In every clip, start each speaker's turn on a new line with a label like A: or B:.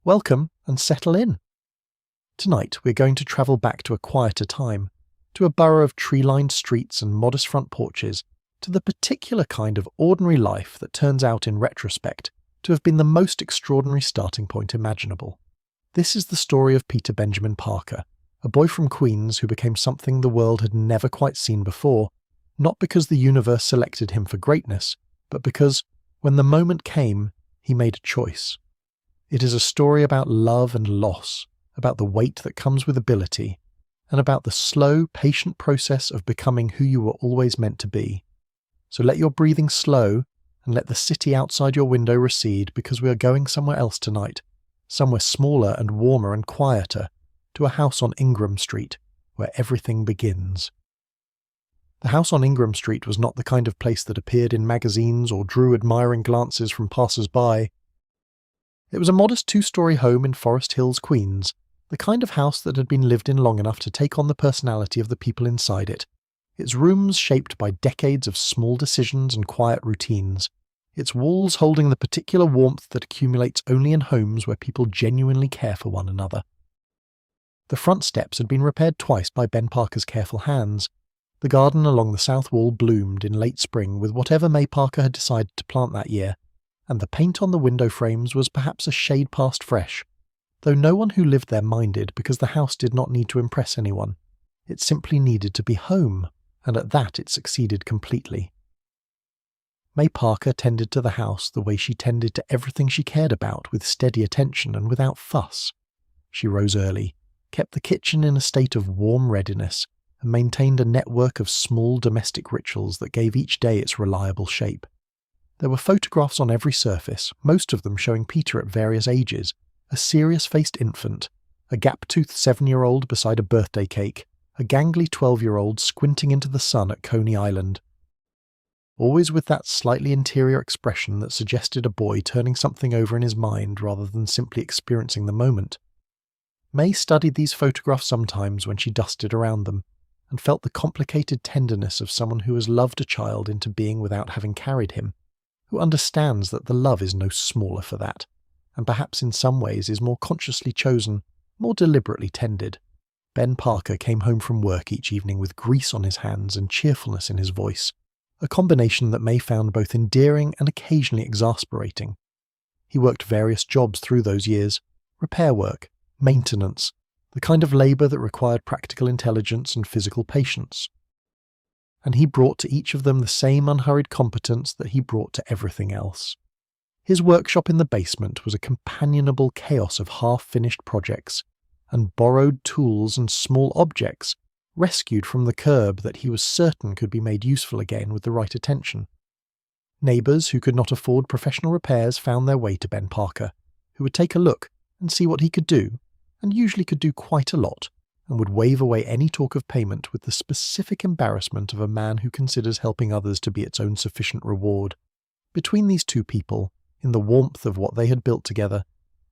A: Welcome and settle in. Tonight we're going to travel back to a quieter time, to a borough of tree-lined streets and modest front porches, to the particular kind of ordinary life that turns out in retrospect to have been the most extraordinary starting point imaginable. This is the story of Peter Benjamin Parker, a boy from Queens who became something the world had never quite seen before, not because the universe selected him for greatness, but because, when the moment came, he made a choice. It is a story about love and loss, about the weight that comes with ability, and about the slow, patient process of becoming who you were always meant to be. So let your breathing slow, and let the city outside your window recede, because we are going somewhere else tonight, somewhere smaller and warmer and quieter, to a house on Ingram Street, where everything begins. The house on Ingram Street was not the kind of place that appeared in magazines or drew admiring glances from passers-by. It was a modest two-storey home in Forest Hills, Queens, the kind of house that had been lived in long enough to take on the personality of the people inside it, its rooms shaped by decades of small decisions and quiet routines, its walls holding the particular warmth that accumulates only in homes where people genuinely care for one another. The front steps had been repaired twice by Ben Parker's careful hands. The garden along the south wall bloomed in late spring with whatever May Parker had decided to plant that year, and the paint on the window frames was perhaps a shade past fresh, though no one who lived there minded because the house did not need to impress anyone. It simply needed to be home, and at that it succeeded completely. May Parker tended to the house the way she tended to everything she cared about, with steady attention and without fuss. She rose early, kept the kitchen in a state of warm readiness, and maintained a network of small domestic rituals that gave each day its reliable shape. There were photographs on every surface, most of them showing Peter at various ages, a serious-faced infant, a gap-toothed 7-year-old beside a birthday cake, a gangly 12-year-old squinting into the sun at Coney Island. Always with that slightly interior expression that suggested a boy turning something over in his mind rather than simply experiencing the moment. May studied these photographs sometimes when she dusted around them, and felt the complicated tenderness of someone who has loved a child into being without having carried him, who understands that the love is no smaller for that, and perhaps in some ways is more consciously chosen, more deliberately tended. Ben Parker came home from work each evening with grease on his hands and cheerfulness in his voice, a combination that May found both endearing and occasionally exasperating. He worked various jobs through those years: repair work, maintenance, the kind of labour that required practical intelligence and physical patience. And he brought to each of them the same unhurried competence that he brought to everything else. His workshop in the basement was a companionable chaos of half-finished projects, and borrowed tools and small objects rescued from the curb that he was certain could be made useful again with the right attention. Neighbours who could not afford professional repairs found their way to Ben Parker, who would take a look and see what he could do, and usually could do quite a lot, and would wave away any talk of payment with the specific embarrassment of a man who considers helping others to be its own sufficient reward. Between these two people, in the warmth of what they had built together,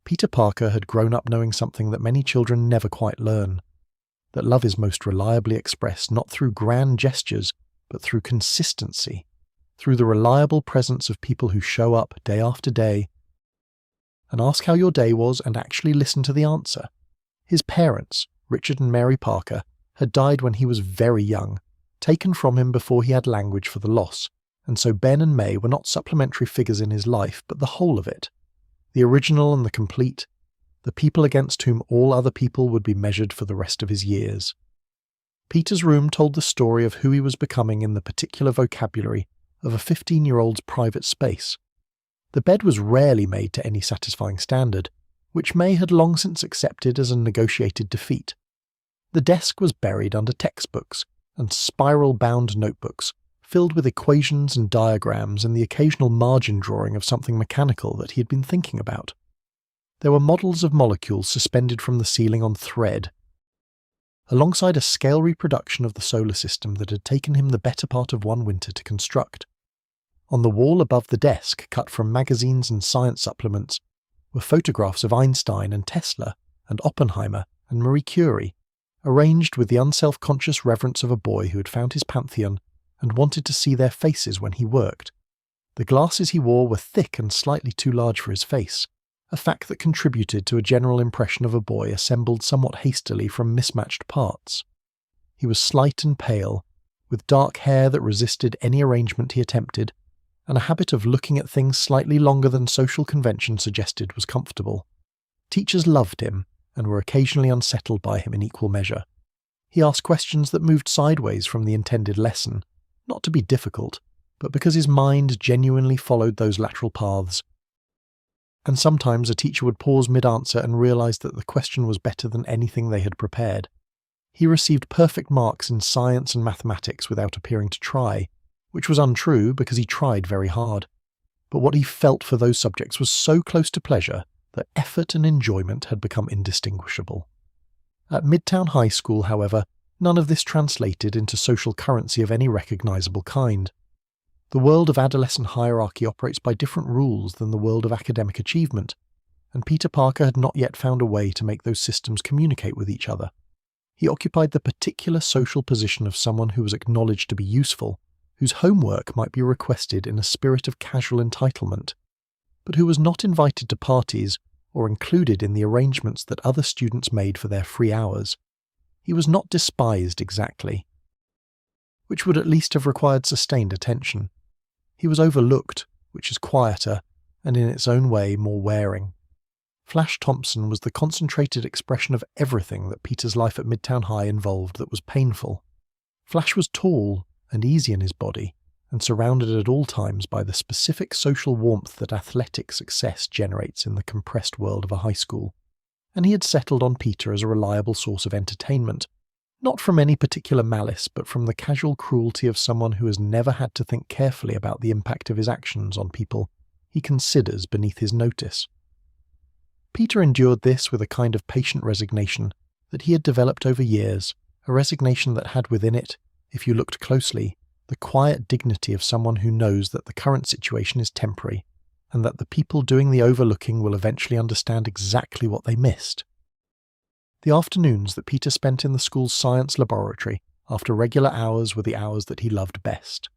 A: Peter Parker had grown up knowing something that many children never quite learn: that love is most reliably expressed not through grand gestures, but through consistency, through the reliable presence of people who show up day after day and ask how your day was and actually listen to the answer. His parents, Richard and Mary Parker, had died when he was very young, taken from him before he had language for the loss, and so Ben and May were not supplementary figures in his life, but the whole of it, the original and the complete, the people against whom all other people would be measured for the rest of his years. Peter's room told the story of who he was becoming in the particular vocabulary of a 15-year-old's private space. The bed was rarely made to any satisfying standard, which May had long since accepted as a negotiated defeat. The desk was buried under textbooks and spiral-bound notebooks, filled with equations and diagrams and the occasional margin drawing of something mechanical that he had been thinking about. There were models of molecules suspended from the ceiling on thread, alongside a scale reproduction of the solar system that had taken him the better part of one winter to construct. On the wall above the desk, cut from magazines and science supplements, were photographs of Einstein and Tesla and Oppenheimer and Marie Curie, arranged with the unself-conscious reverence of a boy who had found his pantheon and wanted to see their faces when he worked. The glasses he wore were thick and slightly too large for his face, a fact that contributed to a general impression of a boy assembled somewhat hastily from mismatched parts. He was slight and pale, with dark hair that resisted any arrangement he attempted, and a habit of looking at things slightly longer than social convention suggested was comfortable. Teachers loved him, and were occasionally unsettled by him in equal measure. He asked questions that moved sideways from the intended lesson, not to be difficult, but because his mind genuinely followed those lateral paths. And sometimes a teacher would pause mid-answer and realize that the question was better than anything they had prepared. He received perfect marks in science and mathematics without appearing to try, which was untrue because he tried very hard. But what he felt for those subjects was so close to pleasure that effort and enjoyment had become indistinguishable. At Midtown High School, however, none of this translated into social currency of any recognizable kind. The world of adolescent hierarchy operates by different rules than the world of academic achievement, and Peter Parker had not yet found a way to make those systems communicate with each other. He occupied the particular social position of someone who was acknowledged to be useful, whose homework might be requested in a spirit of casual entitlement, but who was not invited to parties or included in the arrangements that other students made for their free hours. He was not despised exactly, which would at least have required sustained attention. He was overlooked, which is quieter, and in its own way more wearing. Flash Thompson was the concentrated expression of everything that Peter's life at Midtown High involved that was painful. Flash was tall and easy in his body, and surrounded at all times by the specific social warmth that athletic success generates in the compressed world of a high school. And he had settled on Peter as a reliable source of entertainment, not from any particular malice, but from the casual cruelty of someone who has never had to think carefully about the impact of his actions on people he considers beneath his notice. Peter endured this with a kind of patient resignation that he had developed over years, a resignation that had within it, if you looked closely, the quiet dignity of someone who knows that the current situation is temporary, and that the people doing the overlooking will eventually understand exactly what they missed. The afternoons that Peter spent in the school's science laboratory after regular hours were the hours that he loved best.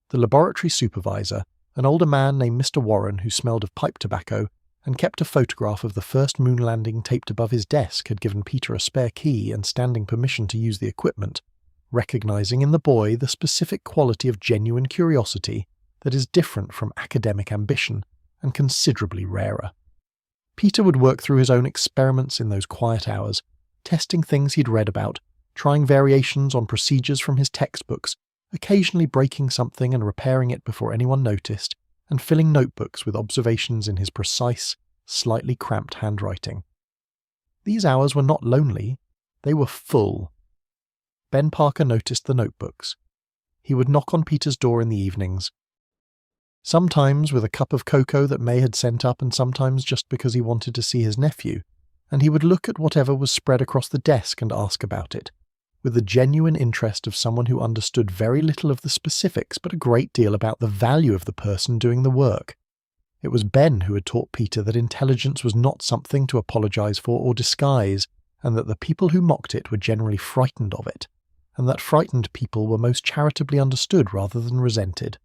A: The laboratory supervisor, an older man named Mr. Warren who smelled of pipe tobacco and kept a photograph of the first moon landing taped above his desk, had given Peter a spare key and standing permission to use the equipment, recognizing in the boy the specific quality of genuine curiosity that is different from academic ambition and considerably rarer. Peter would work through his own experiments in those quiet hours, testing things he'd read about, trying variations on procedures from his textbooks, occasionally breaking something and repairing it before anyone noticed, and filling notebooks with observations in his precise, slightly cramped handwriting. These hours were not lonely, they were full. Ben Parker noticed the notebooks. He would knock on Peter's door in the evenings, sometimes with a cup of cocoa that May had sent up and sometimes just because he wanted to see his nephew, and he would look at whatever was spread across the desk and ask about it, with the genuine interest of someone who understood very little of the specifics but a great deal about the value of the person doing the work. It was Ben who had taught Peter that intelligence was not something to apologize for or disguise, and that the people who mocked it were generally frightened of it, and that frightened people were most charitably understood rather than resented.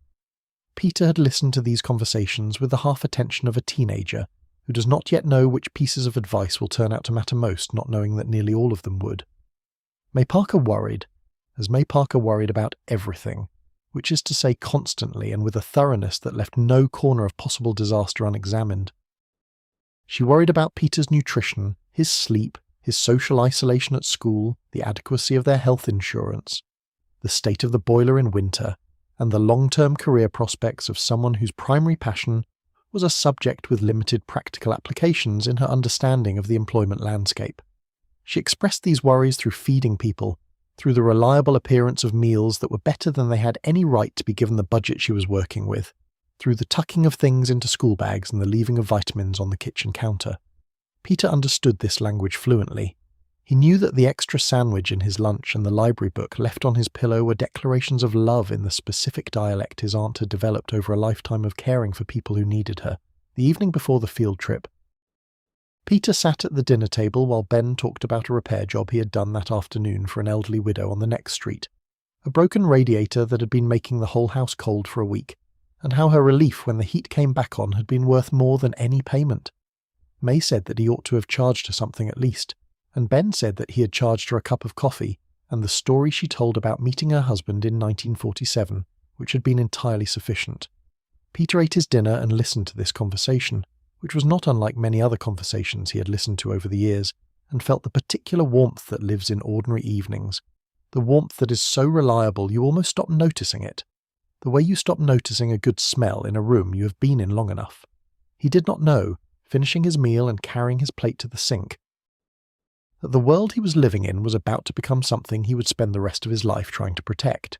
A: Peter had listened to these conversations with the half-attention of a teenager who does not yet know which pieces of advice will turn out to matter most, not knowing that nearly all of them would. May Parker worried, as May Parker worried about everything, which is to say constantly and with a thoroughness that left no corner of possible disaster unexamined. She worried about Peter's nutrition, his sleep, his social isolation at school, the adequacy of their health insurance, the state of the boiler in winter, and the long-term career prospects of someone whose primary passion was a subject with limited practical applications in her understanding of the employment landscape. She expressed these worries through feeding people, through the reliable appearance of meals that were better than they had any right to be given the budget she was working with, through the tucking of things into school bags and the leaving of vitamins on the kitchen counter. Peter understood this language fluently. He knew that the extra sandwich in his lunch and the library book left on his pillow were declarations of love in the specific dialect his aunt had developed over a lifetime of caring for people who needed her. The evening before the field trip, Peter sat at the dinner table while Ben talked about a repair job he had done that afternoon for an elderly widow on the next street, a broken radiator that had been making the whole house cold for a week, and how her relief when the heat came back on had been worth more than any payment. May said that he ought to have charged her something at least, and Ben said that he had charged her a cup of coffee and the story she told about meeting her husband in 1947, which had been entirely sufficient. Peter ate his dinner and listened to this conversation, which was not unlike many other conversations he had listened to over the years, and felt the particular warmth that lives in ordinary evenings, the warmth that is so reliable you almost stop noticing it, the way you stop noticing a good smell in a room you have been in long enough. He did not know, finishing his meal and carrying his plate to the sink, that the world he was living in was about to become something he would spend the rest of his life trying to protect.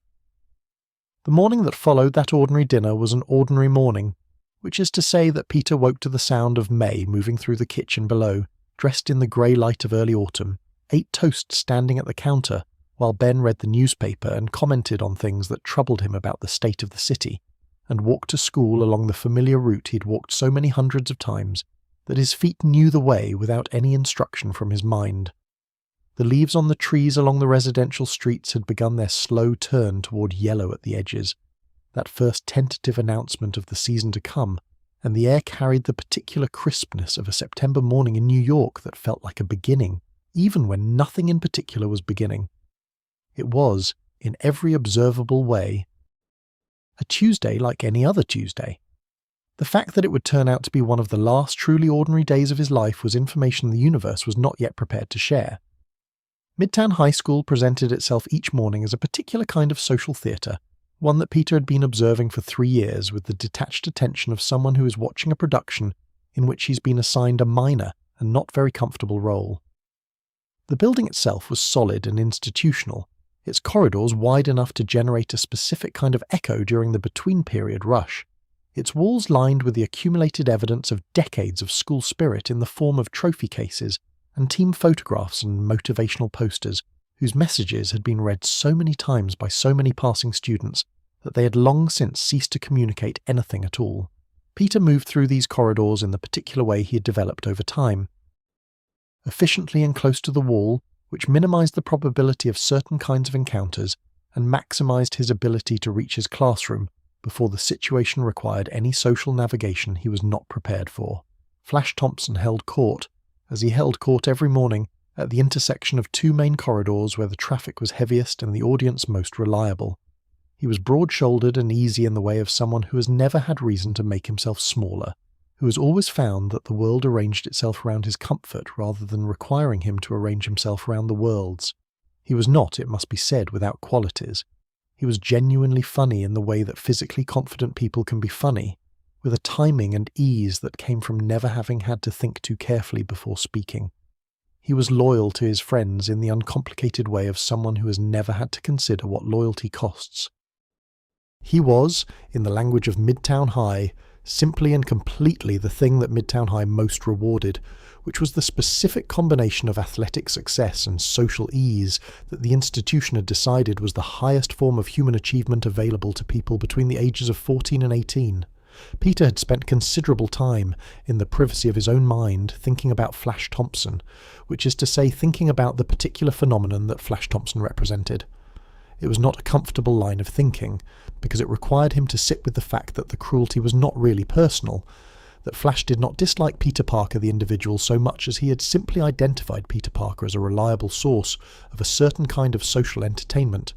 A: The morning that followed that ordinary dinner was an ordinary morning, which is to say that Peter woke to the sound of May moving through the kitchen below, dressed in the grey light of early autumn, ate toast standing at the counter, while Ben read the newspaper and commented on things that troubled him about the state of the city, and walked to school along the familiar route he'd walked so many hundreds of times that his feet knew the way without any instruction from his mind. The leaves on the trees along the residential streets had begun their slow turn toward yellow at the edges, that first tentative announcement of the season to come, and the air carried the particular crispness of a September morning in New York that felt like a beginning, even when nothing in particular was beginning. It was, in every observable way, a Tuesday like any other Tuesday. The fact that it would turn out to be one of the last truly ordinary days of his life was information the universe was not yet prepared to share. Midtown High School presented itself each morning as a particular kind of social theatre, one that Peter had been observing for 3 years with the detached attention of someone who is watching a production in which he's been assigned a minor and not very comfortable role. The building itself was solid and institutional, its corridors wide enough to generate a specific kind of echo during the between-period rush, its walls lined with the accumulated evidence of decades of school spirit in the form of trophy cases and team photographs and motivational posters whose messages had been read so many times by so many passing students that they had long since ceased to communicate anything at all. Peter moved through these corridors in the particular way he had developed over time, efficiently and close to the wall, which minimized the probability of certain kinds of encounters and maximized his ability to reach his classroom before the situation required any social navigation he was not prepared for. Flash Thompson held court, as he held court every morning, at the intersection of 2 main corridors where the traffic was heaviest and the audience most reliable. He was broad-shouldered and easy in the way of someone who has never had reason to make himself smaller, who has always found that the world arranged itself around his comfort rather than requiring him to arrange himself around the world's. He was not, it must be said, without qualities. He was genuinely funny in the way that physically confident people can be funny, with a timing and ease that came from never having had to think too carefully before speaking. He was loyal to his friends in the uncomplicated way of someone who has never had to consider what loyalty costs. He was, in the language of Midtown High, simply and completely the thing that Midtown High most rewarded, which was the specific combination of athletic success and social ease that the institution had decided was the highest form of human achievement available to people between the ages of 14 and 18. Peter had spent considerable time, in the privacy of his own mind, thinking about Flash Thompson, which is to say thinking about the particular phenomenon that Flash Thompson represented. It was not a comfortable line of thinking, because it required him to sit with the fact that the cruelty was not really personal, that Flash did not dislike Peter Parker the individual so much as he had simply identified Peter Parker as a reliable source of a certain kind of social entertainment,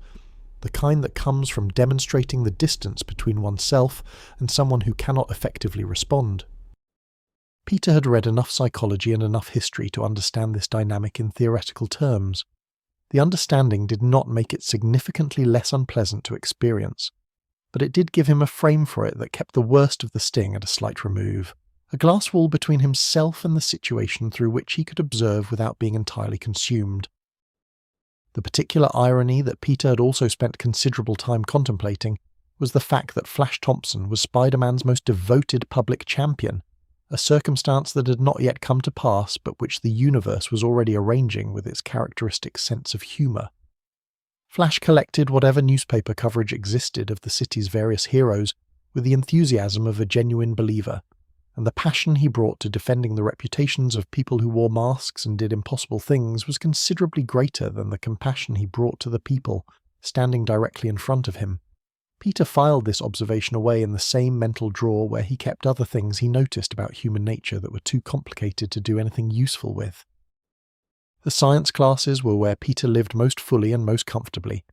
A: the kind that comes from demonstrating the distance between oneself and someone who cannot effectively respond. Peter had read enough psychology and enough history to understand this dynamic in theoretical terms. The understanding did not make it significantly less unpleasant to experience, but it did give him a frame for it that kept the worst of the sting at a slight remove, a glass wall between himself and the situation through which he could observe without being entirely consumed. The particular irony that Peter had also spent considerable time contemplating was the fact that Flash Thompson was Spider-Man's most devoted public champion, a circumstance that had not yet come to pass but which the universe was already arranging with its characteristic sense of humour. Flash collected whatever newspaper coverage existed of the city's various heroes with the enthusiasm of a genuine believer, and the passion he brought to defending the reputations of people who wore masks and did impossible things was considerably greater than the compassion he brought to the people standing directly in front of him. Peter filed this observation away in the same mental drawer where he kept other things he noticed about human nature that were too complicated to do anything useful with. The science classes were where Peter lived most fully and most comfortably,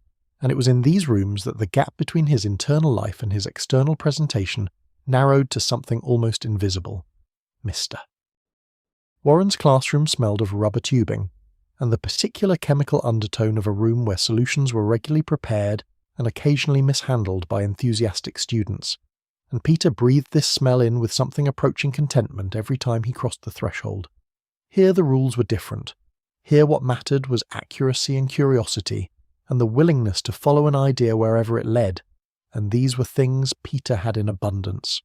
A: and it was in these rooms that the gap between his internal life and his external presentation narrowed to something almost invisible: Mr. Warren's classroom smelled of rubber tubing, and the particular chemical undertone of a room where solutions were regularly prepared and occasionally mishandled by enthusiastic students, and Peter breathed this smell in with something approaching contentment every time he crossed the threshold. Here the rules were different. Here what mattered was accuracy and curiosity, and the willingness to follow an idea wherever it led, and these were things Peter had in abundance.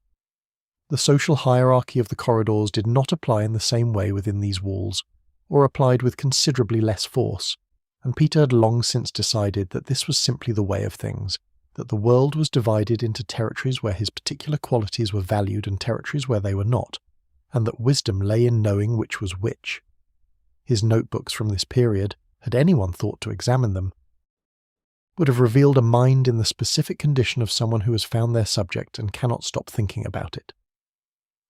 A: The social hierarchy of the corridors did not apply in the same way within these walls, or applied with considerably less force, and Peter had long since decided that this was simply the way of things, that the world was divided into territories where his particular qualities were valued and territories where they were not, and that wisdom lay in knowing which was which. His notebooks from this period, had anyone thought to examine them, would have revealed a mind in the specific condition of someone who has found their subject and cannot stop thinking about it.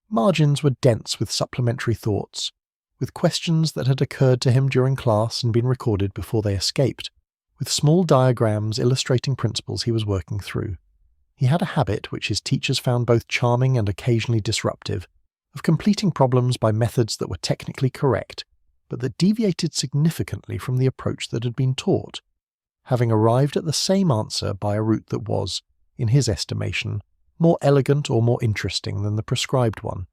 A: Margins were dense with supplementary thoughts, with questions that had occurred to him during class and been recorded before they escaped, with small diagrams illustrating principles he was working through. He had a habit which his teachers found both charming and occasionally disruptive, of completing problems by methods that were technically correct, but that deviated significantly from the approach that had been taught, having arrived at the same answer by a route that was, in his estimation, more elegant or more interesting than the prescribed one.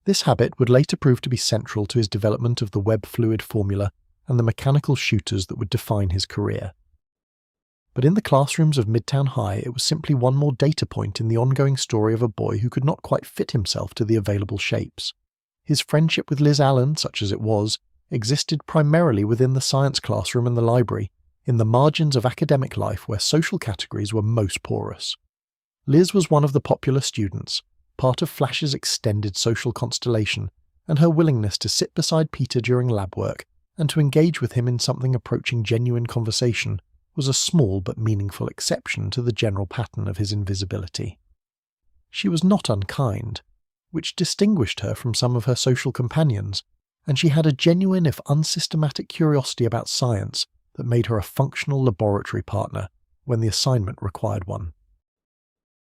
A: This habit would later prove to be central to his development of the web fluid formula and the mechanical shooters that would define his career. But in the classrooms of Midtown High, it was simply one more data point in the ongoing story of a boy who could not quite fit himself to the available shapes. His friendship with Liz Allen, such as it was, existed primarily within the science classroom and the library, in the margins of academic life where social categories were most porous. Liz was one of the popular students, part of Flash's extended social constellation, and her willingness to sit beside Peter during lab work and to engage with him in something approaching genuine conversation was a small but meaningful exception to the general pattern of his invisibility. She was not unkind, which distinguished her from some of her social companions, and she had a genuine if unsystematic curiosity about science that made her a functional laboratory partner when the assignment required one.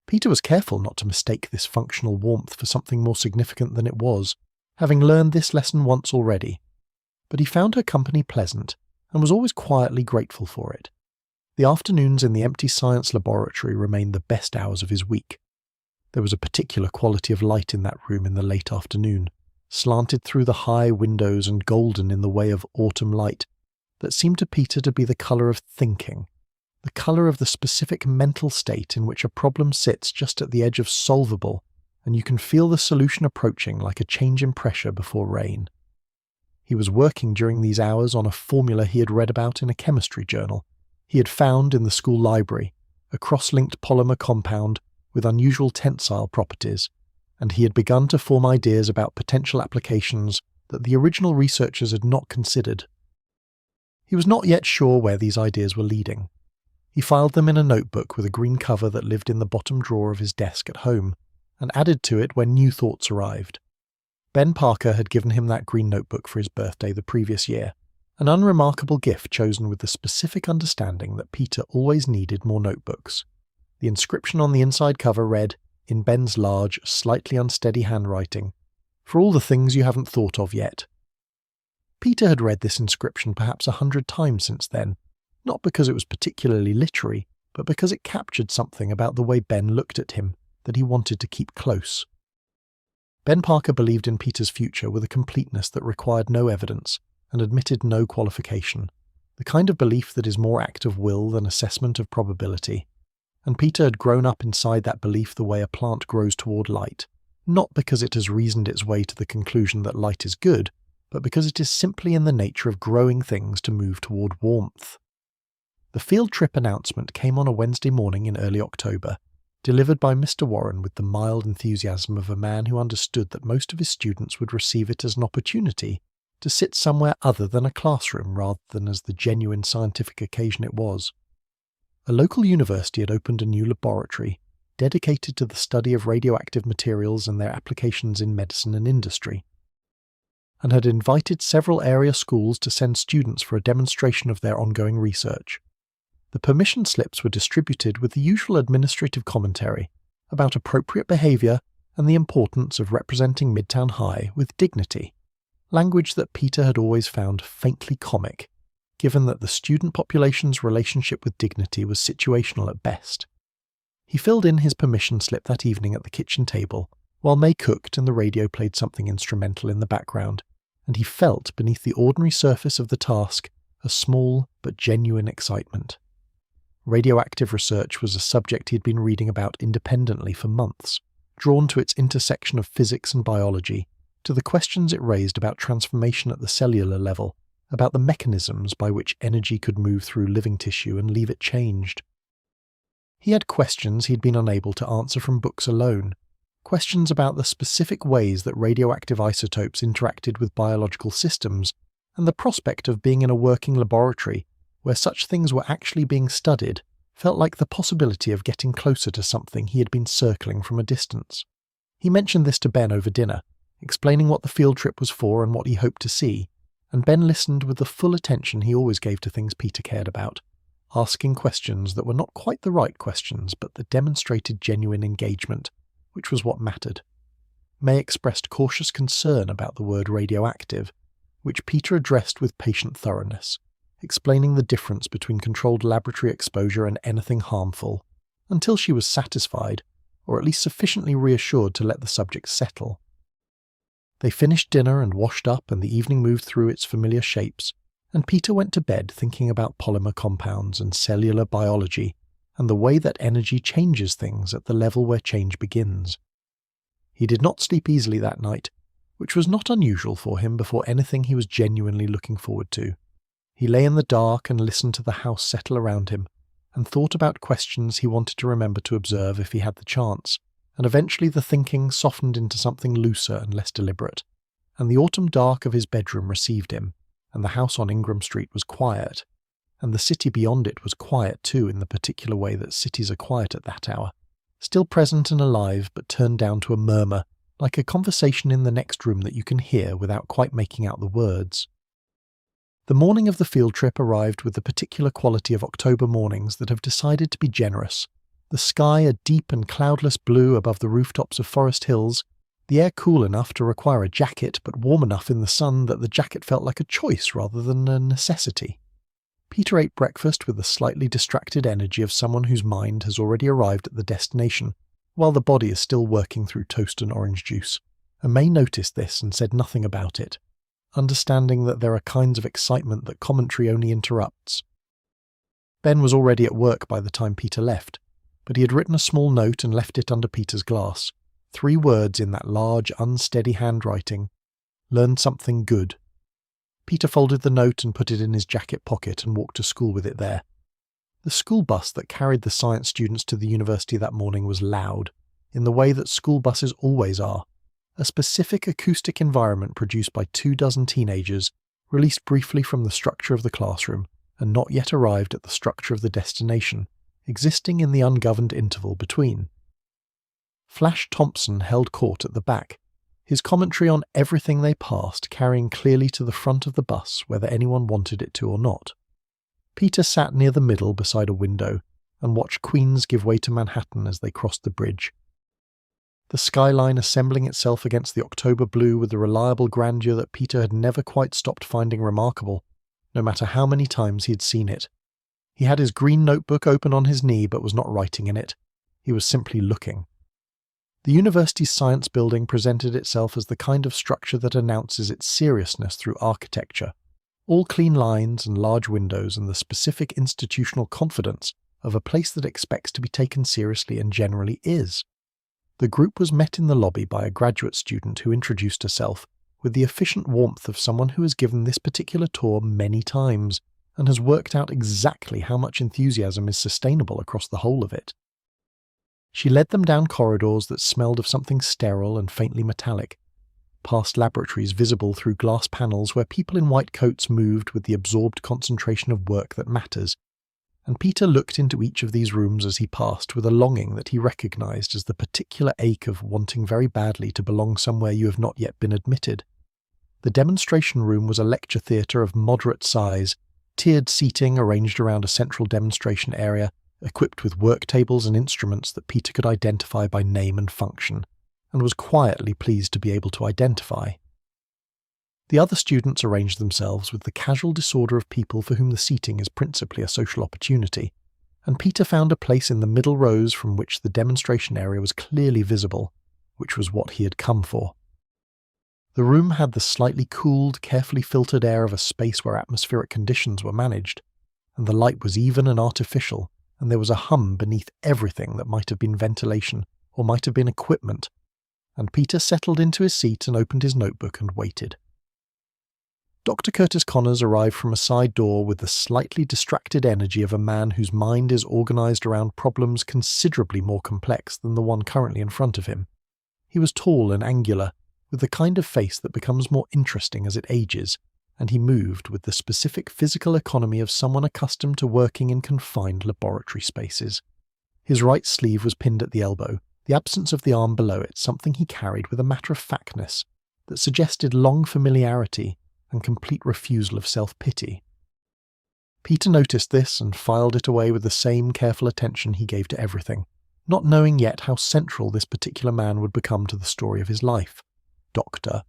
A: Peter was careful not to mistake this functional warmth for something more significant than it was, having learned this lesson once already, but he found her company pleasant and was always quietly grateful for it. The afternoons in the empty science laboratory remained the best hours of his week. There was a particular quality of light in that room in the late afternoon, slanted through the high windows and golden in the way of autumn light, that seemed to Peter to be the colour of thinking, the colour of the specific mental state in which a problem sits just at the edge of solvable, and you can feel the solution approaching like a change in pressure before rain. He was working during these hours on a formula he had read about in a chemistry journal. He had found in the school library a cross-linked polymer compound with unusual tensile properties, and he had begun to form ideas about potential applications that the original researchers had not considered. He was not yet sure where these ideas were leading. He filed them in a notebook with a green cover that lived in the bottom drawer of his desk at home, and added to it when new thoughts arrived. Ben Parker had given him that green notebook for his birthday the previous year, an unremarkable gift chosen with the specific understanding that Peter always needed more notebooks. The inscription on the inside cover read, in Ben's large, slightly unsteady handwriting, "For all the things you haven't thought of yet." Peter had read this inscription perhaps 100 times since then, not because it was particularly literary, but because it captured something about the way Ben looked at him that he wanted to keep close. Ben Parker believed in Peter's future with a completeness that required no evidence and admitted no qualification, the kind of belief that is more act of will than assessment of probability. And Peter had grown up inside that belief the way a plant grows toward light, not because it has reasoned its way to the conclusion that light is good, but because it is simply in the nature of growing things to move toward warmth. The field trip announcement came on a Wednesday morning in early October, delivered by Mr. Warren with the mild enthusiasm of a man who understood that most of his students would receive it as an opportunity to sit somewhere other than a classroom rather than as the genuine scientific occasion it was. A local university had opened a new laboratory dedicated to the study of radioactive materials and their applications in medicine and industry, and had invited several area schools to send students for a demonstration of their ongoing research. The permission slips were distributed with the usual administrative commentary about appropriate behaviour and the importance of representing Midtown High with dignity, language that Peter had always found faintly comic, given that the student population's relationship with dignity was situational at best. He filled in his permission slip that evening at the kitchen table, while May cooked and the radio played something instrumental in the background, and he felt beneath the ordinary surface of the task a small but genuine excitement. Radioactive research was a subject he had been reading about independently for months, drawn to its intersection of physics and biology, to the questions it raised about transformation at the cellular level, about the mechanisms by which energy could move through living tissue and leave it changed. He had questions he'd been unable to answer from books alone, questions about the specific ways that radioactive isotopes interacted with biological systems, and the prospect of being in a working laboratory where such things were actually being studied felt like the possibility of getting closer to something he had been circling from a distance. He mentioned this to Ben over dinner, explaining what the field trip was for and what he hoped to see, and Ben listened with the full attention he always gave to things Peter cared about, asking questions that were not quite the right questions but that demonstrated genuine engagement, which was what mattered. May expressed cautious concern about the word radioactive, which Peter addressed with patient thoroughness, explaining the difference between controlled laboratory exposure and anything harmful, until she was satisfied, or at least sufficiently reassured to let the subject settle. They finished dinner and washed up, and the evening moved through its familiar shapes, and Peter went to bed thinking about polymer compounds and cellular biology, and the way that energy changes things at the level where change begins. He did not sleep easily that night, which was not unusual for him before anything he was genuinely looking forward to. He lay in the dark and listened to the house settle around him, and thought about questions he wanted to remember to observe if he had the chance, and eventually the thinking softened into something looser and less deliberate, and the autumn dark of his bedroom received him, and the house on Ingram Street was quiet, and the city beyond it was quiet too in the particular way that cities are quiet at that hour, still present and alive but turned down to a murmur, like a conversation in the next room that you can hear without quite making out the words. The morning of the field trip arrived with the particular quality of October mornings that have decided to be generous. The sky a deep and cloudless blue above the rooftops of Forest Hills, the air cool enough to require a jacket but warm enough in the sun that the jacket felt like a choice rather than a necessity. Peter ate breakfast with the slightly distracted energy of someone whose mind has already arrived at the destination, while the body is still working through toast and orange juice, and May noticed this and said nothing about it, understanding that there are kinds of excitement that commentary only interrupts. Ben was already at work by the time Peter left, but he had written a small note and left it under Peter's glass. 3 words in that large, unsteady handwriting. Learn something good. Peter folded the note and put it in his jacket pocket and walked to school with it there. The school bus that carried the science students to the university that morning was loud, in the way that school buses always are. A specific acoustic environment produced by 24 teenagers, released briefly from the structure of the classroom and not yet arrived at the structure of the destination, existing in the ungoverned interval between. Flash Thompson held court at the back, his commentary on everything they passed carrying clearly to the front of the bus whether anyone wanted it to or not. Peter sat near the middle beside a window and watched Queens give way to Manhattan as they crossed the bridge. The skyline assembling itself against the October blue with the reliable grandeur that Peter had never quite stopped finding remarkable, no matter how many times he had seen it. He had his green notebook open on his knee but was not writing in it. He was simply looking. The university's science building presented itself as the kind of structure that announces its seriousness through architecture, all clean lines and large windows and the specific institutional confidence of a place that expects to be taken seriously and generally is. The group was met in the lobby by a graduate student who introduced herself with the efficient warmth of someone who has given this particular tour many times and has worked out exactly how much enthusiasm is sustainable across the whole of it. She led them down corridors that smelled of something sterile and faintly metallic, past laboratories visible through glass panels where people in white coats moved with the absorbed concentration of work that matters, and Peter looked into each of these rooms as he passed with a longing that he recognized as the particular ache of wanting very badly to belong somewhere you have not yet been admitted. The demonstration room was a lecture theatre of moderate size, tiered seating arranged around a central demonstration area, equipped with work tables and instruments that Peter could identify by name and function, and was quietly pleased to be able to identify. The other students arranged themselves with the casual disorder of people for whom the seating is principally a social opportunity, and Peter found a place in the middle rows from which the demonstration area was clearly visible, which was what he had come for. The room had the slightly cooled, carefully filtered air of a space where atmospheric conditions were managed, and the light was even and artificial, and there was a hum beneath everything that might have been ventilation or might have been equipment, and Peter settled into his seat and opened his notebook and waited. Dr. Curtis Connors arrived from a side door with the slightly distracted energy of a man whose mind is organised around problems considerably more complex than the one currently in front of him. He was tall and angular, with the kind of face that becomes more interesting as it ages, and he moved with the specific physical economy of someone accustomed to working in confined laboratory spaces. His right sleeve was pinned at the elbow, the absence of the arm below it something he carried with a matter-of-factness that suggested long familiarity and complete refusal of self-pity. Peter noticed this and filed it away with the same careful attention he gave to everything, not knowing yet how central this particular man would become to the story of his life. Doctor.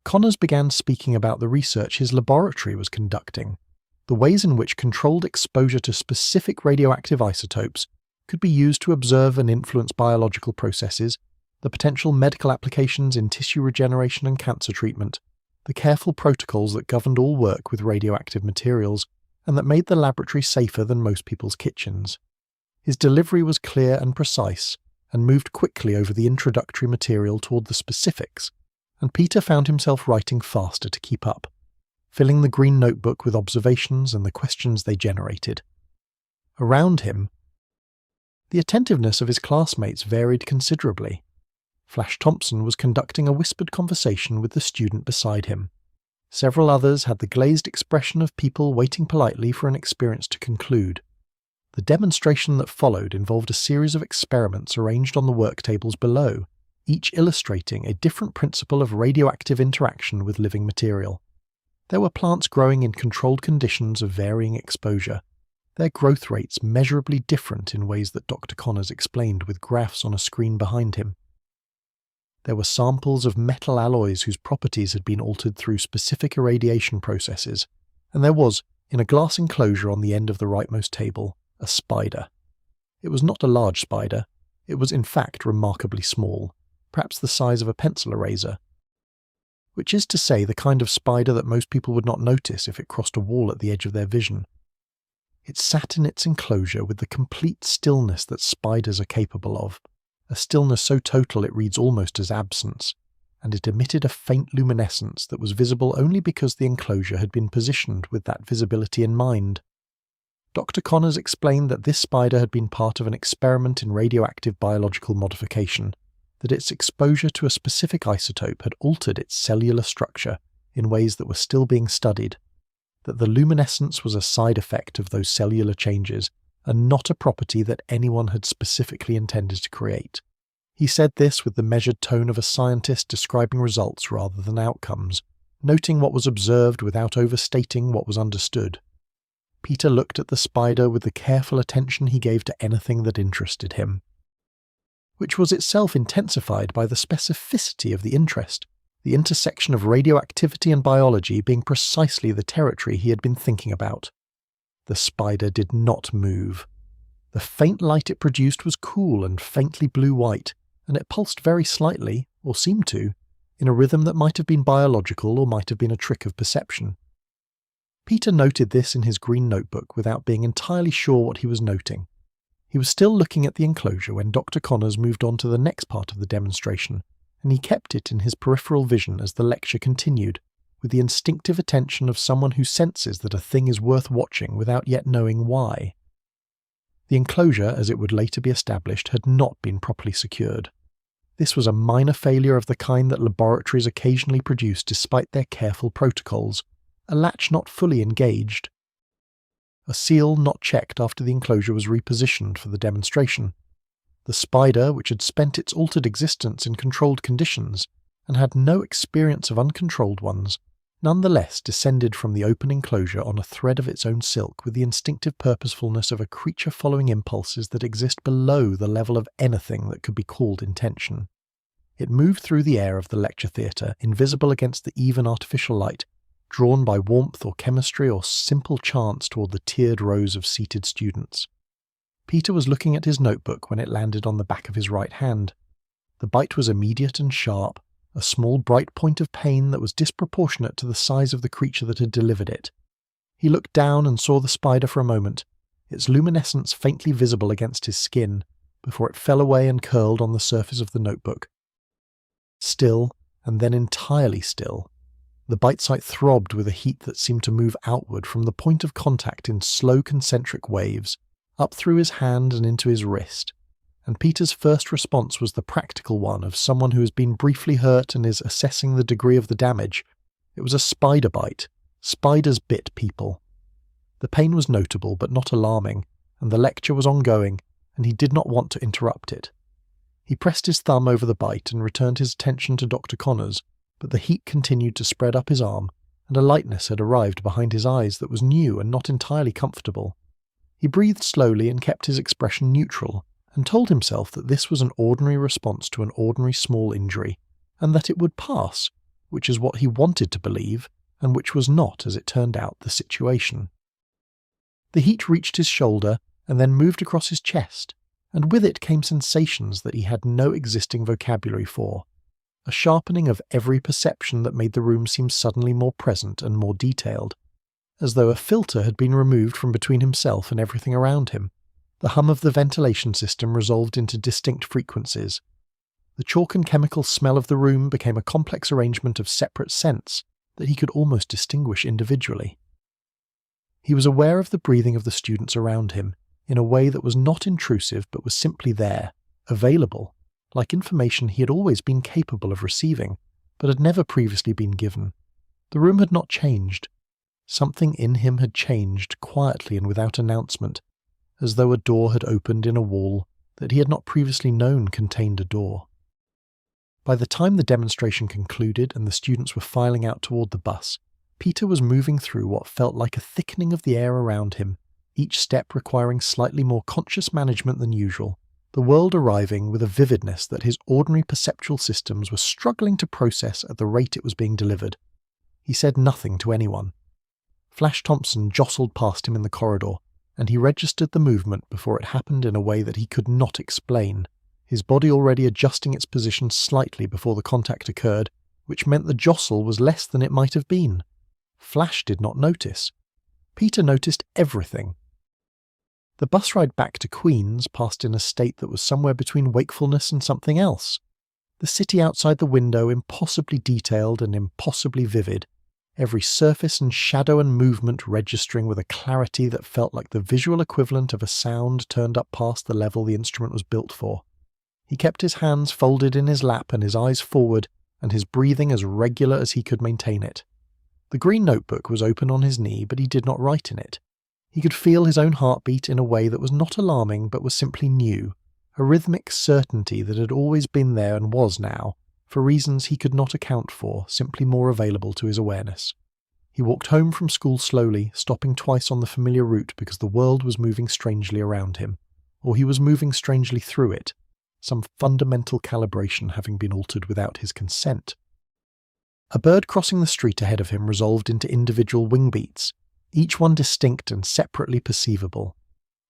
A: Connors began speaking about the research his laboratory was conducting, the ways in which controlled exposure to specific radioactive isotopes could be used to observe and influence biological processes, the potential medical applications in tissue regeneration and cancer treatment, the careful protocols that governed all work with radioactive materials, and that made the laboratory safer than most people's kitchens. His delivery was clear and precise, and moved quickly over the introductory material toward the specifics, and Peter found himself writing faster to keep up, filling the green notebook with observations and the questions they generated. Around him, the attentiveness of his classmates varied considerably. Flash Thompson was conducting a whispered conversation with the student beside him. Several others had the glazed expression of people waiting politely for an experience to conclude. The demonstration that followed involved a series of experiments arranged on the work tables below, each illustrating a different principle of radioactive interaction with living material. There were plants growing in controlled conditions of varying exposure, their growth rates measurably different in ways that Dr. Connors explained with graphs on a screen behind him. There were samples of metal alloys whose properties had been altered through specific irradiation processes, and there was, in a glass enclosure on the end of the rightmost table, a spider. It was not a large spider, it was in fact remarkably small, perhaps the size of a pencil eraser, which is to say the kind of spider that most people would not notice if it crossed a wall at the edge of their vision. It sat in its enclosure with the complete stillness that spiders are capable of, a stillness so total it reads almost as absence, and it emitted a faint luminescence that was visible only because the enclosure had been positioned with that visibility in mind. Dr. Connors explained that this spider had been part of an experiment in radioactive biological modification, that its exposure to a specific isotope had altered its cellular structure in ways that were still being studied, that the luminescence was a side effect of those cellular changes and not a property that anyone had specifically intended to create. He said this with the measured tone of a scientist describing results rather than outcomes, noting what was observed without overstating what was understood. Peter looked at the spider with the careful attention he gave to anything that interested him, which was itself intensified by the specificity of the interest, the intersection of radioactivity and biology being precisely the territory he had been thinking about. The spider did not move. The faint light it produced was cool and faintly blue-white, and it pulsed very slightly, or seemed to, in a rhythm that might have been biological or might have been a trick of perception. Peter noted this in his green notebook without being entirely sure what he was noting. He was still looking at the enclosure when Dr. Connors moved on to the next part of the demonstration, and he kept it in his peripheral vision as the lecture continued, with the instinctive attention of someone who senses that a thing is worth watching without yet knowing why. The enclosure, as it would later be established, had not been properly secured. This was a minor failure of the kind that laboratories occasionally produce despite their careful protocols, a latch not fully engaged. a seal not checked after the enclosure was repositioned for the demonstration. The spider, which had spent its altered existence in controlled conditions and had no experience of uncontrolled ones, nonetheless descended from the open enclosure on a thread of its own silk with the instinctive purposefulness of a creature following impulses that exist below the level of anything that could be called intention. It moved through the air of the lecture theatre, invisible against the even artificial light, drawn by warmth or chemistry or simple chance toward the tiered rows of seated students. Peter was looking at his notebook when it landed on the back of his right hand. The bite was immediate and sharp, a small bright point of pain that was disproportionate to the size of the creature that had delivered it. He looked down and saw the spider for a moment, its luminescence faintly visible against his skin, before it fell away and curled on the surface of the notebook. Still, and then entirely still, the bite site throbbed with a heat that seemed to move outward from the point of contact in slow concentric waves, up through his hand and into his wrist, and Peter's first response was the practical one of someone who has been briefly hurt and is assessing the degree of the damage. It was a spider bite. Spiders bit people. The pain was notable but not alarming, and the lecture was ongoing, and he did not want to interrupt it. He pressed his thumb over the bite and returned his attention to Dr. Connors, but the heat continued to spread up his arm, and a lightness had arrived behind his eyes that was new and not entirely comfortable. He breathed slowly and kept his expression neutral, and told himself that this was an ordinary response to an ordinary small injury, and that it would pass, which is what he wanted to believe, and which was not, as it turned out, the situation. The heat reached his shoulder and then moved across his chest, and with it came sensations that he had no existing vocabulary for, a sharpening of every perception that made the room seem suddenly more present and more detailed, as though a filter had been removed from between himself and everything around him. The hum of the ventilation system resolved into distinct frequencies. The chalk and chemical smell of the room became a complex arrangement of separate scents that he could almost distinguish individually. He was aware of the breathing of the students around him in a way that was not intrusive but was simply there, available, like information he had always been capable of receiving, but had never previously been given. The room had not changed. Something in him had changed, quietly and without announcement, as though a door had opened in a wall that he had not previously known contained a door. By the time the demonstration concluded and the students were filing out toward the bus, Peter was moving through what felt like a thickening of the air around him, each step requiring slightly more conscious management than usual, the world arriving with a vividness that his ordinary perceptual systems were struggling to process at the rate it was being delivered. He said nothing to anyone. Flash Thompson jostled past him in the corridor, and he registered the movement before it happened in a way that he could not explain, his body already adjusting its position slightly before the contact occurred, which meant the jostle was less than it might have been. Flash did not notice. Peter noticed everything. The bus ride back to Queens passed in a state that was somewhere between wakefulness and something else. The city outside the window impossibly detailed and impossibly vivid, every surface and shadow and movement registering with a clarity that felt like the visual equivalent of a sound turned up past the level the instrument was built for. He kept his hands folded in his lap and his eyes forward, and his breathing as regular as he could maintain it. The green notebook was open on his knee, but he did not write in it. He could feel his own heartbeat in a way that was not alarming but was simply new, a rhythmic certainty that had always been there and was now, for reasons he could not account for, simply more available to his awareness. He walked home from school slowly, stopping twice on the familiar route because the world was moving strangely around him, or he was moving strangely through it, some fundamental calibration having been altered without his consent. A bird crossing the street ahead of him resolved into individual wing beats, each one distinct and separately perceivable.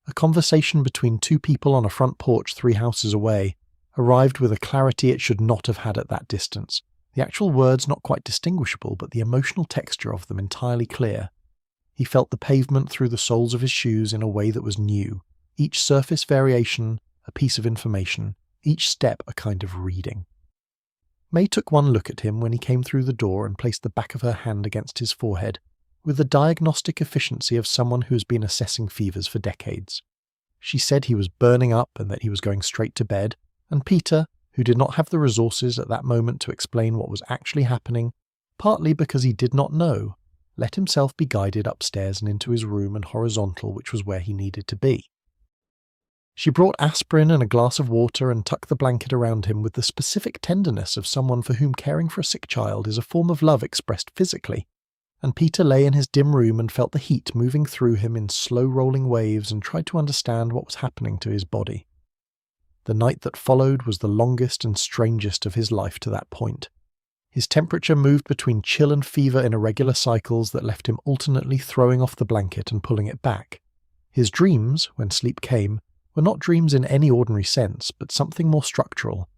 A: A conversation between two people on a front porch 3 houses away arrived with a clarity it should not have had at that distance, the actual words not quite distinguishable but the emotional texture of them entirely clear. He felt the pavement through the soles of his shoes in a way that was new, each surface variation a piece of information, each step a kind of reading. May took one look at him when he came through the door and placed the back of her hand against his forehead, with the diagnostic efficiency of someone who has been assessing fevers for decades. She said he was burning up and that he was going straight to bed, and Peter, who did not have the resources at that moment to explain what was actually happening, partly because he did not know, let himself be guided upstairs and into his room and horizontal, which was where he needed to be. She brought aspirin and a glass of water and tucked the blanket around him with the specific tenderness of someone for whom caring for a sick child is a form of love expressed physically, and Peter lay in his dim room and felt the heat moving through him in slow rolling waves and tried to understand what was happening to his body. The night that followed was the longest and strangest of his life to that point. His temperature moved between chill and fever in irregular cycles that left him alternately throwing off the blanket and pulling it back. His dreams, when sleep came, were not dreams in any ordinary sense, but something more structural,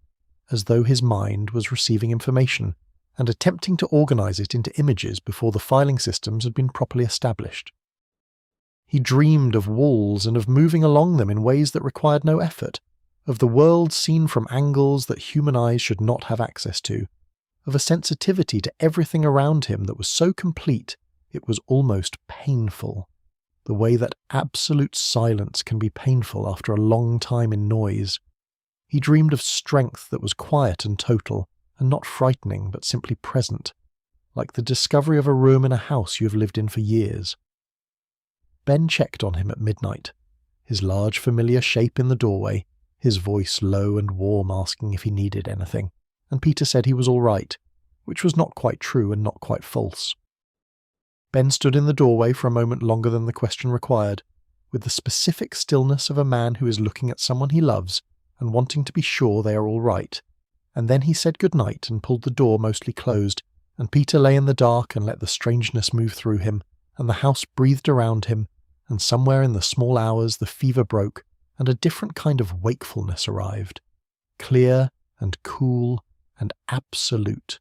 A: as though his mind was receiving information and attempting to organize it into images before the filing systems had been properly established. He dreamed of walls and of moving along them in ways that required no effort, of the world seen from angles that human eyes should not have access to, of a sensitivity to everything around him that was so complete it was almost painful, the way that absolute silence can be painful after a long time in noise. He dreamed of strength that was quiet and total, and not frightening but simply present, like the discovery of a room in a house you have lived in for years. Ben checked on him at midnight, his large familiar shape in the doorway, his voice low and warm asking if he needed anything, and Peter said he was all right, which was not quite true and not quite false. Ben stood in the doorway for a moment longer than the question required, with the specific stillness of a man who is looking at someone he loves and wanting to be sure they are all right, and then he said good night and pulled the door mostly closed, and Peter lay in the dark and let the strangeness move through him, and the house breathed around him, and somewhere in the small hours the fever broke, and a different kind of wakefulness arrived, clear and cool and absolute,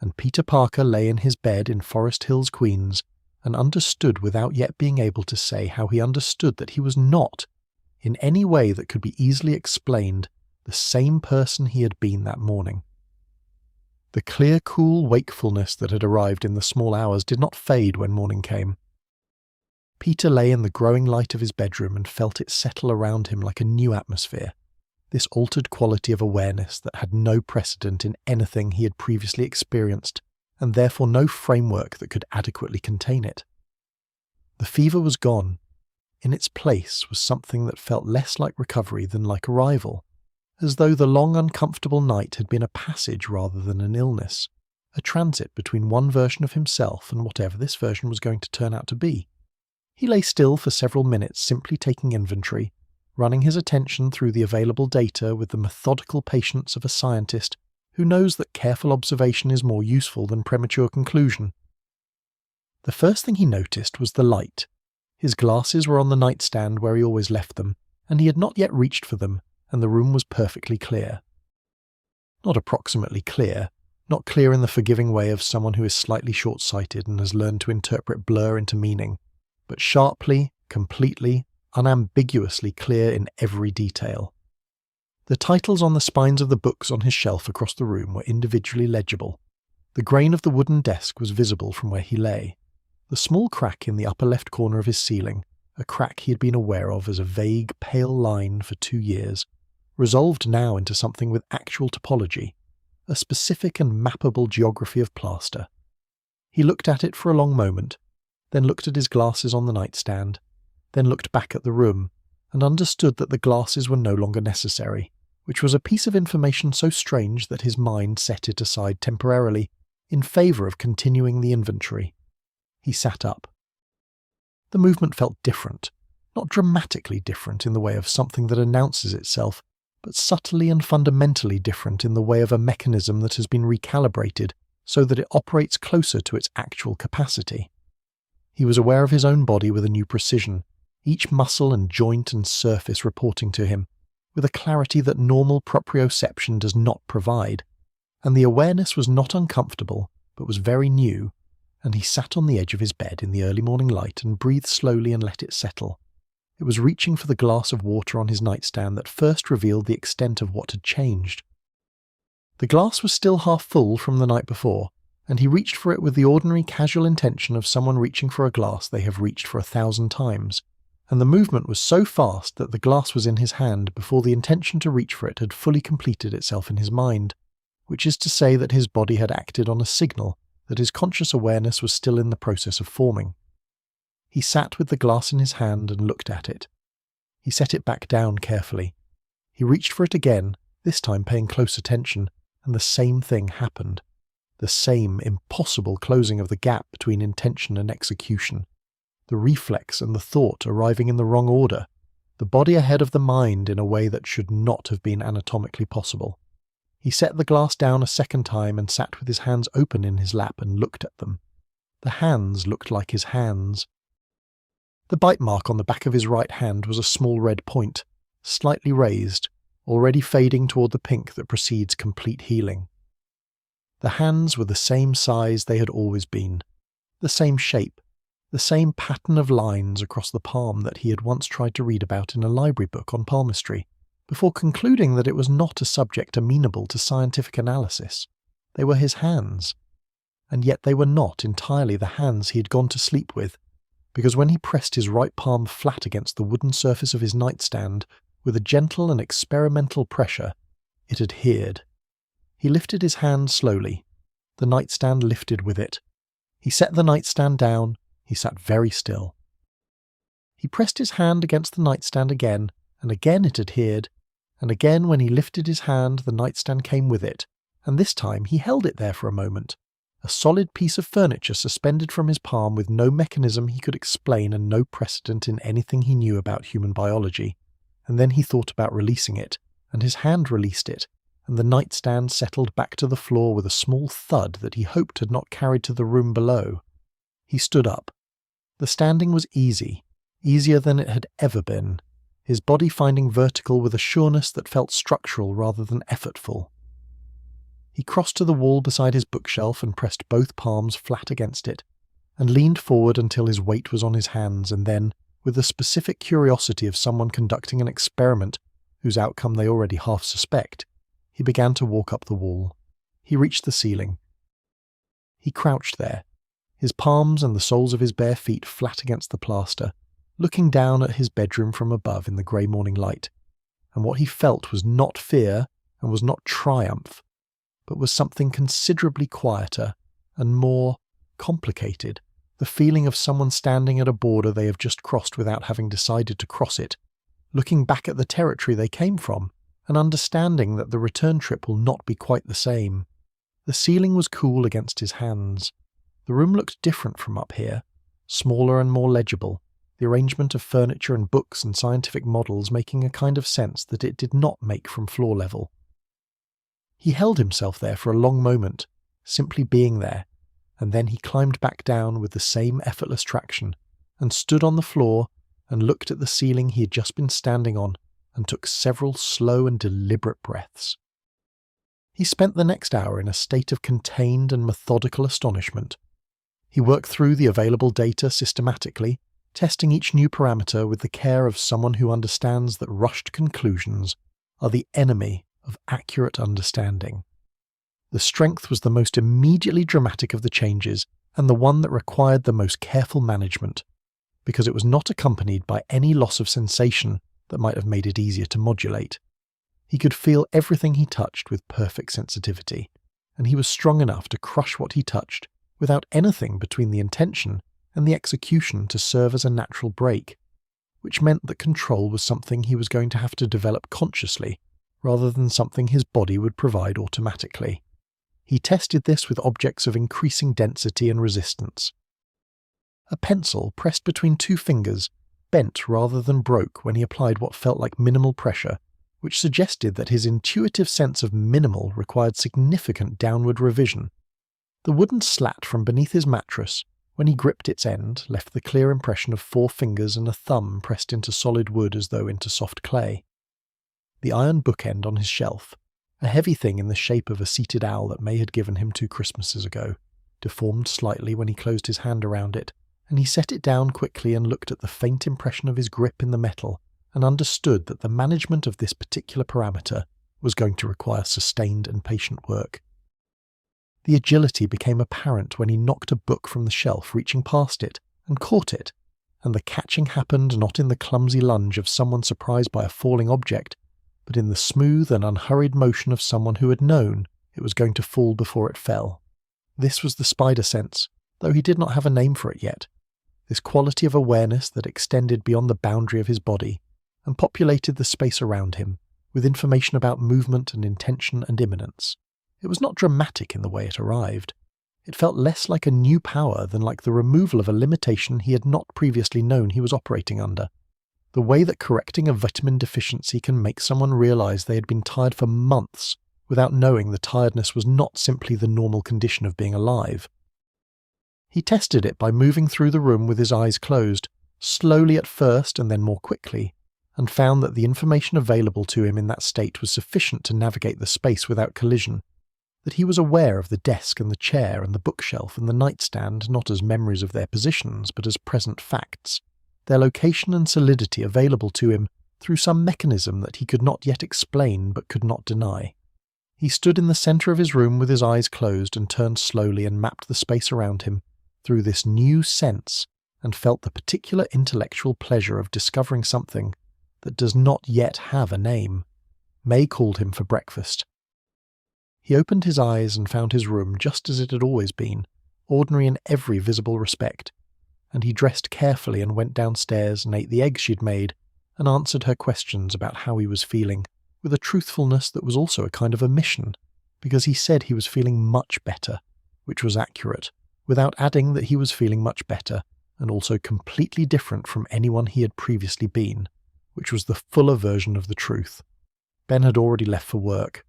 A: and Peter Parker lay in his bed in Forest Hills, Queens, and understood without yet being able to say how he understood that he was not, in any way that could be easily explained, the same person he had been that morning. The clear, cool wakefulness that had arrived in the small hours did not fade when morning came. Peter lay in the growing light of his bedroom and felt it settle around him like a new atmosphere, this altered quality of awareness that had no precedent in anything he had previously experienced, and therefore no framework that could adequately contain it. The fever was gone. In its place was something that felt less like recovery than like arrival, as though the long uncomfortable night had been a passage rather than an illness, a transit between one version of himself and whatever this version was going to turn out to be. He lay still for several minutes, simply taking inventory, running his attention through the available data with the methodical patience of a scientist who knows that careful observation is more useful than premature conclusion. The first thing he noticed was the light. His glasses were on the nightstand where he always left them, and he had not yet reached for them, and the room was perfectly clear. Not approximately clear, not clear in the forgiving way of someone who is slightly short-sighted and has learned to interpret blur into meaning, but sharply, completely, unambiguously clear in every detail. The titles on the spines of the books on his shelf across the room were individually legible. The grain of the wooden desk was visible from where he lay. The small crack in the upper left corner of his ceiling, a crack he had been aware of as a vague, pale line for 2 years, resolved now into something with actual topology, a specific and mappable geography of plaster. He looked at it for a long moment, then looked at his glasses on the nightstand, then looked back at the room, and understood that the glasses were no longer necessary, which was a piece of information so strange that his mind set it aside temporarily, in favour of continuing the inventory. He sat up. The movement felt different, not dramatically different in the way of something that announces itself, but subtly and fundamentally different in the way of a mechanism that has been recalibrated so that it operates closer to its actual capacity. He was aware of his own body with a new precision, each muscle and joint and surface reporting to him, with a clarity that normal proprioception does not provide, and the awareness was not uncomfortable, but was very new, and he sat on the edge of his bed in the early morning light and breathed slowly and let it settle. It was reaching for the glass of water on his nightstand that first revealed the extent of what had changed. The glass was still half full from the night before, and he reached for it with the ordinary casual intention of someone reaching for a glass they have reached for 1,000 times, and the movement was so fast that the glass was in his hand before the intention to reach for it had fully completed itself in his mind, which is to say that his body had acted on a signal that his conscious awareness was still in the process of forming. He sat with the glass in his hand and looked at it. He set it back down carefully. He reached for it again, this time paying close attention, and the same thing happened. The same impossible closing of the gap between intention and execution. The reflex and the thought arriving in the wrong order. The body ahead of the mind in a way that should not have been anatomically possible. He set the glass down a second time and sat with his hands open in his lap and looked at them. The hands looked like his hands. The bite mark on the back of his right hand was a small red point, slightly raised, already fading toward the pink that precedes complete healing. The hands were the same size they had always been, the same shape, the same pattern of lines across the palm that he had once tried to read about in a library book on palmistry, before concluding that it was not a subject amenable to scientific analysis. They were his hands. And yet they were not entirely the hands he had gone to sleep with, because when he pressed his right palm flat against the wooden surface of his nightstand, with a gentle and experimental pressure, it adhered. He lifted his hand slowly. The nightstand lifted with it. He set the nightstand down. He sat very still. He pressed his hand against the nightstand again, and again it adhered, and again when he lifted his hand the nightstand came with it, and this time he held it there for a moment, a solid piece of furniture suspended from his palm with no mechanism he could explain and no precedent in anything he knew about human biology. And then he thought about releasing it, and his hand released it, and the nightstand settled back to the floor with a small thud that he hoped had not carried to the room below. He stood up. The standing was easy, easier than it had ever been, his body finding vertical with a sureness that felt structural rather than effortful. He crossed to the wall beside his bookshelf and pressed both palms flat against it, and leaned forward until his weight was on his hands, and then, with the specific curiosity of someone conducting an experiment whose outcome they already half suspect, he began to walk up the wall. He reached the ceiling. He crouched there, his palms and the soles of his bare feet flat against the plaster, looking down at his bedroom from above in the grey morning light, and what he felt was not fear and was not triumph, but was something considerably quieter and more complicated, the feeling of someone standing at a border they have just crossed without having decided to cross it, looking back at the territory they came from, and understanding that the return trip will not be quite the same. The ceiling was cool against his hands. The room looked different from up here, smaller and more legible, the arrangement of furniture and books and scientific models making a kind of sense that it did not make from floor level. He held himself there for a long moment, simply being there, and then he climbed back down with the same effortless traction, and stood on the floor and looked at the ceiling he had just been standing on, and took several slow and deliberate breaths. He spent the next hour in a state of contained and methodical astonishment. He worked through the available data systematically, testing each new parameter with the care of someone who understands that rushed conclusions are the enemy of accurate understanding. The strength was the most immediately dramatic of the changes, and the one that required the most careful management, because it was not accompanied by any loss of sensation that might have made it easier to modulate. He could feel everything he touched with perfect sensitivity, and he was strong enough to crush what he touched without anything between the intention and the execution to serve as a natural break, which meant that control was something he was going to have to develop consciously rather than something his body would provide automatically. He tested this with objects of increasing density and resistance. A pencil pressed between two fingers bent rather than broke when he applied what felt like minimal pressure, which suggested that his intuitive sense of minimal required significant downward revision. The wooden slat from beneath his mattress, when he gripped its end, left the clear impression of 4 fingers and a thumb pressed into solid wood as though into soft clay. The iron bookend on his shelf, a heavy thing in the shape of a seated owl that May had given him 2 Christmases ago, deformed slightly when he closed his hand around it, and he set it down quickly and looked at the faint impression of his grip in the metal, and understood that the management of this particular parameter was going to require sustained and patient work. The agility became apparent when he knocked a book from the shelf, reaching past it, and caught it, and the catching happened not in the clumsy lunge of someone surprised by a falling object, but in the smooth and unhurried motion of someone who had known it was going to fall before it fell. This was the spider sense, though he did not have a name for it yet. This quality of awareness that extended beyond the boundary of his body and populated the space around him with information about movement and intention and imminence. It was not dramatic in the way it arrived. It felt less like a new power than like the removal of a limitation he had not previously known he was operating under. The way that correcting a vitamin deficiency can make someone realize they had been tired for months without knowing the tiredness was not simply the normal condition of being alive. He tested it by moving through the room with his eyes closed, slowly at first and then more quickly, and found that the information available to him in that state was sufficient to navigate the space without collision, that he was aware of the desk and the chair and the bookshelf and the nightstand not as memories of their positions but as present facts, their location and solidity available to him through some mechanism that he could not yet explain but could not deny. He stood in the centre of his room with his eyes closed and turned slowly and mapped the space around him through this new sense and felt the particular intellectual pleasure of discovering something that does not yet have a name. May called him for breakfast. He opened his eyes and found his room just as it had always been, ordinary in every visible respect, and he dressed carefully and went downstairs and ate the eggs she'd made and answered her questions about how he was feeling, with a truthfulness that was also a kind of omission, because he said he was feeling much better, which was accurate, without adding that he was feeling much better and also completely different from anyone he had previously been, which was the fuller version of the truth. Ben had already left for work.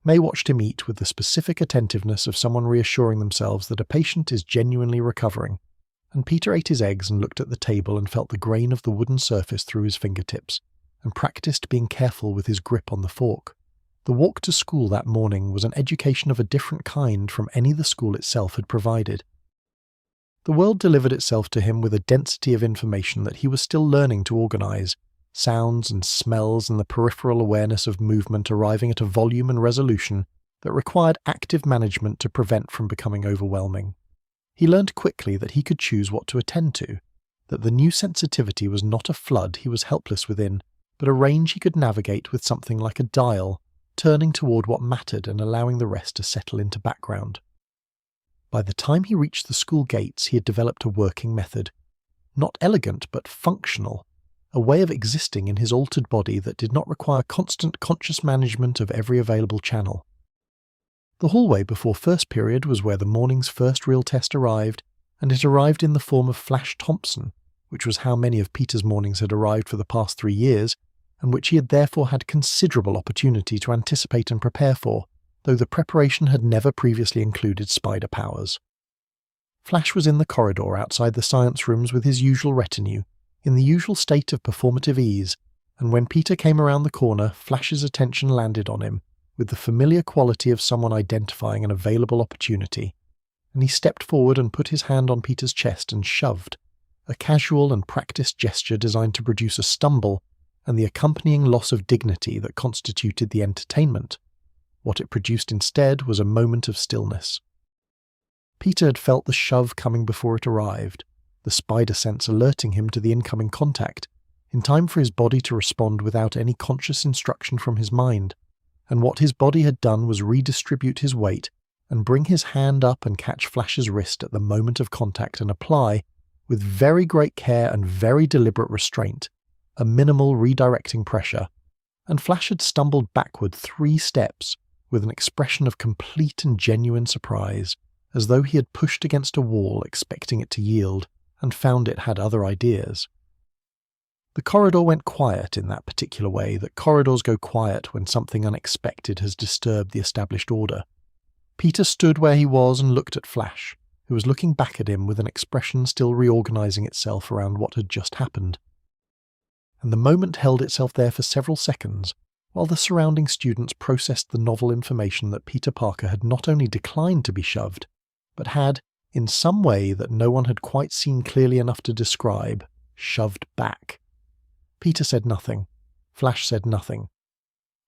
A: May watched him eat with the specific attentiveness of someone reassuring themselves that a patient is genuinely recovering, and Peter ate his eggs and looked at the table and felt the grain of the wooden surface through his fingertips, and practiced being careful with his grip on the fork. The walk to school that morning was an education of a different kind from any the school itself had provided. The world delivered itself to him with a density of information that he was still learning to organize, sounds and smells and the peripheral awareness of movement arriving at a volume and resolution that required active management to prevent from becoming overwhelming. He learned quickly that he could choose what to attend to, that the new sensitivity was not a flood he was helpless within, but a range he could navigate with something like a dial, turning toward what mattered and allowing the rest to settle into background. By the time he reached the school gates, he had developed a working method. Not elegant, but functional, a way of existing in his altered body that did not require constant conscious management of every available channel. The hallway before first period was where the morning's first real test arrived, and it arrived in the form of Flash Thompson, which was how many of Peter's mornings had arrived for the past 3 years, and which he had therefore had considerable opportunity to anticipate and prepare for, though the preparation had never previously included spider powers. Flash was in the corridor outside the science rooms with his usual retinue, in the usual state of performative ease, and when Peter came around the corner, Flash's attention landed on him, with the familiar quality of someone identifying an available opportunity, and he stepped forward and put his hand on Peter's chest and shoved, a casual and practiced gesture designed to produce a stumble and the accompanying loss of dignity that constituted the entertainment. What it produced instead was a moment of stillness. Peter had felt the shove coming before it arrived, the spider sense alerting him to the incoming contact, in time for his body to respond without any conscious instruction from his mind, and what his body had done was redistribute his weight and bring his hand up and catch Flash's wrist at the moment of contact and apply, with very great care and very deliberate restraint, a minimal redirecting pressure, and Flash had stumbled backward 3 steps with an expression of complete and genuine surprise, as though he had pushed against a wall expecting it to yield, and found it had other ideas. The corridor went quiet in that particular way that corridors go quiet when something unexpected has disturbed the established order. Peter stood where he was and looked at Flash, who was looking back at him with an expression still reorganizing itself around what had just happened. And the moment held itself there for several seconds, while the surrounding students processed the novel information that Peter Parker had not only declined to be shoved, but had, in some way that no one had quite seen clearly enough to describe, shoved back. Peter said nothing. Flash said nothing.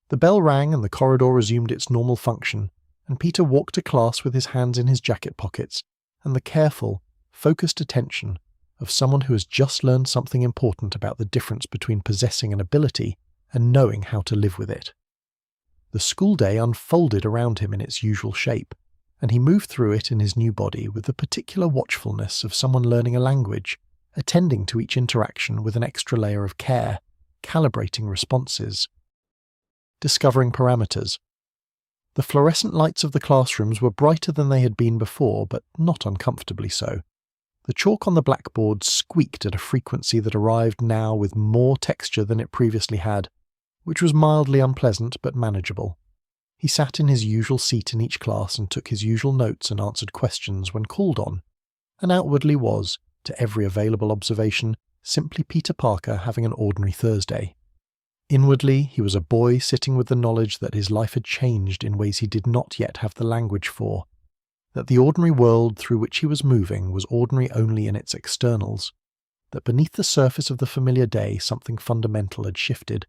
A: The bell rang and the corridor resumed its normal function, and Peter walked to class with his hands in his jacket pockets, and the careful, focused attention of someone who has just learned something important about the difference between possessing an ability and knowing how to live with it. The school day unfolded around him in its usual shape, and he moved through it in his new body with the particular watchfulness of someone learning a language, attending to each interaction with an extra layer of care, calibrating responses, discovering parameters. The fluorescent lights of the classrooms were brighter than they had been before, but not uncomfortably so. The chalk on the blackboard squeaked at a frequency that arrived now with more texture than it previously had, which was mildly unpleasant but manageable. He sat in his usual seat in each class and took his usual notes and answered questions when called on, and outwardly was, to every available observation, simply Peter Parker having an ordinary Thursday. Inwardly, he was a boy sitting with the knowledge that his life had changed in ways he did not yet have the language for, that the ordinary world through which he was moving was ordinary only in its externals, that beneath the surface of the familiar day something fundamental had shifted,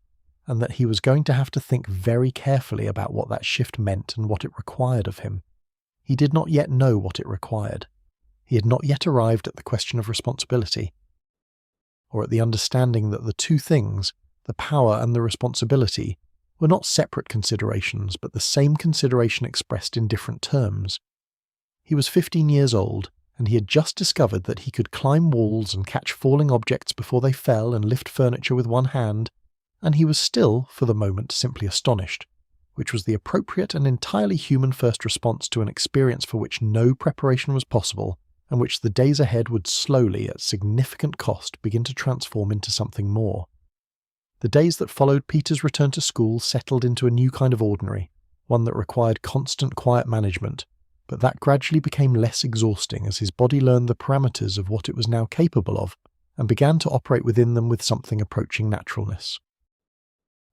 A: and that he was going to have to think very carefully about what that shift meant and what it required of him. He did not yet know what it required. He had not yet arrived at the question of responsibility, or at the understanding that the two things, the power and the responsibility, were not separate considerations, but the same consideration expressed in different terms. He was 15 years old, and he had just discovered that he could climb walls and catch falling objects before they fell and lift furniture with one hand, and he was still, for the moment, simply astonished, which was the appropriate and entirely human first response to an experience for which no preparation was possible, and which the days ahead would slowly, at significant cost, begin to transform into something more. The days that followed Peter's return to school settled into a new kind of ordinary, one that required constant quiet management, but that gradually became less exhausting as his body learned the parameters of what it was now capable of, and began to operate within them with something approaching naturalness.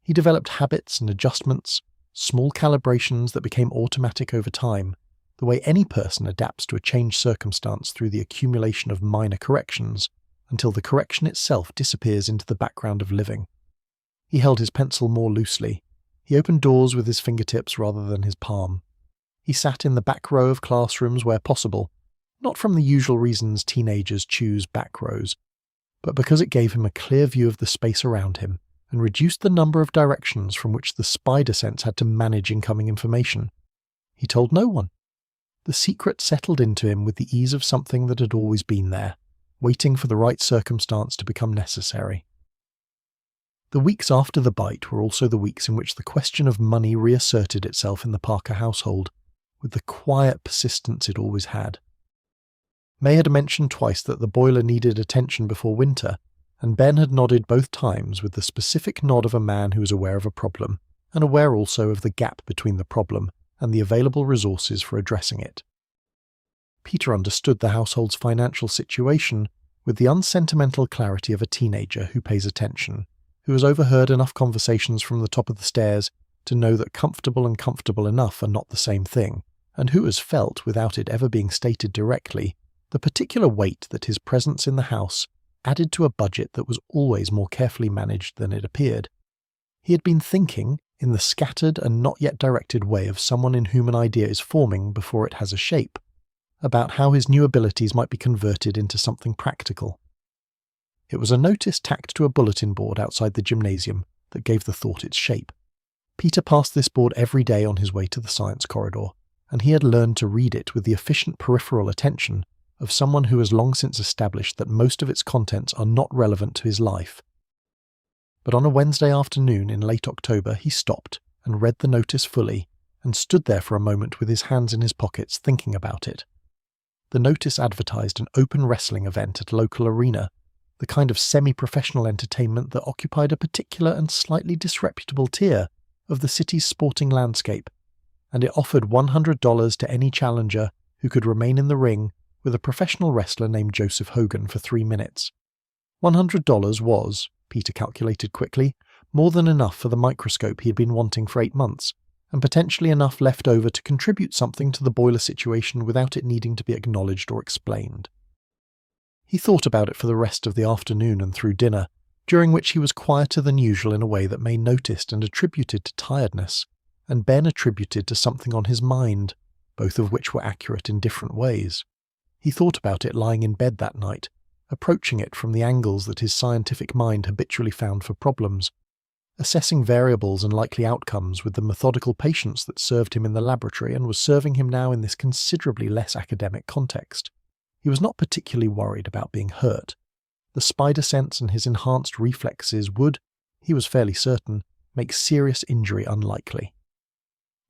A: He developed habits and adjustments, small calibrations that became automatic over time, the way any person adapts to a changed circumstance through the accumulation of minor corrections, until the correction itself disappears into the background of living. He held his pencil more loosely. He opened doors with his fingertips rather than his palm. He sat in the back row of classrooms where possible, not from the usual reasons teenagers choose back rows, but because it gave him a clear view of the space around him and reduced the number of directions from which the spider sense had to manage incoming information. He told no one. The secret settled into him with the ease of something that had always been there, waiting for the right circumstance to become necessary. The weeks after the bite were also the weeks in which the question of money reasserted itself in the Parker household, with the quiet persistence it always had. May had mentioned twice that the boiler needed attention before winter, and Ben had nodded both times with the specific nod of a man who is aware of a problem, and aware also of the gap between the problem and the available resources for addressing it. Peter understood the household's financial situation with the unsentimental clarity of a teenager who pays attention, who has overheard enough conversations from the top of the stairs to know that comfortable and comfortable enough are not the same thing, and who has felt, without it ever being stated directly, the particular weight that his presence in the house added to a budget that was always more carefully managed than it appeared. He had been thinking, in the scattered and not yet directed way of someone in whom an idea is forming before it has a shape, about how his new abilities might be converted into something practical. It was a notice tacked to a bulletin board outside the gymnasium that gave the thought its shape. Peter passed this board every day on his way to the science corridor, and he had learned to read it with the efficient peripheral attention of someone who has long since established that most of its contents are not relevant to his life. But on a Wednesday afternoon in late October he stopped and read the notice fully, and stood there for a moment with his hands in his pockets thinking about it. The notice advertised an open wrestling event at a local arena, the kind of semi-professional entertainment that occupied a particular and slightly disreputable tier of the city's sporting landscape, and it offered $100 to any challenger who could remain in the ring with a professional wrestler named Joseph Hogan for 3 minutes. $100 was, Peter calculated quickly, more than enough for the microscope he had been wanting for 8 months, and potentially enough left over to contribute something to the boiler situation without it needing to be acknowledged or explained. He thought about it for the rest of the afternoon and through dinner, during which he was quieter than usual in a way that May noticed and attributed to tiredness, and Ben attributed to something on his mind, both of which were accurate in different ways. He thought about it lying in bed that night, approaching it from the angles that his scientific mind habitually found for problems, assessing variables and likely outcomes with the methodical patience that served him in the laboratory and was serving him now in this considerably less academic context. He was not particularly worried about being hurt. The spider sense and his enhanced reflexes would, he was fairly certain, make serious injury unlikely.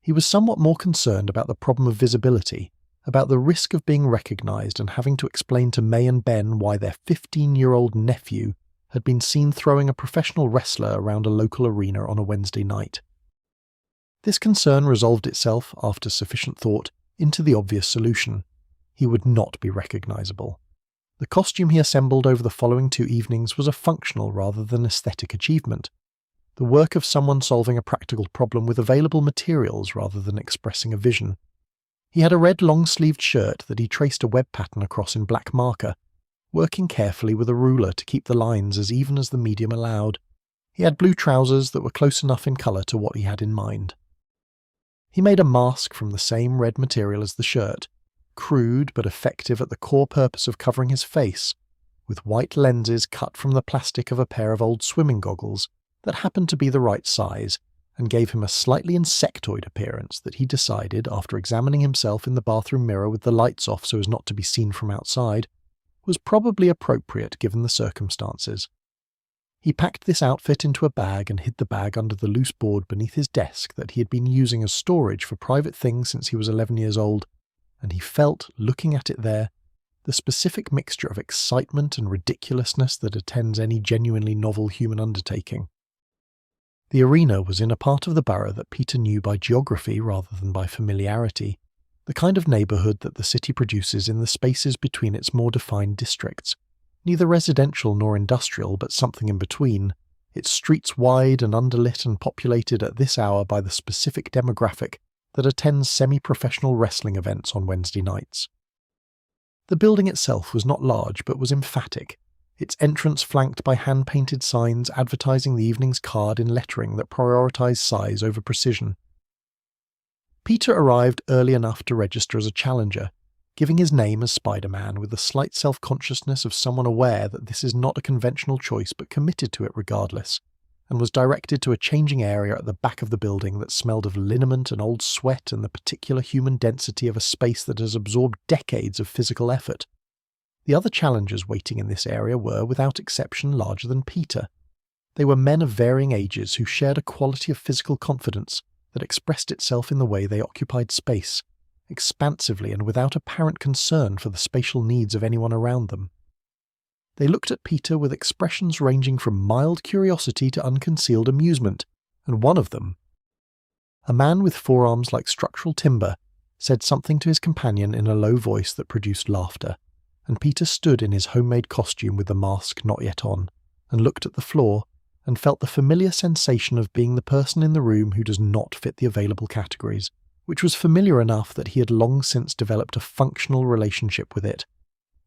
A: He was somewhat more concerned about the problem of visibility, about the risk of being recognized and having to explain to May and Ben why their 15-year-old nephew had been seen throwing a professional wrestler around a local arena on a Wednesday night. This concern resolved itself, after sufficient thought, into the obvious solution. He would not be recognizable. The costume he assembled over the following 2 evenings was a functional rather than aesthetic achievement, the work of someone solving a practical problem with available materials rather than expressing a vision. He had a red long-sleeved shirt that he traced a web pattern across in black marker, working carefully with a ruler to keep the lines as even as the medium allowed. He had blue trousers that were close enough in colour to what he had in mind. He made a mask from the same red material as the shirt, crude but effective at the core purpose of covering his face, with white lenses cut from the plastic of a pair of old swimming goggles that happened to be the right size and gave him a slightly insectoid appearance that he decided, after examining himself in the bathroom mirror with the lights off so as not to be seen from outside, was probably appropriate given the circumstances. He packed this outfit into a bag and hid the bag under the loose board beneath his desk that he had been using as storage for private things since he was 11 years old, and he felt, looking at it there, the specific mixture of excitement and ridiculousness that attends any genuinely novel human undertaking. The arena was in a part of the borough that Peter knew by geography rather than by familiarity, the kind of neighbourhood that the city produces in the spaces between its more defined districts, neither residential nor industrial but something in between, its streets wide and underlit and populated at this hour by the specific demographic that attends semi-professional wrestling events on Wednesday nights. The building itself was not large but was emphatic, its entrance flanked by hand-painted signs advertising the evening's card in lettering that prioritised size over precision. Peter arrived early enough to register as a challenger, giving his name as Spider-Man with the slight self-consciousness of someone aware that this is not a conventional choice but committed to it regardless, and was directed to a changing area at the back of the building that smelled of liniment and old sweat and the particular human density of a space that has absorbed decades of physical effort. The other challengers waiting in this area were, without exception, larger than Peter. They were men of varying ages who shared a quality of physical confidence that expressed itself in the way they occupied space, expansively and without apparent concern for the spatial needs of anyone around them. They looked at Peter with expressions ranging from mild curiosity to unconcealed amusement, and one of them, a man with forearms like structural timber, said something to his companion in a low voice that produced laughter, and Peter stood in his homemade costume with the mask not yet on, and looked at the floor, and felt the familiar sensation of being the person in the room who does not fit the available categories, which was familiar enough that he had long since developed a functional relationship with it.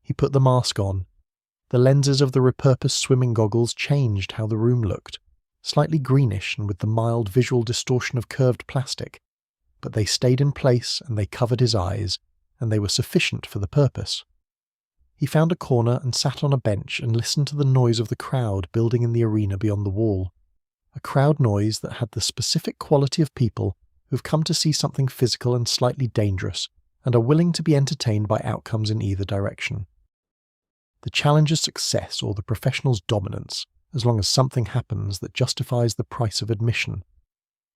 A: He put the mask on. The lenses of the repurposed swimming goggles changed how the room looked, slightly greenish and with the mild visual distortion of curved plastic, but they stayed in place and they covered his eyes, and they were sufficient for the purpose. He found a corner and sat on a bench and listened to the noise of the crowd building in the arena beyond the wall, a crowd noise that had the specific quality of people who've come to see something physical and slightly dangerous and are willing to be entertained by outcomes in either direction. The challenger's success or the professional's dominance, as long as something happens that justifies the price of admission.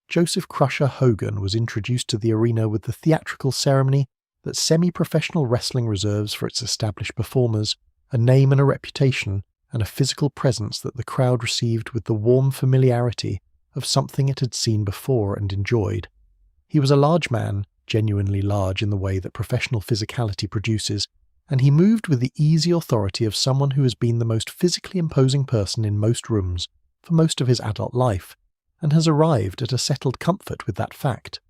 A: Joseph Crusher Hogan was introduced to the arena with the theatrical ceremony that semi-professional wrestling reserves for its established performers, a name and a reputation, and a physical presence that the crowd received with the warm familiarity of something it had seen before and enjoyed. He was a large man, genuinely large in the way that professional physicality produces, and he moved with the easy authority of someone who has been the most physically imposing person in most rooms for most of his adult life, and has arrived at a settled comfort with that fact.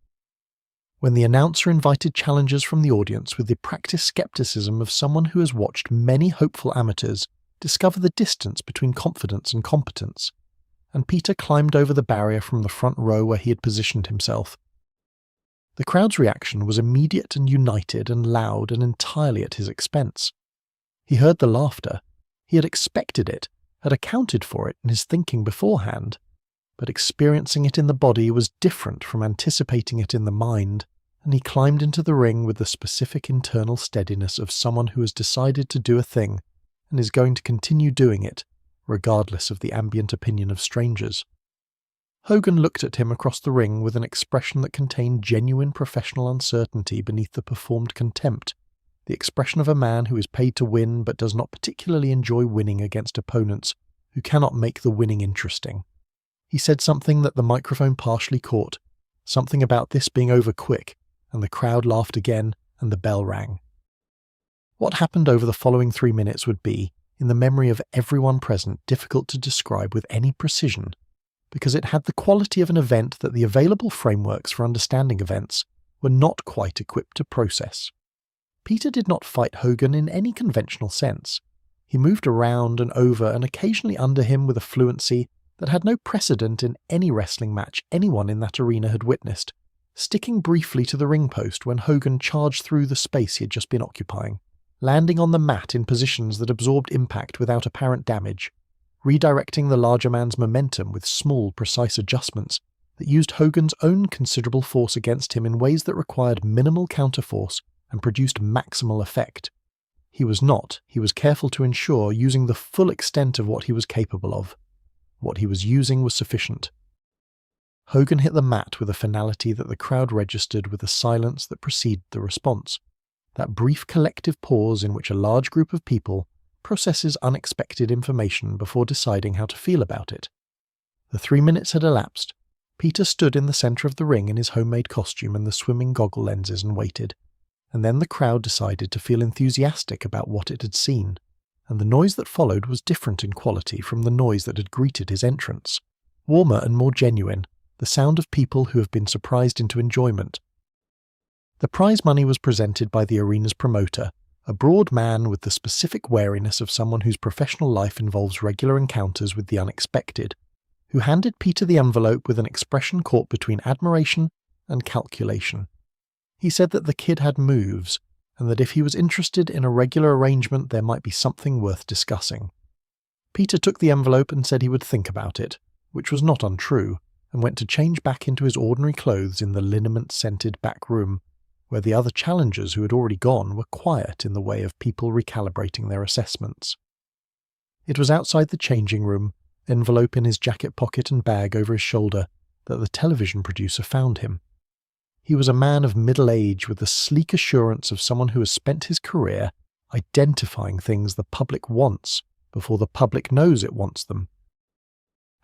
A: When the announcer invited challengers from the audience with the practiced skepticism of someone who has watched many hopeful amateurs discover the distance between confidence and competence, and Peter climbed over the barrier from the front row where he had positioned himself. The crowd's reaction was immediate and united and loud and entirely at his expense. He heard the laughter. He had expected it, had accounted for it in his thinking beforehand. but experiencing it in the body was different from anticipating it in the mind, and he climbed into the ring with the specific internal steadiness of someone who has decided to do a thing and is going to continue doing it, regardless of the ambient opinion of strangers. Hogan looked at him across the ring with an expression that contained genuine professional uncertainty beneath the performed contempt, the expression of a man who is paid to win but does not particularly enjoy winning against opponents who cannot make the winning interesting. He said something that the microphone partially caught, something about this being over quick, and the crowd laughed again, and the bell rang. What happened over the following 3 minutes would be, in the memory of everyone present, difficult to describe with any precision, because it had the quality of an event that the available frameworks for understanding events were not quite equipped to process. Peter did not fight Hogan in any conventional sense. He moved around and over and occasionally under him with a fluency that had no precedent in any wrestling match anyone in that arena had witnessed, sticking briefly to the ring post when Hogan charged through the space he had just been occupying, landing on the mat in positions that absorbed impact without apparent damage, redirecting the larger man's momentum with small, precise adjustments that used Hogan's own considerable force against him in ways that required minimal counterforce and produced maximal effect. He was careful to ensure, using the full extent of what he was capable of. What he was using was sufficient. Hogan hit the mat with a finality that the crowd registered with a silence that preceded the response, that brief collective pause in which a large group of people processes unexpected information before deciding how to feel about it. The 3 minutes had elapsed. Peter stood in the centre of the ring in his homemade costume and the swimming goggle lenses and waited. And then the crowd decided to feel enthusiastic about what it had seen, and the noise that followed was different in quality from the noise that had greeted his entrance, warmer and more genuine, the sound of people who have been surprised into enjoyment. The prize money was presented by the arena's promoter, a broad man with the specific wariness of someone whose professional life involves regular encounters with the unexpected, who handed Peter the envelope with an expression caught between admiration and calculation. He said that the kid had moves, and that if he was interested in a regular arrangement there might be something worth discussing. Peter took the envelope and said he would think about it, which was not untrue, and went to change back into his ordinary clothes in the liniment-scented back room, where the other challengers who had already gone were quiet in the way of people recalibrating their assessments. It was outside the changing room, envelope in his jacket pocket and bag over his shoulder, that the television producer found him. He was a man of middle age with the sleek assurance of someone who has spent his career identifying things the public wants before the public knows it wants them.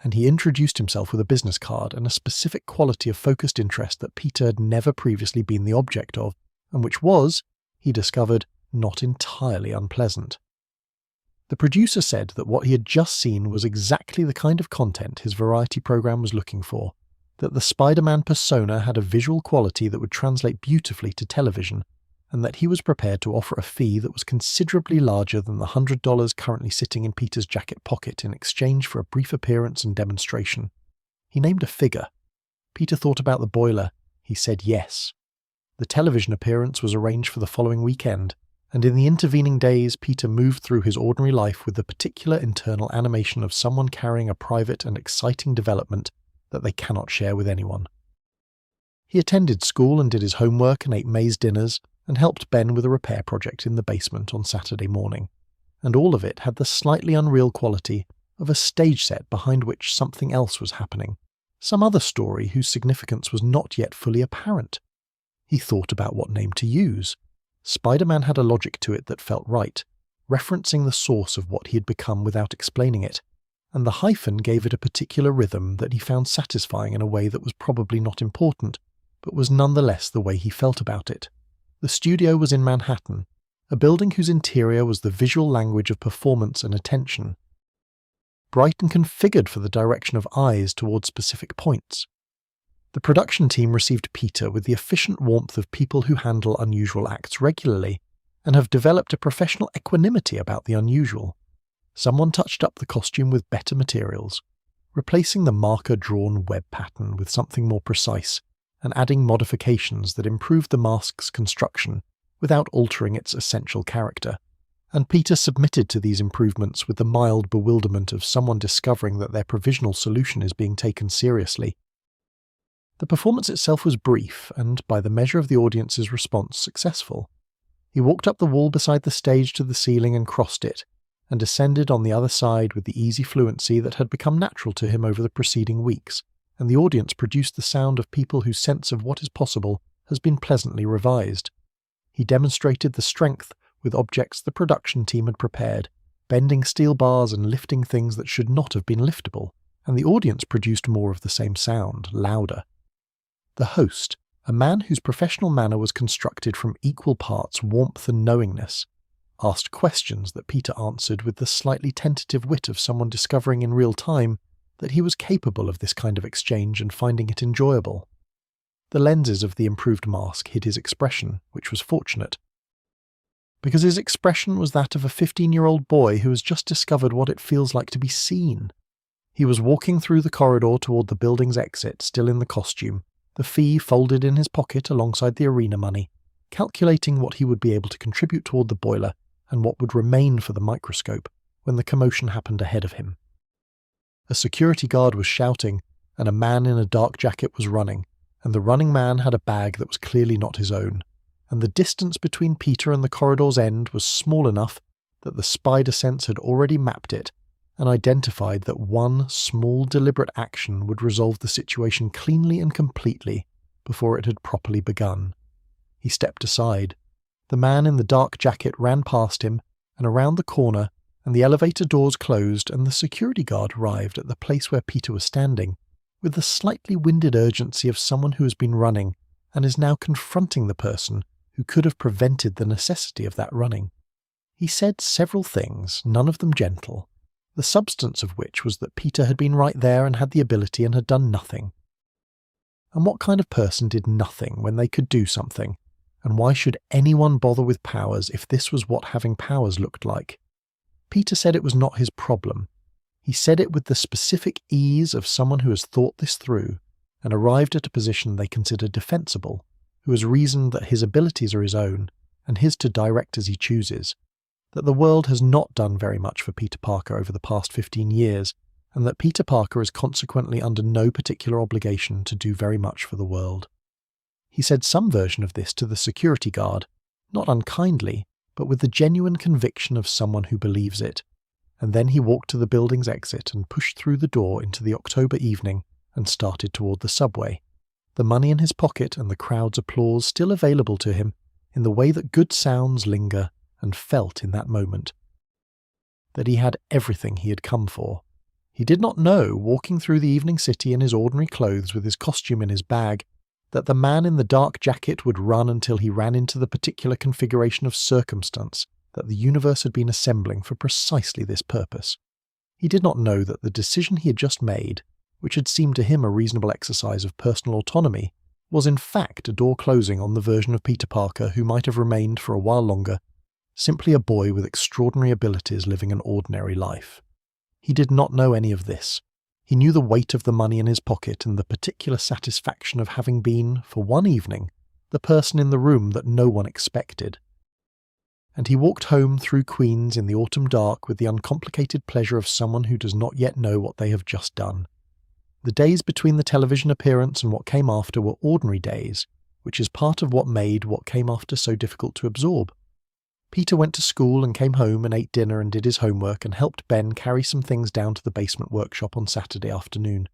A: And he introduced himself with a business card and a specific quality of focused interest that Peter had never previously been the object of, and which was, he discovered, not entirely unpleasant. The producer said that what he had just seen was exactly the kind of content his variety program was looking for, that the Spider-Man persona had a visual quality that would translate beautifully to television, and that he was prepared to offer a fee that was considerably larger than the $100 currently sitting in Peter's jacket pocket in exchange for a brief appearance and demonstration. He named a figure. Peter thought about the boiler. He said yes. The television appearance was arranged for the following weekend, and in the intervening days Peter moved through his ordinary life with the particular internal animation of someone carrying a private and exciting development that they cannot share with anyone. He attended school and did his homework and ate May's dinners and helped Ben with a repair project in the basement on Saturday morning, and all of it had the slightly unreal quality of a stage set behind which something else was happening, some other story whose significance was not yet fully apparent. He thought about what name to use. Spider-Man had a logic to it that felt right, referencing the source of what he had become without explaining it, and the hyphen gave it a particular rhythm that he found satisfying in a way that was probably not important, but was nonetheless the way he felt about it. The studio was in Manhattan, a building whose interior was the visual language of performance and attention, bright and configured for the direction of eyes toward specific points. The production team received Peter with the efficient warmth of people who handle unusual acts regularly, and have developed a professional equanimity about the unusual. Someone touched up the costume with better materials, replacing the marker-drawn web pattern with something more precise, and adding modifications that improved the mask's construction without altering its essential character, and Peter submitted to these improvements with the mild bewilderment of someone discovering that their provisional solution is being taken seriously. The performance itself was brief and, by the measure of the audience's response, successful. He walked up the wall beside the stage to the ceiling and crossed it, and descended on the other side with the easy fluency that had become natural to him over the preceding weeks, and the audience produced the sound of people whose sense of what is possible has been pleasantly revised. He demonstrated the strength with objects the production team had prepared, bending steel bars and lifting things that should not have been liftable, and the audience produced more of the same sound, louder. The host, a man whose professional manner was constructed from equal parts warmth and knowingness, asked questions that Peter answered with the slightly tentative wit of someone discovering in real time that he was capable of this kind of exchange and finding it enjoyable. The lenses of the improved mask hid his expression, which was fortunate, because his expression was that of a 15-year-old boy who has just discovered what it feels like to be seen. He was walking through the corridor toward the building's exit, still in the costume, the fee folded in his pocket alongside the arena money, calculating what he would be able to contribute toward the boiler and what would remain for the microscope when the commotion happened ahead of him. A security guard was shouting, and a man in a dark jacket was running, and the running man had a bag that was clearly not his own, and the distance between Peter and the corridor's end was small enough that the spider sense had already mapped it and identified that one small deliberate action would resolve the situation cleanly and completely before it had properly begun. He stepped aside. The man in the dark jacket ran past him and around the corner, and the elevator doors closed and the security guard arrived at the place where Peter was standing, with the slightly winded urgency of someone who has been running and is now confronting the person who could have prevented the necessity of that running. He said several things, none of them gentle, the substance of which was that Peter had been right there and had the ability and had done nothing. And what kind of person did nothing when they could do something? And why should anyone bother with powers if this was what having powers looked like? Peter said it was not his problem. He said it with the specific ease of someone who has thought this through and arrived at a position they consider defensible, who has reasoned that his abilities are his own and his to direct as he chooses, that the world has not done very much for Peter Parker over the past 15 years, and that Peter Parker is consequently under no particular obligation to do very much for the world. He said some version of this to the security guard, not unkindly, but with the genuine conviction of someone who believes it, and then he walked to the building's exit and pushed through the door into the October evening and started toward the subway, the money in his pocket and the crowd's applause still available to him in the way that good sounds linger, and felt in that moment that he had everything he had come for. He did not know, walking through the evening city in his ordinary clothes with his costume in his bag, that the man in the dark jacket would run until he ran into the particular configuration of circumstance that the universe had been assembling for precisely this purpose. He did not know that the decision he had just made, which had seemed to him a reasonable exercise of personal autonomy, was in fact a door closing on the version of Peter Parker who might have remained for a while longer, simply a boy with extraordinary abilities living an ordinary life. He did not know any of this. He knew the weight of the money in his pocket and the particular satisfaction of having been, for one evening, the person in the room that no one expected. And he walked home through Queens in the autumn dark with the uncomplicated pleasure of someone who does not yet know what they have just done. The days between the television appearance and what came after were ordinary days, which is part of what made what came after so difficult to absorb. Peter went to school and came home and ate dinner and did his homework and helped Ben carry some things down to the basement workshop on Saturday afternoon,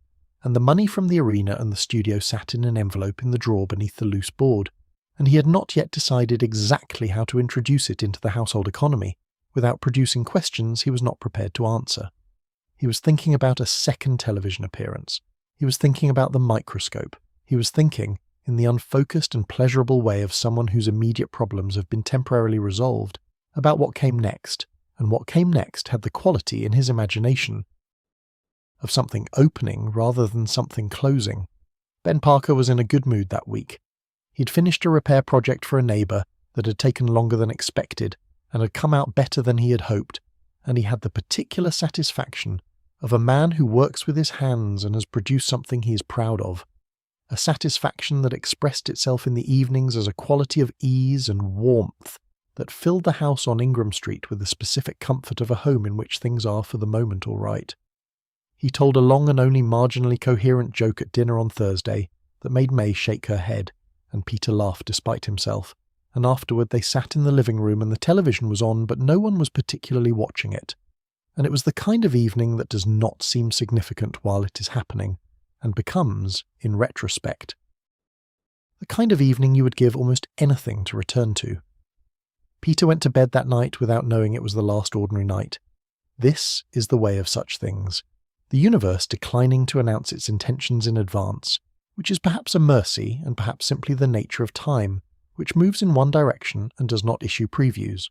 A: and the money from the arena and the studio sat in an envelope in the drawer beneath the loose board, and he had not yet decided exactly how to introduce it into the household economy without producing questions he was not prepared to answer. He was thinking about a second television appearance. He was thinking about the microscope. He was thinking, in the unfocused and pleasurable way of someone whose immediate problems have been temporarily resolved, about what came next, and what came next had the quality, in his imagination, of something opening rather than something closing. Ben Parker was in a good mood that week. He'd finished a repair project for a neighbour that had taken longer than expected and had come out better than he had hoped, and he had the particular satisfaction of a man who works with his hands and has produced something he is proud of. A satisfaction that expressed itself in the evenings as a quality of ease and warmth that filled the house on Ingram Street with the specific comfort of a home in which things are for the moment all right. He told a long and only marginally coherent joke at dinner on Thursday that made May shake her head, and Peter laughed despite himself, and afterward they sat in the living room and the television was on, but no one was particularly watching it. And it was the kind of evening that does not seem significant while it is happening, and becomes, in retrospect, the kind of evening you would give almost anything to return to. Peter went to bed that night without knowing it was the last ordinary night. This is the way of such things, the universe declining to announce its intentions in advance, which is perhaps a mercy and perhaps simply the nature of time, which moves in one direction and does not issue previews.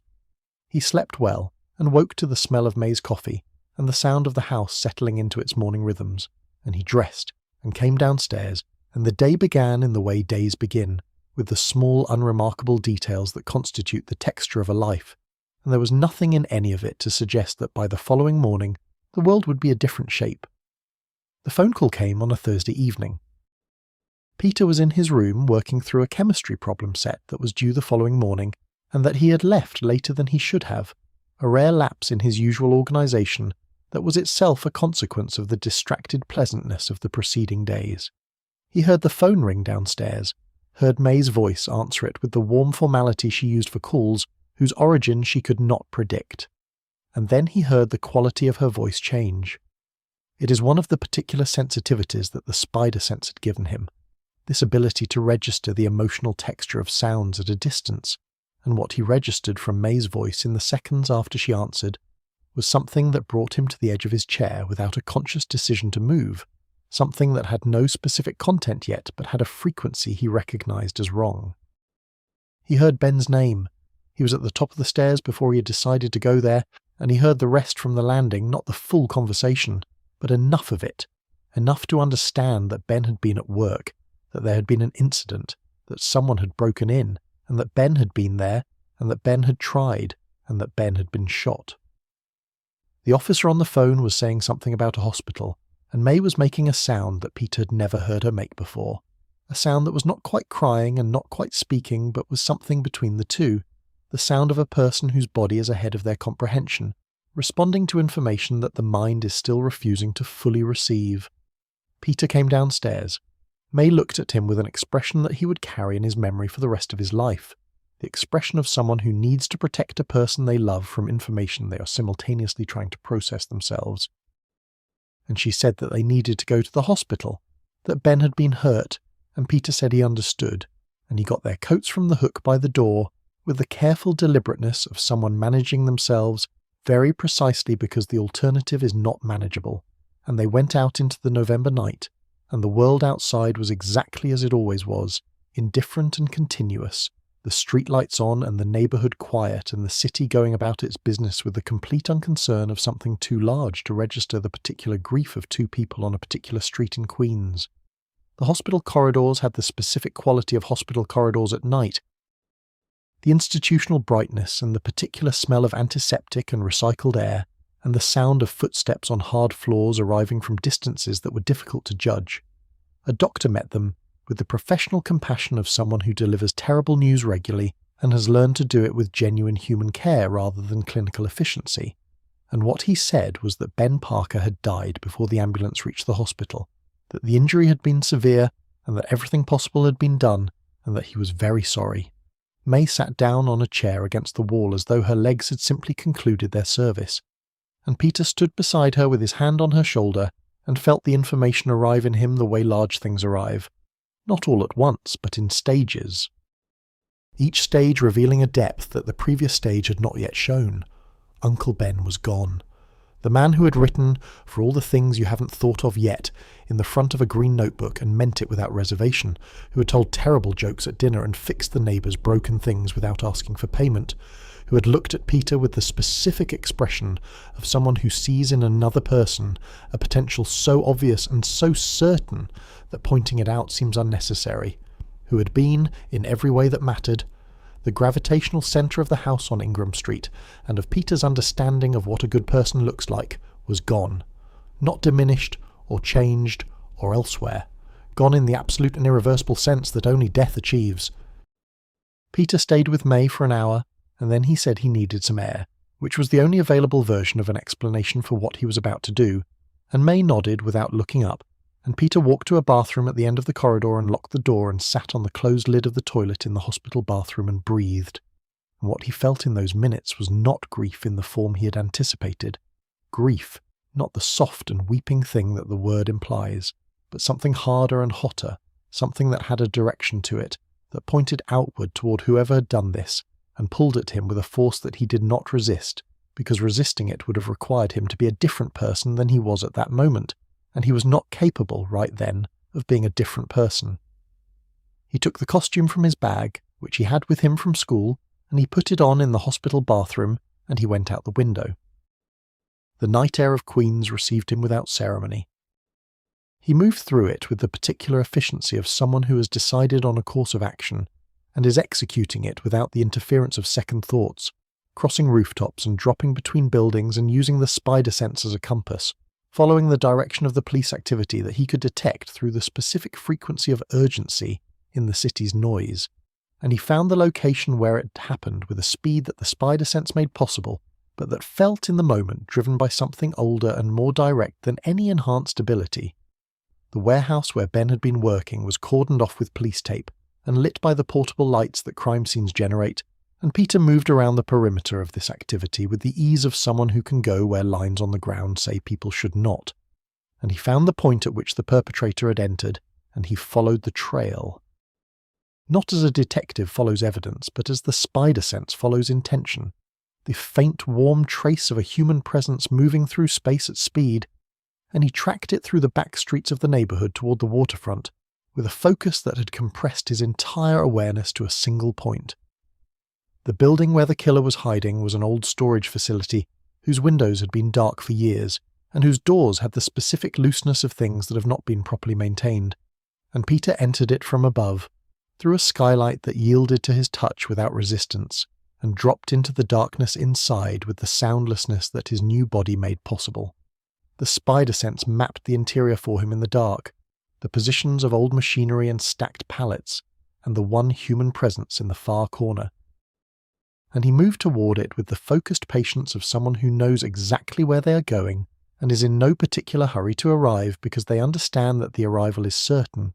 A: He slept well, and woke to the smell of May's coffee and the sound of the house settling into its morning rhythms, and he dressed and came downstairs, and the day began in the way days begin, with the small unremarkable details that constitute the texture of a life, and there was nothing in any of it to suggest that by the following morning the world would be a different shape. The phone call came on a Thursday evening. Peter was in his room working through a chemistry problem set that was due the following morning, and that he had left later than he should have, a rare lapse in his usual organisation that was itself a consequence of the distracted pleasantness of the preceding days. He heard the phone ring downstairs, heard May's voice answer it with the warm formality she used for calls whose origin she could not predict. And then he heard the quality of her voice change. It is one of the particular sensitivities that the spider sense had given him, this ability to register the emotional texture of sounds at a distance, and what he registered from May's voice in the seconds after she answered was something that brought him to the edge of his chair without a conscious decision to move, something that had no specific content yet but had a frequency he recognized as wrong. He heard Ben's name. He was at the top of the stairs before he had decided to go there, and he heard the rest from the landing, not the full conversation, but enough of it, enough to understand that Ben had been at work, that there had been an incident, that someone had broken in, and that Ben had been there, and that Ben had tried, and that Ben had been shot. The officer on the phone was saying something about a hospital, and May was making a sound that Peter had never heard her make before, a sound that was not quite crying and not quite speaking, but was something between the two, the sound of a person whose body is ahead of their comprehension, responding to information that the mind is still refusing to fully receive. Peter came downstairs. May looked at him with an expression that he would carry in his memory for the rest of his life, the expression of someone who needs to protect a person they love from information they are simultaneously trying to process themselves. And she said that they needed to go to the hospital, that Ben had been hurt, and Peter said he understood, and he got their coats from the hook by the door with the careful deliberateness of someone managing themselves very precisely because the alternative is not manageable, and they went out into the November night, and the world outside was exactly as it always was, indifferent and continuous, the streetlights on and the neighbourhood quiet and the city going about its business with the complete unconcern of something too large to register the particular grief of two people on a particular street in Queens. The hospital corridors had the specific quality of hospital corridors at night, the institutional brightness and the particular smell of antiseptic and recycled air, and the sound of footsteps on hard floors arriving from distances that were difficult to judge. A doctor met them with the professional compassion of someone who delivers terrible news regularly and has learned to do it with genuine human care rather than clinical efficiency. And what he said was that Ben Parker had died before the ambulance reached the hospital, that the injury had been severe and that everything possible had been done, and that he was very sorry. May sat down on a chair against the wall as though her legs had simply concluded their service, and Peter stood beside her with his hand on her shoulder and felt the information arrive in him the way large things arrive, not all at once, but in stages. Each stage revealing a depth that the previous stage had not yet shown. Uncle Ben was gone. The man who had written, "For all the things you haven't thought of yet," in the front of a green notebook and meant it without reservation, who had told terrible jokes at dinner and fixed the neighbours' broken things without asking for payment, who had looked at Peter with the specific expression of someone who sees in another person a potential so obvious and so certain that pointing it out seems unnecessary, who had been, in every way that mattered, the gravitational centre of the house on Ingram Street, and of Peter's understanding of what a good person looks like, was gone, not diminished or changed or elsewhere, gone in the absolute and irreversible sense that only death achieves. Peter stayed with May for an hour, and then he said he needed some air, which was the only available version of an explanation for what he was about to do, and May nodded without looking up, and Peter walked to a bathroom at the end of the corridor and locked the door and sat on the closed lid of the toilet in the hospital bathroom and breathed. And what he felt in those minutes was not grief in the form he had anticipated. Grief, not the soft and weeping thing that the word implies, but something harder and hotter, something that had a direction to it, that pointed outward toward whoever had done this, and pulled at him with a force that he did not resist, because resisting it would have required him to be a different person than he was at that moment, and he was not capable, right then, of being a different person. He took the costume from his bag, which he had with him from school, and he put it on in the hospital bathroom, and he went out the window. The night air of Queens received him without ceremony. He moved through it with the particular efficiency of someone who has decided on a course of action, and is executing it without the interference of second thoughts, crossing rooftops and dropping between buildings and using the spider sense as a compass, following the direction of the police activity that he could detect through the specific frequency of urgency in the city's noise, and he found the location where it happened with a speed that the spider sense made possible, but that felt in the moment driven by something older and more direct than any enhanced ability. The warehouse where Ben had been working was cordoned off with police tape and lit by the portable lights that crime scenes generate, and Peter moved around the perimeter of this activity with the ease of someone who can go where lines on the ground say people should not. And he found the point at which the perpetrator had entered, and he followed the trail. Not as a detective follows evidence, but as the spider sense follows intention. The faint, warm trace of a human presence moving through space at speed, and he tracked it through the back streets of the neighborhood toward the waterfront, with a focus that had compressed his entire awareness to a single point. The building where the killer was hiding was an old storage facility whose windows had been dark for years, and whose doors had the specific looseness of things that have not been properly maintained, and Peter entered it from above, through a skylight that yielded to his touch without resistance, and dropped into the darkness inside with the soundlessness that his new body made possible. The spider sense mapped the interior for him in the dark, the positions of old machinery and stacked pallets, and the one human presence in the far corner. And he moved toward it with the focused patience of someone who knows exactly where they are going and is in no particular hurry to arrive because they understand that the arrival is certain.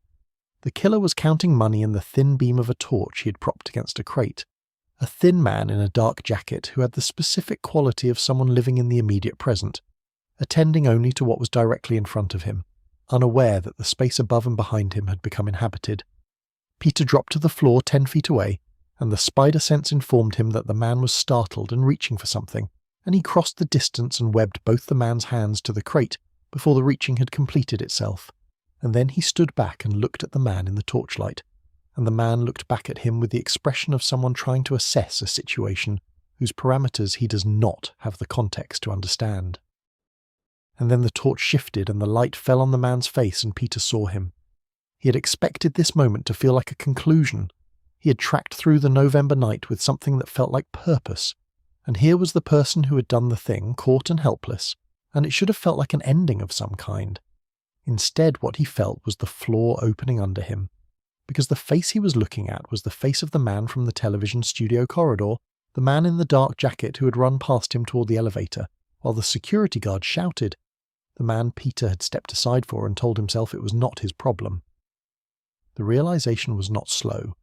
A: The killer was counting money in the thin beam of a torch he had propped against a crate, a thin man in a dark jacket who had the specific quality of someone living in the immediate present, attending only to what was directly in front of him, unaware that the space above and behind him had become inhabited. Peter dropped to the floor 10 feet away, and the spider sense informed him that the man was startled and reaching for something, and he crossed the distance and webbed both the man's hands to the crate before the reaching had completed itself. And then he stood back and looked at the man in the torchlight, and the man looked back at him with the expression of someone trying to assess a situation whose parameters he does not have the context to understand. And then the torch shifted and the light fell on the man's face and Peter saw him. He had expected this moment to feel like a conclusion. He had tracked through the November night with something that felt like purpose, and here was the person who had done the thing, caught and helpless, and it should have felt like an ending of some kind. Instead, what he felt was the floor opening under him, because the face he was looking at was the face of the man from the television studio corridor, the man in the dark jacket who had run past him toward the elevator, while the security guard shouted, the man Peter had stepped aside for and told himself it was not his problem. The realization was not slow.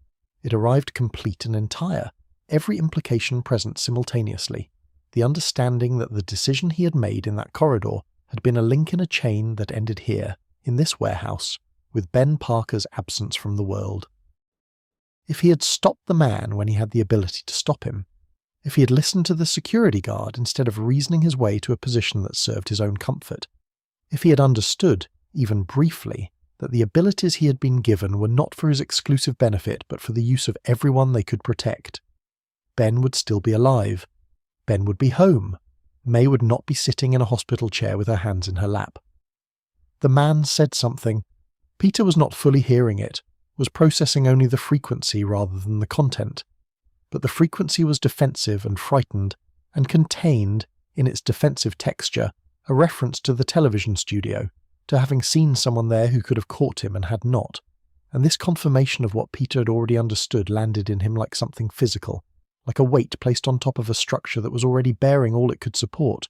A: It arrived complete and entire, every implication present simultaneously, the understanding that the decision he had made in that corridor had been a link in a chain that ended here, in this warehouse, with Ben Parker's absence from the world. If he had stopped the man when he had the ability to stop him, if he had listened to the security guard instead of reasoning his way to a position that served his own comfort, if he had understood, even briefly, that the abilities he had been given were not for his exclusive benefit but for the use of everyone they could protect, Ben would still be alive. Ben would be home. May would not be sitting in a hospital chair with her hands in her lap. The man said something. Peter was not fully hearing it, was processing only the frequency rather than the content. But the frequency was defensive and frightened, and contained, in its defensive texture, a reference to the television studio, to having seen someone there who could have caught him and had not, and this confirmation of what Peter had already understood landed in him like something physical, like a weight placed on top of a structure that was already bearing all it could support.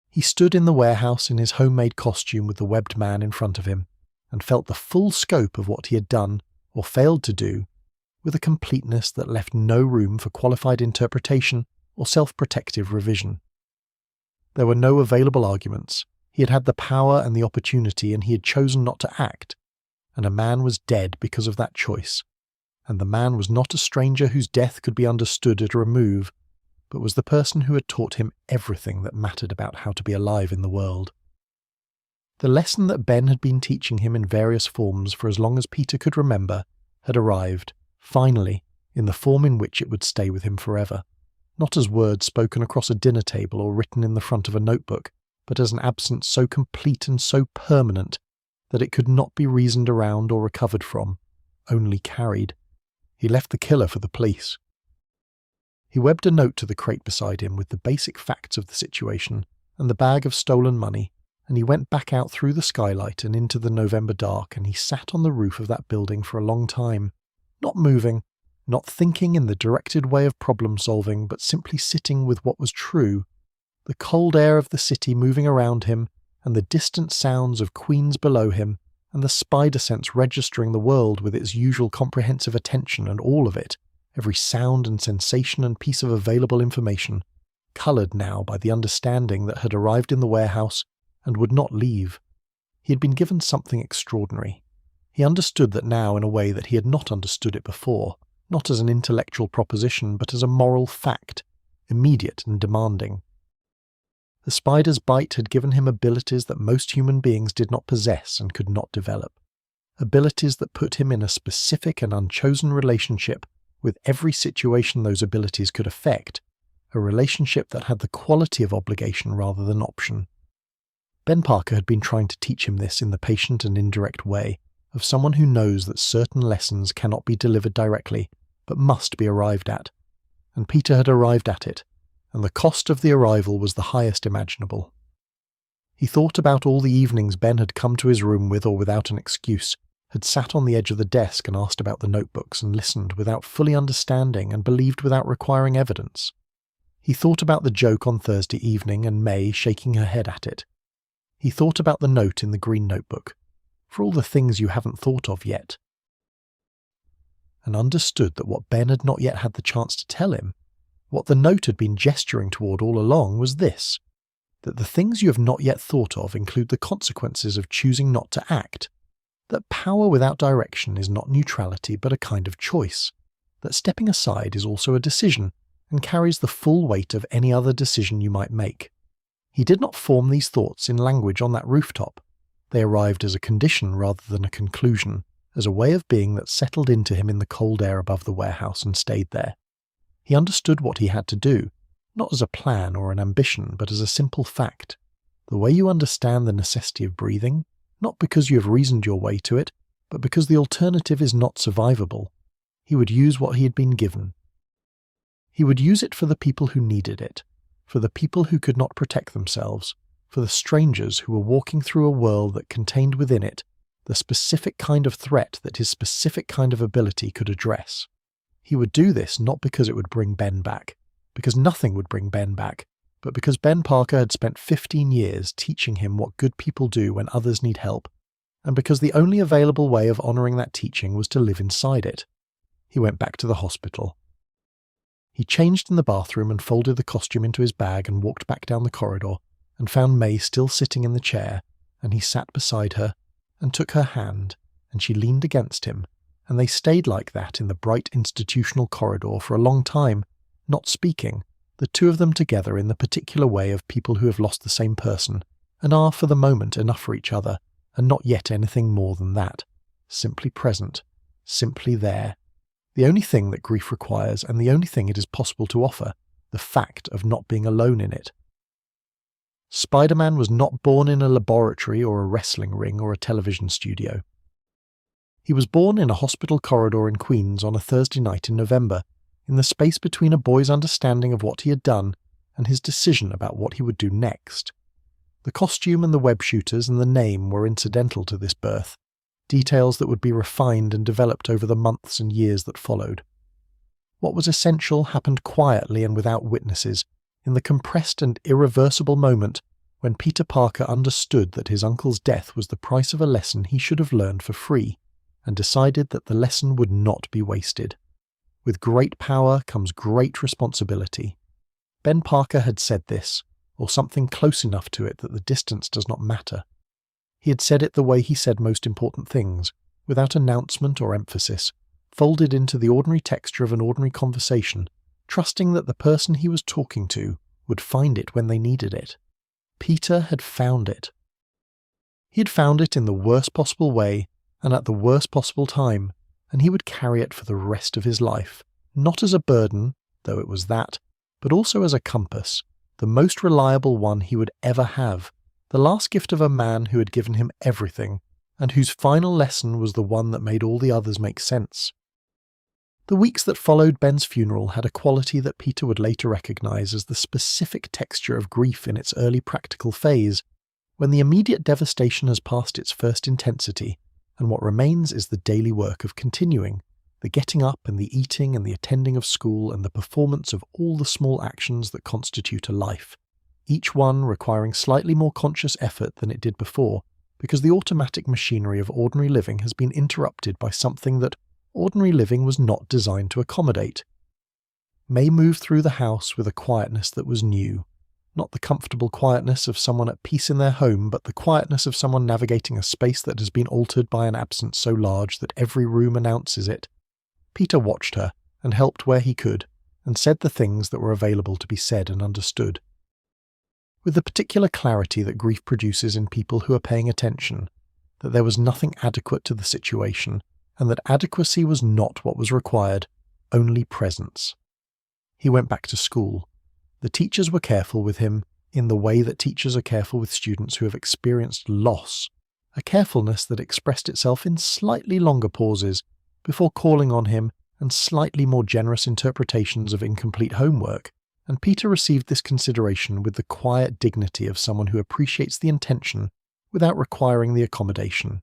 A: He stood in the warehouse in his homemade costume with the webbed man in front of him, and felt the full scope of what he had done, or failed to do, with a completeness that left no room for qualified interpretation or self-protective revision. There were no available arguments. He had had the power and the opportunity, and he had chosen not to act, and a man was dead because of that choice. And the man was not a stranger whose death could be understood at a remove, but was the person who had taught him everything that mattered about how to be alive in the world. The lesson that Ben had been teaching him in various forms for as long as Peter could remember had arrived, finally, in the form in which it would stay with him forever, not as words spoken across a dinner table or written in the front of a notebook, but as an absence so complete and so permanent that it could not be reasoned around or recovered from, only carried. He left the killer for the police. He webbed a note to the crate beside him with the basic facts of the situation and the bag of stolen money, and he went back out through the skylight and into the November dark, and he sat on the roof of that building for a long time, not moving, not thinking in the directed way of problem-solving, but simply sitting with what was true, the cold air of the city moving around him, and the distant sounds of Queens below him, and the spider sense registering the world with its usual comprehensive attention, and all of it, every sound and sensation and piece of available information, coloured now by the understanding that had arrived in the warehouse and would not leave. He had been given something extraordinary. He understood that now in a way that he had not understood it before, not as an intellectual proposition, but as a moral fact, immediate and demanding. The spider's bite had given him abilities that most human beings did not possess and could not develop, abilities that put him in a specific and unchosen relationship with every situation those abilities could affect, a relationship that had the quality of obligation rather than option. Ben Parker had been trying to teach him this in the patient and indirect way of someone who knows that certain lessons cannot be delivered directly, but must be arrived at. And Peter had arrived at it, and the cost of the arrival was the highest imaginable. He thought about all the evenings Ben had come to his room with or without an excuse, had sat on the edge of the desk and asked about the notebooks and listened without fully understanding and believed without requiring evidence. He thought about the joke on Thursday evening and May shaking her head at it. He thought about the note in the green notebook, for all the things you haven't thought of yet, and understood that what Ben had not yet had the chance to tell him, what the note had been gesturing toward all along, was this, that the things you have not yet thought of include the consequences of choosing not to act, that power without direction is not neutrality but a kind of choice, that stepping aside is also a decision and carries the full weight of any other decision you might make. He did not form these thoughts in language on that rooftop. They arrived as a condition rather than a conclusion, as a way of being that settled into him in the cold air above the warehouse and stayed there. He understood what he had to do, not as a plan or an ambition, but as a simple fact. The way you understand the necessity of breathing, not because you have reasoned your way to it, but because the alternative is not survivable. He would use what he had been given. He would use it for the people who needed it, for the people who could not protect themselves, for the strangers who were walking through a world that contained within it the specific kind of threat that his specific kind of ability could address. He would do this not because it would bring Ben back, because nothing would bring Ben back, but because Ben Parker had spent 15 years teaching him what good people do when others need help, and because the only available way of honouring that teaching was to live inside it. He went back to the hospital. He changed in the bathroom and folded the costume into his bag and walked back down the corridor, and found May still sitting in the chair, and he sat beside her, and took her hand, and she leaned against him, and they stayed like that in the bright institutional corridor for a long time, not speaking, the two of them together in the particular way of people who have lost the same person, and are for the moment enough for each other, and not yet anything more than that, simply present, simply there. The only thing that grief requires, and the only thing it is possible to offer, the fact of not being alone in it. Spider-Man was not born in a laboratory or a wrestling ring or a television studio. He was born in a hospital corridor in Queens on a Thursday night in November, in the space between a boy's understanding of what he had done and his decision about what he would do next. The costume and the web shooters and the name were incidental to this birth, details that would be refined and developed over the months and years that followed. What was essential happened quietly and without witnesses, in the compressed and irreversible moment when Peter Parker understood that his uncle's death was the price of a lesson he should have learned for free, and decided that the lesson would not be wasted. With great power comes great responsibility. Ben Parker had said this, or something close enough to it that the distance does not matter. He had said it the way he said most important things, without announcement or emphasis, folded into the ordinary texture of an ordinary conversation, trusting that the person he was talking to would find it when they needed it. Peter had found it. He had found it in the worst possible way and at the worst possible time, and he would carry it for the rest of his life, not as a burden, though it was that, but also as a compass, the most reliable one he would ever have, the last gift of a man who had given him everything, and whose final lesson was the one that made all the others make sense. The weeks that followed Ben's funeral had a quality that Peter would later recognize as the specific texture of grief in its early practical phase, when the immediate devastation has passed its first intensity, and what remains is the daily work of continuing, the getting up and the eating and the attending of school and the performance of all the small actions that constitute a life, each one requiring slightly more conscious effort than it did before, because the automatic machinery of ordinary living has been interrupted by something that ordinary living was not designed to accommodate. May moved through the house with a quietness that was new, not the comfortable quietness of someone at peace in their home, but the quietness of someone navigating a space that has been altered by an absence so large that every room announces it. Peter watched her, and helped where he could, and said the things that were available to be said and understood. With the particular clarity that grief produces in people who are paying attention, that there was nothing adequate to the situation, and that adequacy was not what was required, only presence. He went back to school. The teachers were careful with him, in the way that teachers are careful with students who have experienced loss, a carefulness that expressed itself in slightly longer pauses before calling on him and slightly more generous interpretations of incomplete homework, and Peter received this consideration with the quiet dignity of someone who appreciates the intention without requiring the accommodation.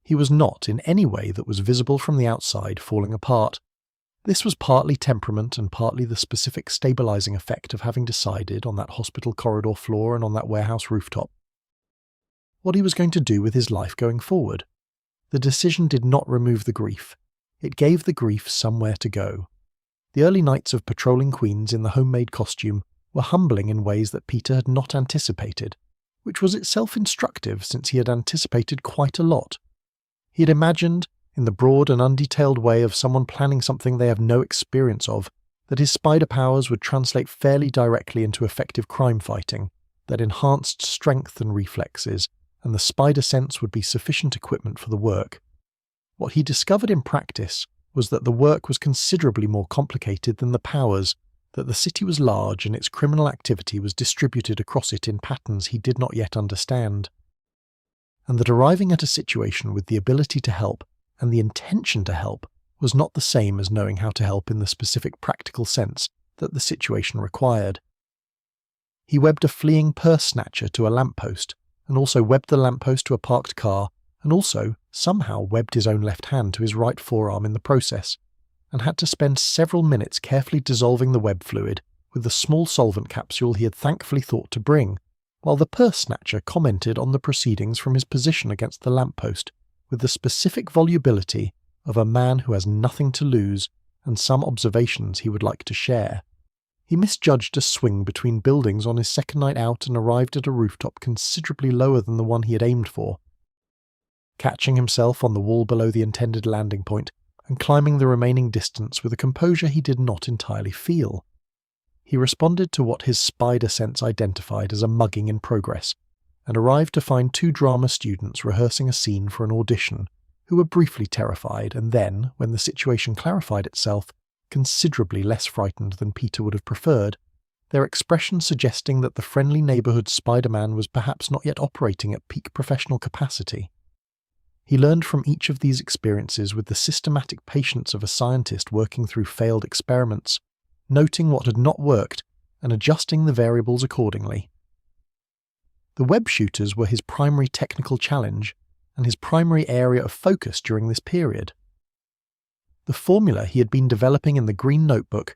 A: He was not, in any way that was visible from the outside, falling apart. This was partly temperament and partly the specific stabilizing effect of having decided, on that hospital corridor floor and on that warehouse rooftop, what he was going to do with his life going forward. The decision did not remove the grief. It gave the grief somewhere to go. The early nights of patrolling Queens in the homemade costume were humbling in ways that Peter had not anticipated, which was itself instructive since he had anticipated quite a lot. He had imagined, in the broad and undetailed way of someone planning something they have no experience of, that his spider powers would translate fairly directly into effective crime fighting, that enhanced strength and reflexes, and the spider sense would be sufficient equipment for the work. What he discovered in practice was that the work was considerably more complicated than the powers, that the city was large and its criminal activity was distributed across it in patterns he did not yet understand, and that arriving at a situation with the ability to help and the intention to help was not the same as knowing how to help in the specific practical sense that the situation required. He webbed a fleeing purse snatcher to a lamppost, and also webbed the lamppost to a parked car, and also somehow webbed his own left hand to his right forearm in the process, and had to spend several minutes carefully dissolving the web fluid with the small solvent capsule he had thankfully thought to bring, while the purse snatcher commented on the proceedings from his position against the lamppost with the specific volubility of a man who has nothing to lose and some observations he would like to share. He misjudged a swing between buildings on his second night out and arrived at a rooftop considerably lower than the one he had aimed for. Catching himself on the wall below the intended landing point and climbing the remaining distance with a composure he did not entirely feel, he responded to what his spider sense identified as a mugging in progress, and arrived to find 2 drama students rehearsing a scene for an audition, who were briefly terrified and then, when the situation clarified itself, considerably less frightened than Peter would have preferred, their expression suggesting that the friendly neighborhood Spider-Man was perhaps not yet operating at peak professional capacity. He learned from each of these experiences with the systematic patience of a scientist working through failed experiments, noting what had not worked and adjusting the variables accordingly. The web shooters were his primary technical challenge and his primary area of focus during this period. the formula he had been developing in the green notebook.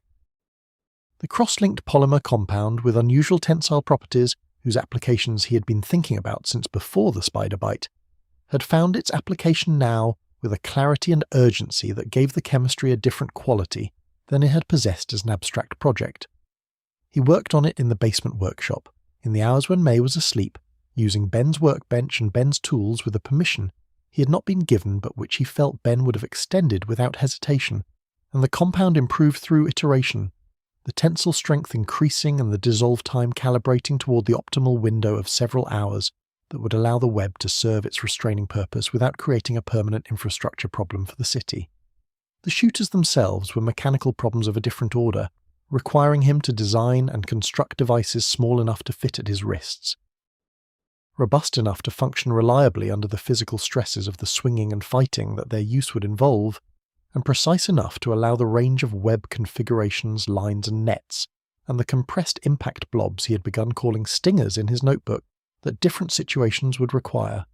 A: The cross-linked polymer compound with unusual tensile properties, whose applications he had been thinking about since before the spider bite, had found its application now with a clarity and urgency that gave the chemistry a different quality than it had possessed as an abstract project. He worked on it in the basement workshop, in the hours when May was asleep, using Ben's workbench and Ben's tools with a permission he had not been given but which he felt Ben would have extended without hesitation, and the compound improved through iteration, the tensile strength increasing and the dissolve time calibrating toward the optimal window of several hours that would allow the web to serve its restraining purpose without creating a permanent infrastructure problem for the city. The shooters themselves were mechanical problems of a different order, requiring him to design and construct devices small enough to fit at his wrists, robust enough to function reliably under the physical stresses of the swinging and fighting that their use would involve, and precise enough to allow the range of web configurations, lines and nets, and the compressed impact blobs he had begun calling stingers in his notebook that different situations would require.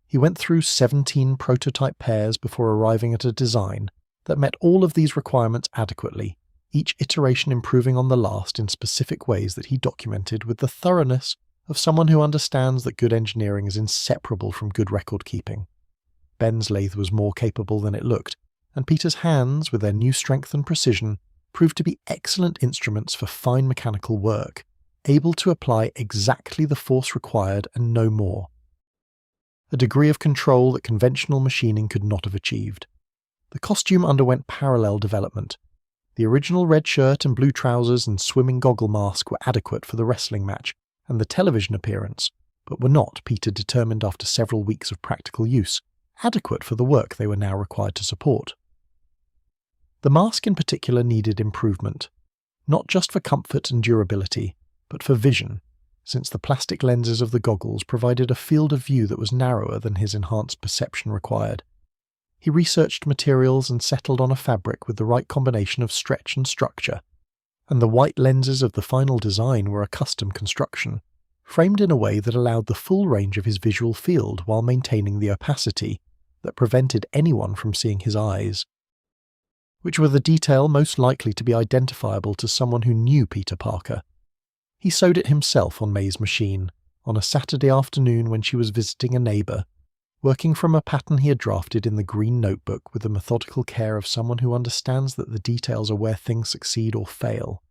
A: He went through 17 prototype pairs before arriving at a design that met all of these requirements adequately, each iteration improving on the last in specific ways that he documented with the thoroughness of someone who understands that good engineering is inseparable from good record keeping. Ben's lathe was more capable than it looked, and Peter's hands, with their new strength and precision, proved to be excellent instruments for fine mechanical work, able to apply exactly the force required and no more. A degree of control that conventional machining could not have achieved. The costume underwent parallel development. The original red shirt and blue trousers and swimming goggle mask were adequate for the wrestling match and the television appearance, but were not, Peter determined after several weeks of practical use, adequate for the work they were now required to support. The mask in particular needed improvement, not just for comfort and durability, but for vision, since the plastic lenses of the goggles provided a field of view that was narrower than his enhanced perception required. He researched materials and settled on a fabric with the right combination of stretch and structure, and the white lenses of the final design were a custom construction, framed in a way that allowed the full range of his visual field while maintaining the opacity that prevented anyone from seeing his eyes, which were the detail most likely to be identifiable to someone who knew Peter Parker. He sewed it himself on May's machine, on a Saturday afternoon when she was visiting a neighbour, working from a pattern he had drafted in the green notebook with the methodical care of someone who understands that the details are where things succeed or fail.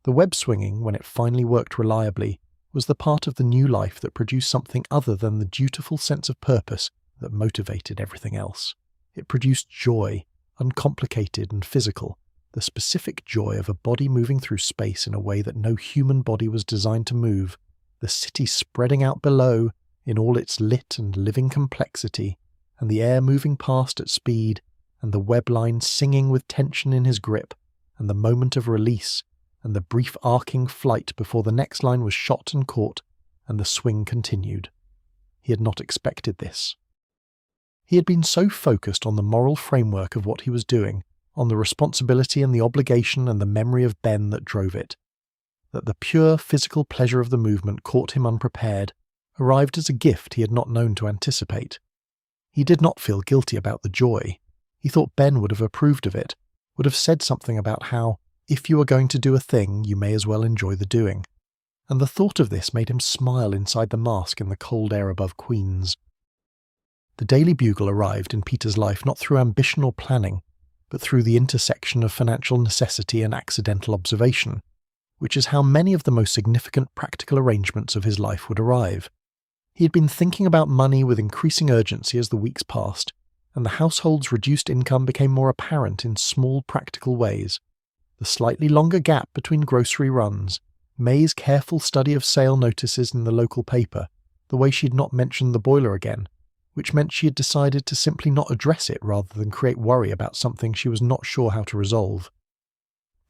A: The web swinging, when it finally worked reliably, was the part of the new life that produced something other than the dutiful sense of purpose that motivated everything else. It produced joy, uncomplicated and physical, the specific joy of a body moving through space in a way that no human body was designed to move, the city spreading out below in all its lit and living complexity, and the air moving past at speed, and the web line singing with tension in his grip, and the moment of release, and the brief arcing flight before the next line was shot and caught, and the swing continued. He had not expected this. He had been so focused on the moral framework of what he was doing, on the responsibility and the obligation and the memory of Ben that drove it, that the pure physical pleasure of the movement caught him unprepared, arrived as a gift he had not known to anticipate. He did not feel guilty about the joy. He thought Ben would have approved of it, would have said something about how, if you are going to do a thing, you may as well enjoy the doing. And the thought of this made him smile inside the mask in the cold air above Queens. The Daily Bugle arrived in Peter's life not through ambition or planning, but through the intersection of financial necessity and accidental observation, which is how many of the most significant practical arrangements of his life would arrive. He had been thinking about money with increasing urgency as the weeks passed, and the household's reduced income became more apparent in small practical ways. The slightly longer gap between grocery runs, May's careful study of sale notices in the local paper, the way she had not mentioned the boiler again, which meant she had decided to simply not address it rather than create worry about something she was not sure how to resolve.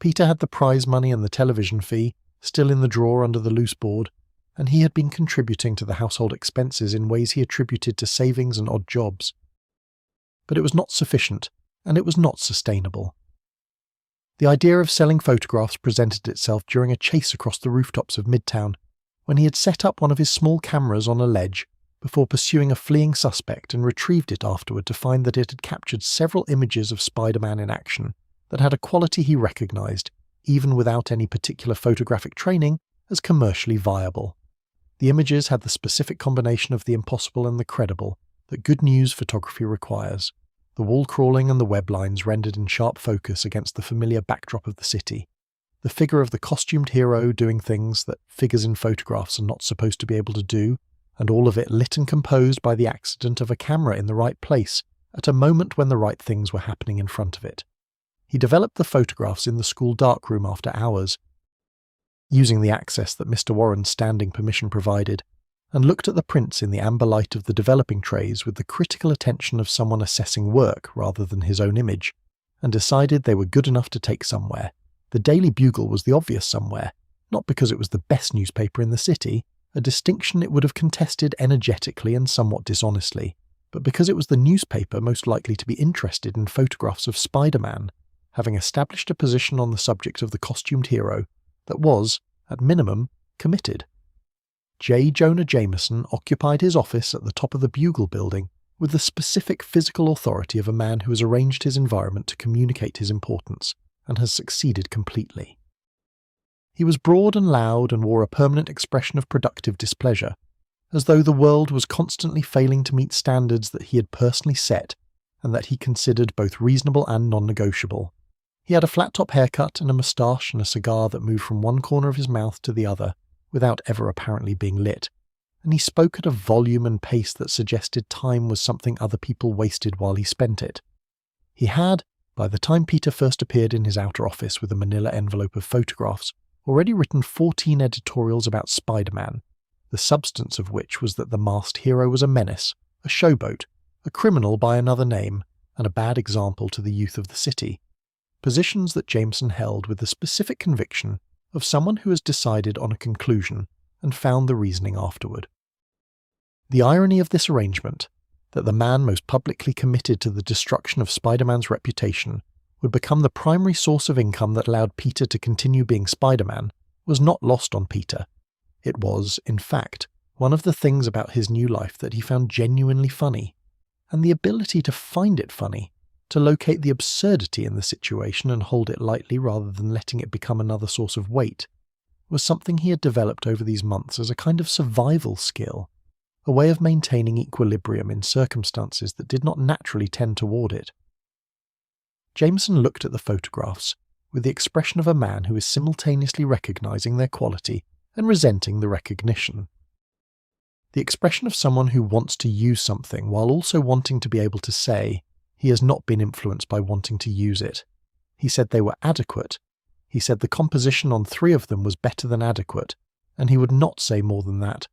A: Peter had the prize money and the television fee, still in the drawer under the loose board, and he had been contributing to the household expenses in ways he attributed to savings and odd jobs. But it was not sufficient, and it was not sustainable. The idea of selling photographs presented itself during a chase across the rooftops of Midtown, when he had set up one of his small cameras on a ledge, before pursuing a fleeing suspect and retrieved it afterward to find that it had captured several images of Spider-Man in action that had a quality he recognized, even without any particular photographic training, as commercially viable. The images had the specific combination of the impossible and the credible that good news photography requires, the wall crawling and the web lines rendered in sharp focus against the familiar backdrop of the city, the figure of the costumed hero doing things that figures in photographs are not supposed to be able to do, and all of it lit and composed by the accident of a camera in the right place at a moment when the right things were happening in front of it. He developed the photographs in the school darkroom after hours, using the access that Mr. Warren's standing permission provided, and looked at the prints in the amber light of the developing trays with the critical attention of someone assessing work rather than his own image, and decided they were good enough to take somewhere. The Daily Bugle was the obvious somewhere, not because it was the best newspaper in the city, a distinction it would have contested energetically and somewhat dishonestly, but because it was the newspaper most likely to be interested in photographs of Spider-Man, having established a position on the subject of the costumed hero that was, at minimum, committed. J. Jonah Jameson occupied his office at the top of the Bugle building with the specific physical authority of a man who has arranged his environment to communicate his importance, and has succeeded completely. He was broad and loud and wore a permanent expression of productive displeasure, as though the world was constantly failing to meet standards that he had personally set and that he considered both reasonable and non-negotiable. He had a flat-top haircut and a moustache and a cigar that moved from one corner of his mouth to the other without ever apparently being lit, and he spoke at a volume and pace that suggested time was something other people wasted while he spent it. He had, by the time Peter first appeared in his outer office with a manila envelope of photographs, already written 14 editorials about Spider-Man, the substance of which was that the masked hero was a menace, a showboat, a criminal by another name, and a bad example to the youth of the city. Positions that Jameson held with the specific conviction of someone who has decided on a conclusion and found the reasoning afterward. The irony of this arrangement, that the man most publicly committed to the destruction of Spider-Man's reputation would become the primary source of income that allowed Peter to continue being Spider-Man, was not lost on Peter. It was, in fact, one of the things about his new life that he found genuinely funny, and the ability to find it funny, to locate the absurdity in the situation and hold it lightly rather than letting it become another source of weight, was something he had developed over these months as a kind of survival skill, a way of maintaining equilibrium in circumstances that did not naturally tend toward it. Jameson looked at the photographs with the expression of a man who is simultaneously recognizing their quality and resenting the recognition. The expression of someone who wants to use something while also wanting to be able to say he has not been influenced by wanting to use it. He said they were adequate. He said the composition on 3 of them was better than adequate, and he would not say more than that.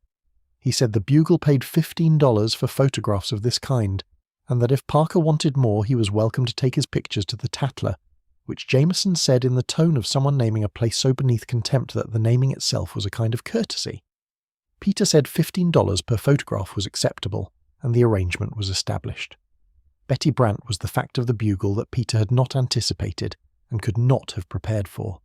A: He said the Bugle paid $15 for photographs of this kind, and that if Parker wanted more he was welcome to take his pictures to the Tatler, which Jameson said in the tone of someone naming a place so beneath contempt that the naming itself was a kind of courtesy. Peter said $15 per photograph was acceptable, and the arrangement was established. Betty Brant was the fact of the Bugle that Peter had not anticipated and could not have prepared for.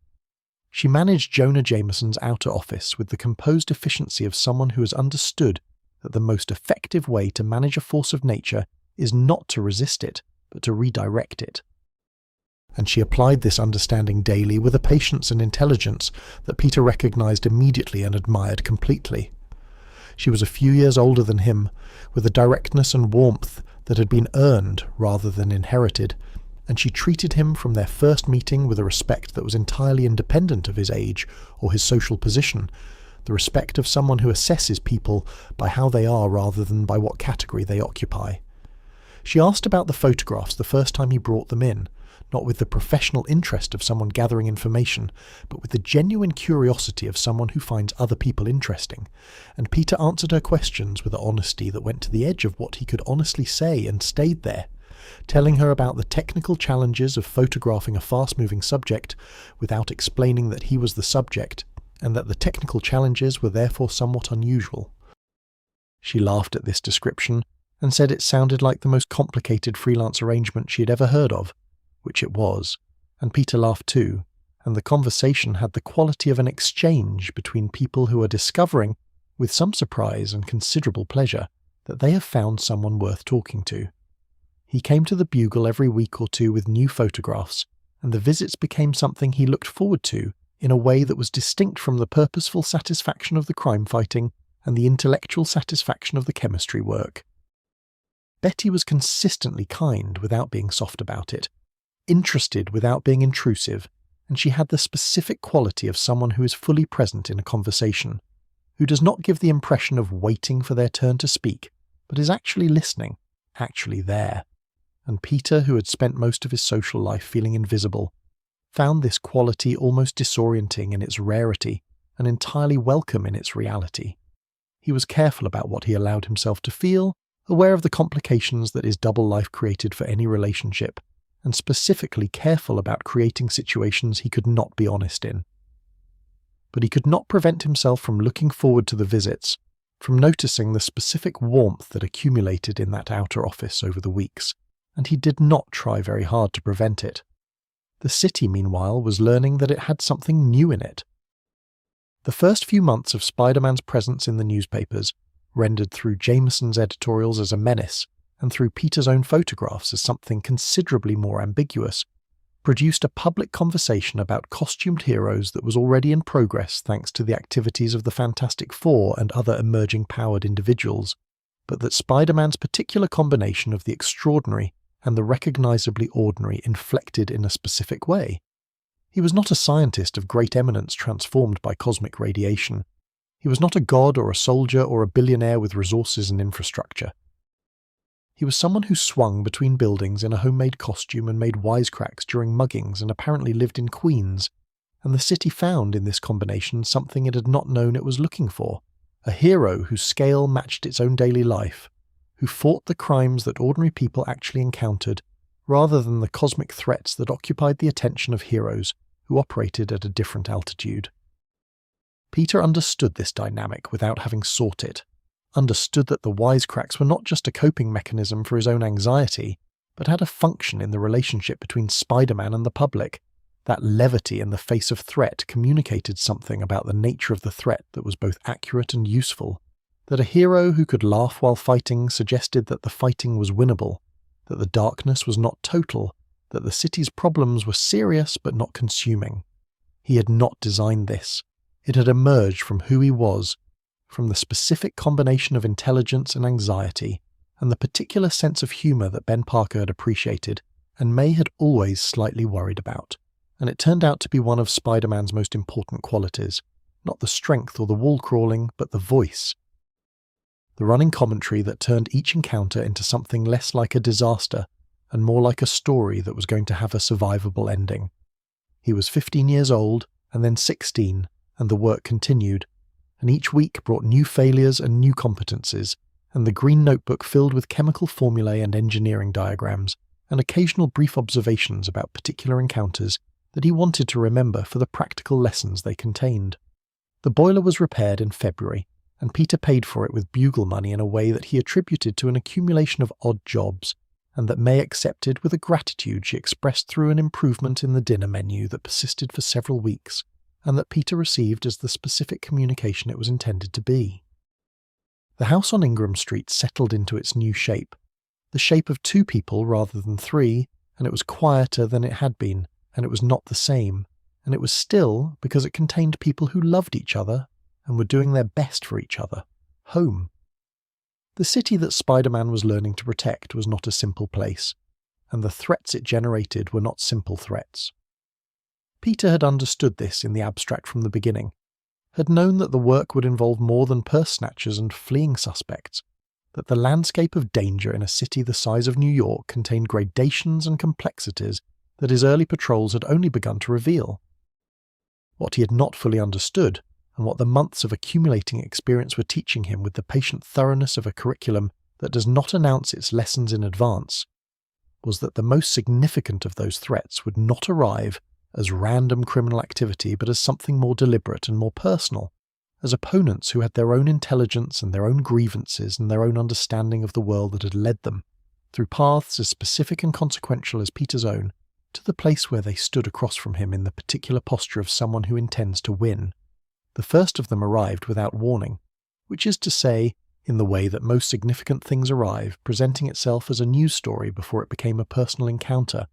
A: She managed Jonah Jameson's outer office with the composed efficiency of someone who has understood that the most effective way to manage a force of nature is not to resist it, but to redirect it. And she applied this understanding daily with a patience and intelligence that Peter recognized immediately and admired completely. She was a few years older than him, with a directness and warmth that had been earned rather than inherited, and she treated him from their first meeting with a respect that was entirely independent of his age or his social position, the respect of someone who assesses people by how they are rather than by what category they occupy. She asked about the photographs the first time he brought them in, not with the professional interest of someone gathering information, but with the genuine curiosity of someone who finds other people interesting, and Peter answered her questions with an honesty that went to the edge of what he could honestly say and stayed there, telling her about the technical challenges of photographing a fast-moving subject without explaining that he was the subject, and that the technical challenges were therefore somewhat unusual. She laughed at this description and said it sounded like the most complicated freelance arrangement she had ever heard of, which it was, and Peter laughed too, and the conversation had the quality of an exchange between people who are discovering, with some surprise and considerable pleasure, that they have found someone worth talking to. He came to the Bugle every week or two with new photographs, and the visits became something he looked forward to in a way that was distinct from the purposeful satisfaction of the crime fighting and the intellectual satisfaction of the chemistry work. Betty was consistently kind without being soft about it, interested without being intrusive, and she had the specific quality of someone who is fully present in a conversation, who does not give the impression of waiting for their turn to speak, but is actually listening, actually there. And Peter, who had spent most of his social life feeling invisible, found this quality almost disorienting in its rarity and entirely welcome in its reality. He was careful about what he allowed himself to feel, aware of the complications that his double life created for any relationship, and specifically careful about creating situations he could not be honest in. But he could not prevent himself from looking forward to the visits, from noticing the specific warmth that accumulated in that outer office over the weeks, and he did not try very hard to prevent it. The city, meanwhile, was learning that it had something new in it. The first few months of Spider-Man's presence in the newspapers, rendered through Jameson's editorials as a menace, and through Peter's own photographs as something considerably more ambiguous, produced a public conversation about costumed heroes that was already in progress thanks to the activities of the Fantastic Four and other emerging powered individuals, but that Spider-Man's particular combination of the extraordinary and the recognizably ordinary inflected in a specific way. He was not a scientist of great eminence transformed by cosmic radiation. He was not a god or a soldier or a billionaire with resources and infrastructure. He was someone who swung between buildings in a homemade costume and made wisecracks during muggings and apparently lived in Queens, and the city found in this combination something it had not known it was looking for, a hero whose scale matched its own daily life, who fought the crimes that ordinary people actually encountered, rather than the cosmic threats that occupied the attention of heroes who operated at a different altitude. Peter understood this dynamic without having sought it, understood that the wisecracks were not just a coping mechanism for his own anxiety, but had a function in the relationship between Spider-Man and the public. That levity in the face of threat communicated something about the nature of the threat that was both accurate and useful, that a hero who could laugh while fighting suggested that the fighting was winnable, that the darkness was not total, that the city's problems were serious but not consuming. He had not designed this. It had emerged from who he was, from the specific combination of intelligence and anxiety, and the particular sense of humour that Ben Parker had appreciated, and May had always slightly worried about. And it turned out to be one of Spider-Man's most important qualities, not the strength or the wall crawling, but the voice. The running commentary that turned each encounter into something less like a disaster and more like a story that was going to have a survivable ending. He was 15 years old, and then 16, and the work continued, and each week brought new failures and new competencies, and the green notebook filled with chemical formulae and engineering diagrams, and occasional brief observations about particular encounters that he wanted to remember for the practical lessons they contained. The boiler was repaired in February, and Peter paid for it with Bugle money in a way that he attributed to an accumulation of odd jobs, and that May accepted with a gratitude she expressed through an improvement in the dinner menu that persisted for several weeks, and that Peter received as the specific communication it was intended to be. The house on Ingram Street settled into its new shape, the shape of two people rather than three, and it was quieter than it had been, and it was not the same, and it was still because it contained people who loved each other and were doing their best for each other. Home. The city that Spider-Man was learning to protect was not a simple place, and the threats it generated were not simple threats. Peter had understood this in the abstract from the beginning, had known that the work would involve more than purse snatchers and fleeing suspects, that the landscape of danger in a city the size of New York contained gradations and complexities that his early patrols had only begun to reveal. What he had not fully understood, and what the months of accumulating experience were teaching him with the patient thoroughness of a curriculum that does not announce its lessons in advance, was that the most significant of those threats would not arrive as random criminal activity but as something more deliberate and more personal, as opponents who had their own intelligence and their own grievances and their own understanding of the world that had led them, through paths as specific and consequential as Peter's own, to the place where they stood across from him in the particular posture of someone who intends to win. The first of them arrived without warning, which is to say, in the way that most significant things arrive, presenting itself as a news story before it became a personal encounter.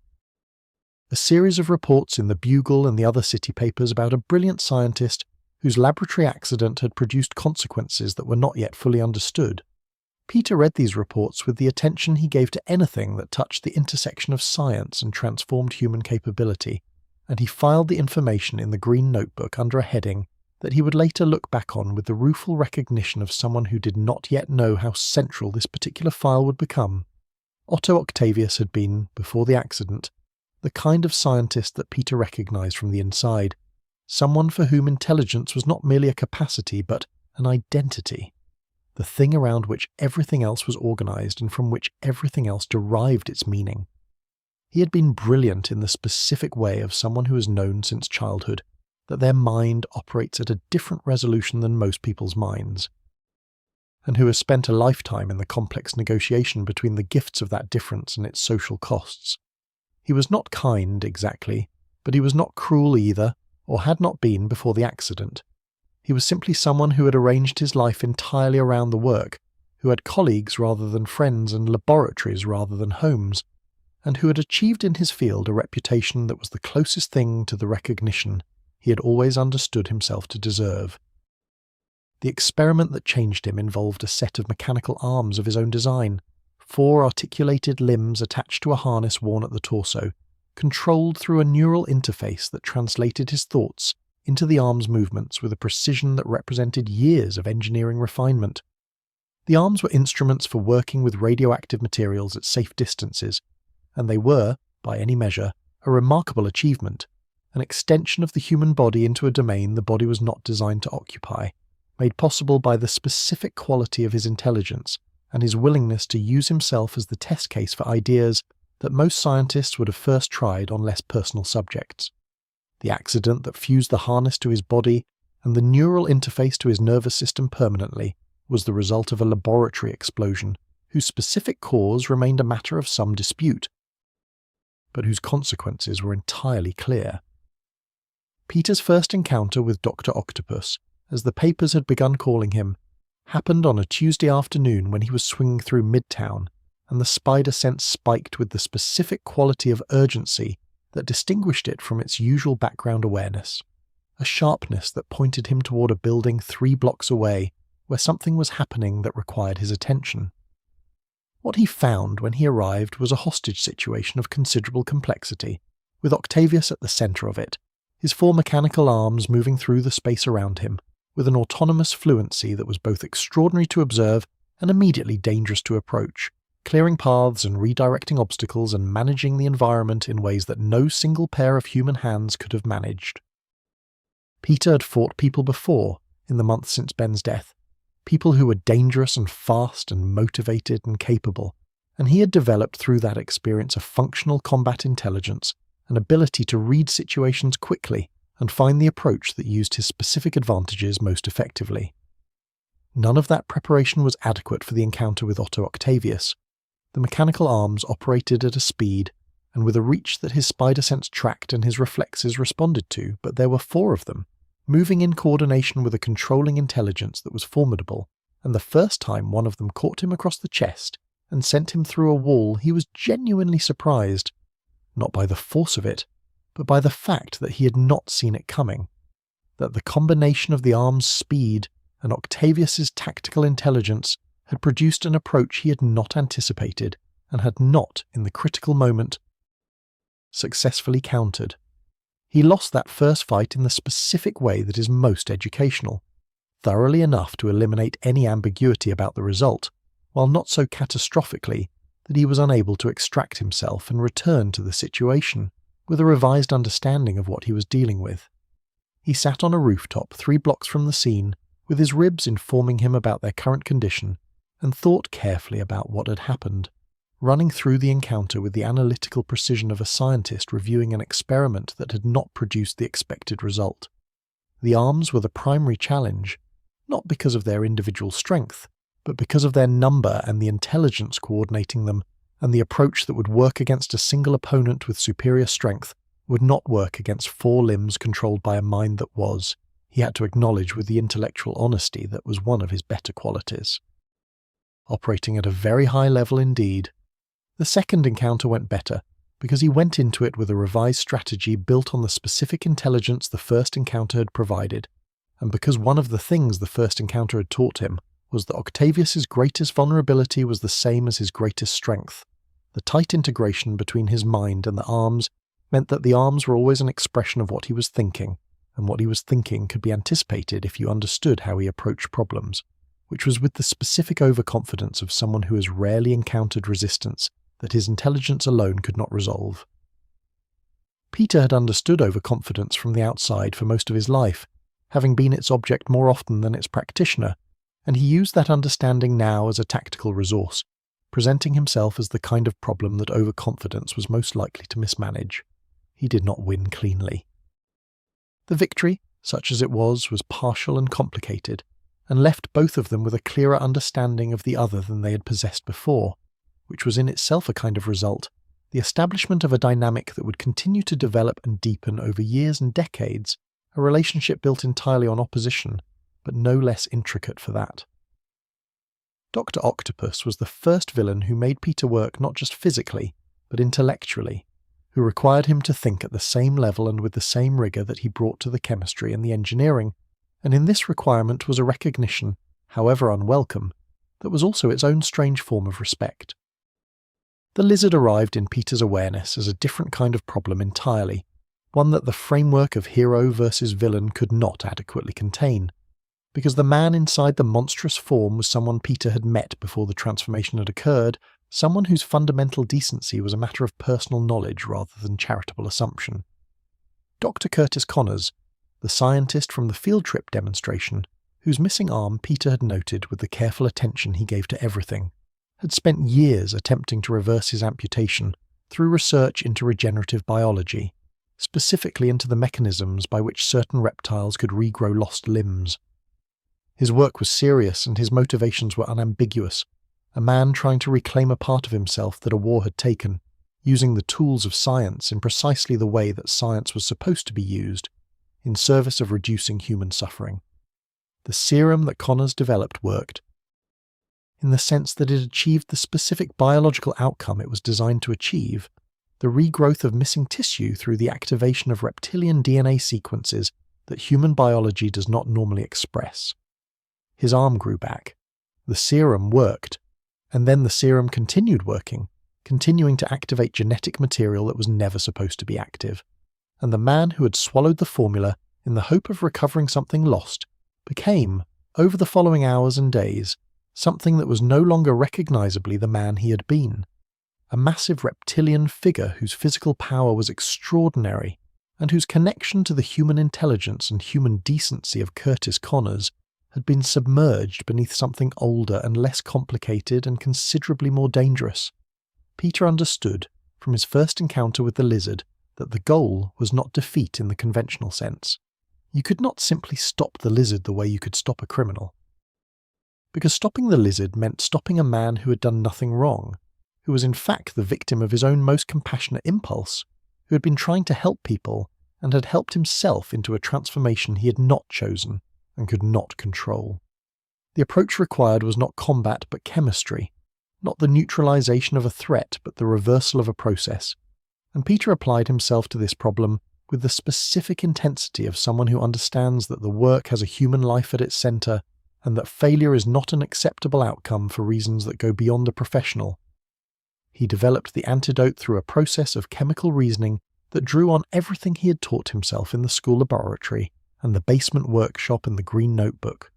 A: A series of reports in the Bugle and the other city papers about a brilliant scientist whose laboratory accident had produced consequences that were not yet fully understood. Peter read these reports with the attention he gave to anything that touched the intersection of science and transformed human capability, and he filed the information in the green notebook under a heading that he would later look back on with the rueful recognition of someone who did not yet know how central this particular file would become. Otto Octavius had been, before the accident, the kind of scientist that Peter recognized from the inside, someone for whom intelligence was not merely a capacity but an identity, the thing around which everything else was organized and from which everything else derived its meaning. He had been brilliant in the specific way of someone who has known since childhood that their mind operates at a different resolution than most people's minds, and who has spent a lifetime in the complex negotiation between the gifts of that difference and its social costs. He was not kind, exactly, but he was not cruel either, or had not been before the accident. He was simply someone who had arranged his life entirely around the work, who had colleagues rather than friends and laboratories rather than homes, and who had achieved in his field a reputation that was the closest thing to the recognition he had always understood himself to deserve. The experiment that changed him involved a set of mechanical arms of his own design, 4 articulated limbs attached to a harness worn at the torso, controlled through a neural interface that translated his thoughts into the arm's movements with a precision that represented years of engineering refinement. The arms were instruments for working with radioactive materials at safe distances, and they were, by any measure, a remarkable achievement, an extension of the human body into a domain the body was not designed to occupy, made possible by the specific quality of his intelligence and his willingness to use himself as the test case for ideas that most scientists would have first tried on less personal subjects. The accident that fused the harness to his body and the neural interface to his nervous system permanently was the result of a laboratory explosion whose specific cause remained a matter of some dispute, but whose consequences were entirely clear. Peter's first encounter with Dr. Octopus, as the papers had begun calling him, happened on a Tuesday afternoon when he was swinging through Midtown, and the spider sense spiked with the specific quality of urgency that distinguished it from its usual background awareness, a sharpness that pointed him toward a building 3 blocks away where something was happening that required his attention. What he found when he arrived was a hostage situation of considerable complexity, with Octavius at the center of it, his 4 mechanical arms moving through the space around him, with an autonomous fluency that was both extraordinary to observe and immediately dangerous to approach, clearing paths and redirecting obstacles and managing the environment in ways that no single pair of human hands could have managed. Peter had fought people before, in the months since Ben's death, people who were dangerous and fast and motivated and capable, and he had developed through that experience a functional combat intelligence, an ability to read situations quickly and find the approach that used his specific advantages most effectively. None of that preparation was adequate for the encounter with Otto Octavius. The mechanical arms operated at a speed and with a reach that his spider sense tracked and his reflexes responded to, but there were 4 of them, moving in coordination with a controlling intelligence that was formidable, and the first time one of them caught him across the chest and sent him through a wall, he was genuinely surprised, not by the force of it, but by the fact that he had not seen it coming, that the combination of the arm's speed and Octavius's tactical intelligence had produced an approach he had not anticipated and had not, in the critical moment, successfully countered. He lost that first fight in the specific way that is most educational, thoroughly enough to eliminate any ambiguity about the result, while not so catastrophically that he was unable to extract himself and return to the situation with a revised understanding of what he was dealing with. He sat on a rooftop 3 blocks from the scene, with his ribs informing him about their current condition, and thought carefully about what had happened, running through the encounter with the analytical precision of a scientist reviewing an experiment that had not produced the expected result. The arms were the primary challenge, not because of their individual strength, but because of their number and the intelligence coordinating them, and the approach that would work against a single opponent with superior strength would not work against 4 limbs controlled by a mind that was, he had to acknowledge with the intellectual honesty that was one of his better qualities. operating at a very high level indeed. The second encounter went better, because he went into it with a revised strategy built on the specific intelligence the first encounter had provided, and because one of the things the first encounter had taught him was that Octavius's greatest vulnerability was the same as his greatest strength. The tight integration between his mind and the arms meant that the arms were always an expression of what he was thinking, and what he was thinking could be anticipated if you understood how he approached problems, which was with the specific overconfidence of someone who has rarely encountered resistance that his intelligence alone could not resolve. Peter had understood overconfidence from the outside for most of his life, having been its object more often than its practitioner, and he used that understanding now as a tactical resource, presenting himself as the kind of problem that overconfidence was most likely to mismanage. He did not win cleanly. The victory, such as it was partial and complicated, and left both of them with a clearer understanding of the other than they had possessed before, which was in itself a kind of result, the establishment of a dynamic that would continue to develop and deepen over years and decades, a relationship built entirely on opposition, but no less intricate for that. Dr. Octopus was the first villain who made Peter work not just physically, but intellectually, who required him to think at the same level and with the same rigour that he brought to the chemistry and the engineering, and in this requirement was a recognition, however unwelcome, that was also its own strange form of respect. The lizard arrived in Peter's awareness as a different kind of problem entirely, one that the framework of hero versus villain could not adequately contain, because the man inside the monstrous form was someone Peter had met before the transformation had occurred, someone whose fundamental decency was a matter of personal knowledge rather than charitable assumption. Dr. Curtis Connors, the scientist from the field trip demonstration, whose missing arm Peter had noted with the careful attention he gave to everything, had spent years attempting to reverse his amputation through research into regenerative biology, specifically into the mechanisms by which certain reptiles could regrow lost limbs. His work was serious and his motivations were unambiguous, a man trying to reclaim a part of himself that a war had taken, using the tools of science in precisely the way that science was supposed to be used, in service of reducing human suffering. The serum that Connors developed worked, in the sense that it achieved the specific biological outcome it was designed to achieve, the regrowth of missing tissue through the activation of reptilian DNA sequences that human biology does not normally express. His arm grew back. The serum worked, and then the serum continued working, continuing to activate genetic material that was never supposed to be active. And the man who had swallowed the formula in the hope of recovering something lost became, over the following hours and days, something that was no longer recognizably the man he had been. A massive reptilian figure whose physical power was extraordinary, and whose connection to the human intelligence and human decency of Curtis Connors had been submerged beneath something older and less complicated and considerably more dangerous. Peter understood, from his first encounter with the lizard, that the goal was not defeat in the conventional sense. You could not simply stop the lizard the way you could stop a criminal. Because stopping the lizard meant stopping a man who had done nothing wrong, who was in fact the victim of his own most compassionate impulse, who had been trying to help people and had helped himself into a transformation he had not chosen and could not control. The approach required was not combat but chemistry, not the neutralization of a threat but the reversal of a process, and Peter applied himself to this problem with the specific intensity of someone who understands that the work has a human life at its center and that failure is not an acceptable outcome for reasons that go beyond the professional. He developed the antidote through a process of chemical reasoning that drew on everything he had taught himself in the school laboratory and the basement workshop and the green notebook.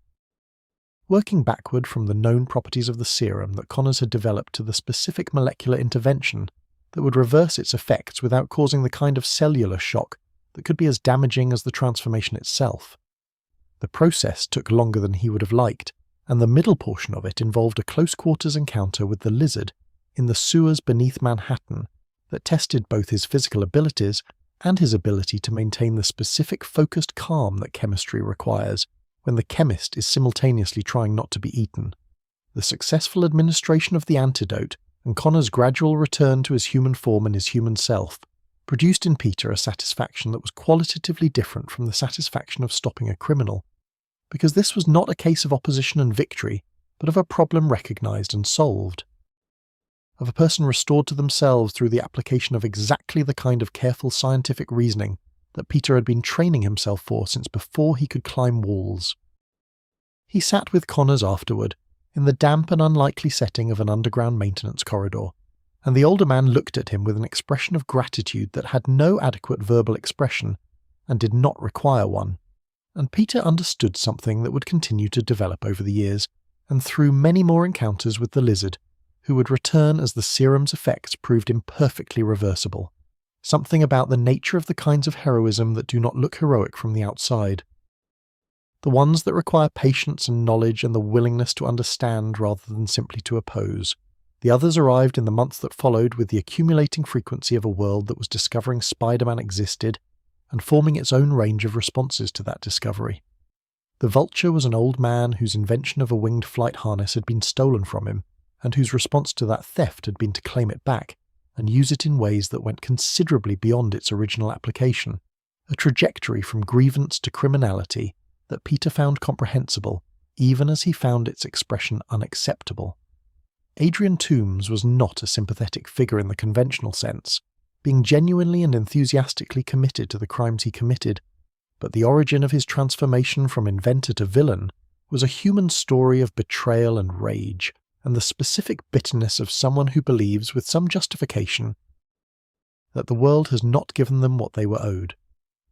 A: Working backward from the known properties of the serum that Connors had developed to the specific molecular intervention that would reverse its effects without causing the kind of cellular shock that could be as damaging as the transformation itself. The process took longer than he would have liked, and the middle portion of it involved a close-quarters encounter with the lizard in the sewers beneath Manhattan that tested both his physical abilities and his ability to maintain the specific focused calm that chemistry requires when the chemist is simultaneously trying not to be eaten. The successful administration of the antidote and Connor's gradual return to his human form and his human self produced in Peter a satisfaction that was qualitatively different from the satisfaction of stopping a criminal, because this was not a case of opposition and victory, but of a problem recognized and solved. Of a person restored to themselves through the application of exactly the kind of careful scientific reasoning that Peter had been training himself for since before he could climb walls. He sat with Connors afterward, in the damp and unlikely setting of an underground maintenance corridor, and the older man looked at him with an expression of gratitude that had no adequate verbal expression and did not require one. And Peter understood something that would continue to develop over the years, and through many more encounters with the lizard, who would return as the serum's effects proved imperfectly reversible. Something about the nature of the kinds of heroism that do not look heroic from the outside. The ones that require patience and knowledge and the willingness to understand rather than simply to oppose. The others arrived in the months that followed with the accumulating frequency of a world that was discovering Spider-Man existed and forming its own range of responses to that discovery. The Vulture was an old man whose invention of a winged flight harness had been stolen from him, and whose response to that theft had been to claim it back and use it in ways that went considerably beyond its original application, a trajectory from grievance to criminality that Peter found comprehensible, even as he found its expression unacceptable. Adrian Toombs was not a sympathetic figure in the conventional sense, being genuinely and enthusiastically committed to the crimes he committed, but the origin of his transformation from inventor to villain was a human story of betrayal and rage, and the specific bitterness of someone who believes, with some justification, that the world has not given them what they were owed.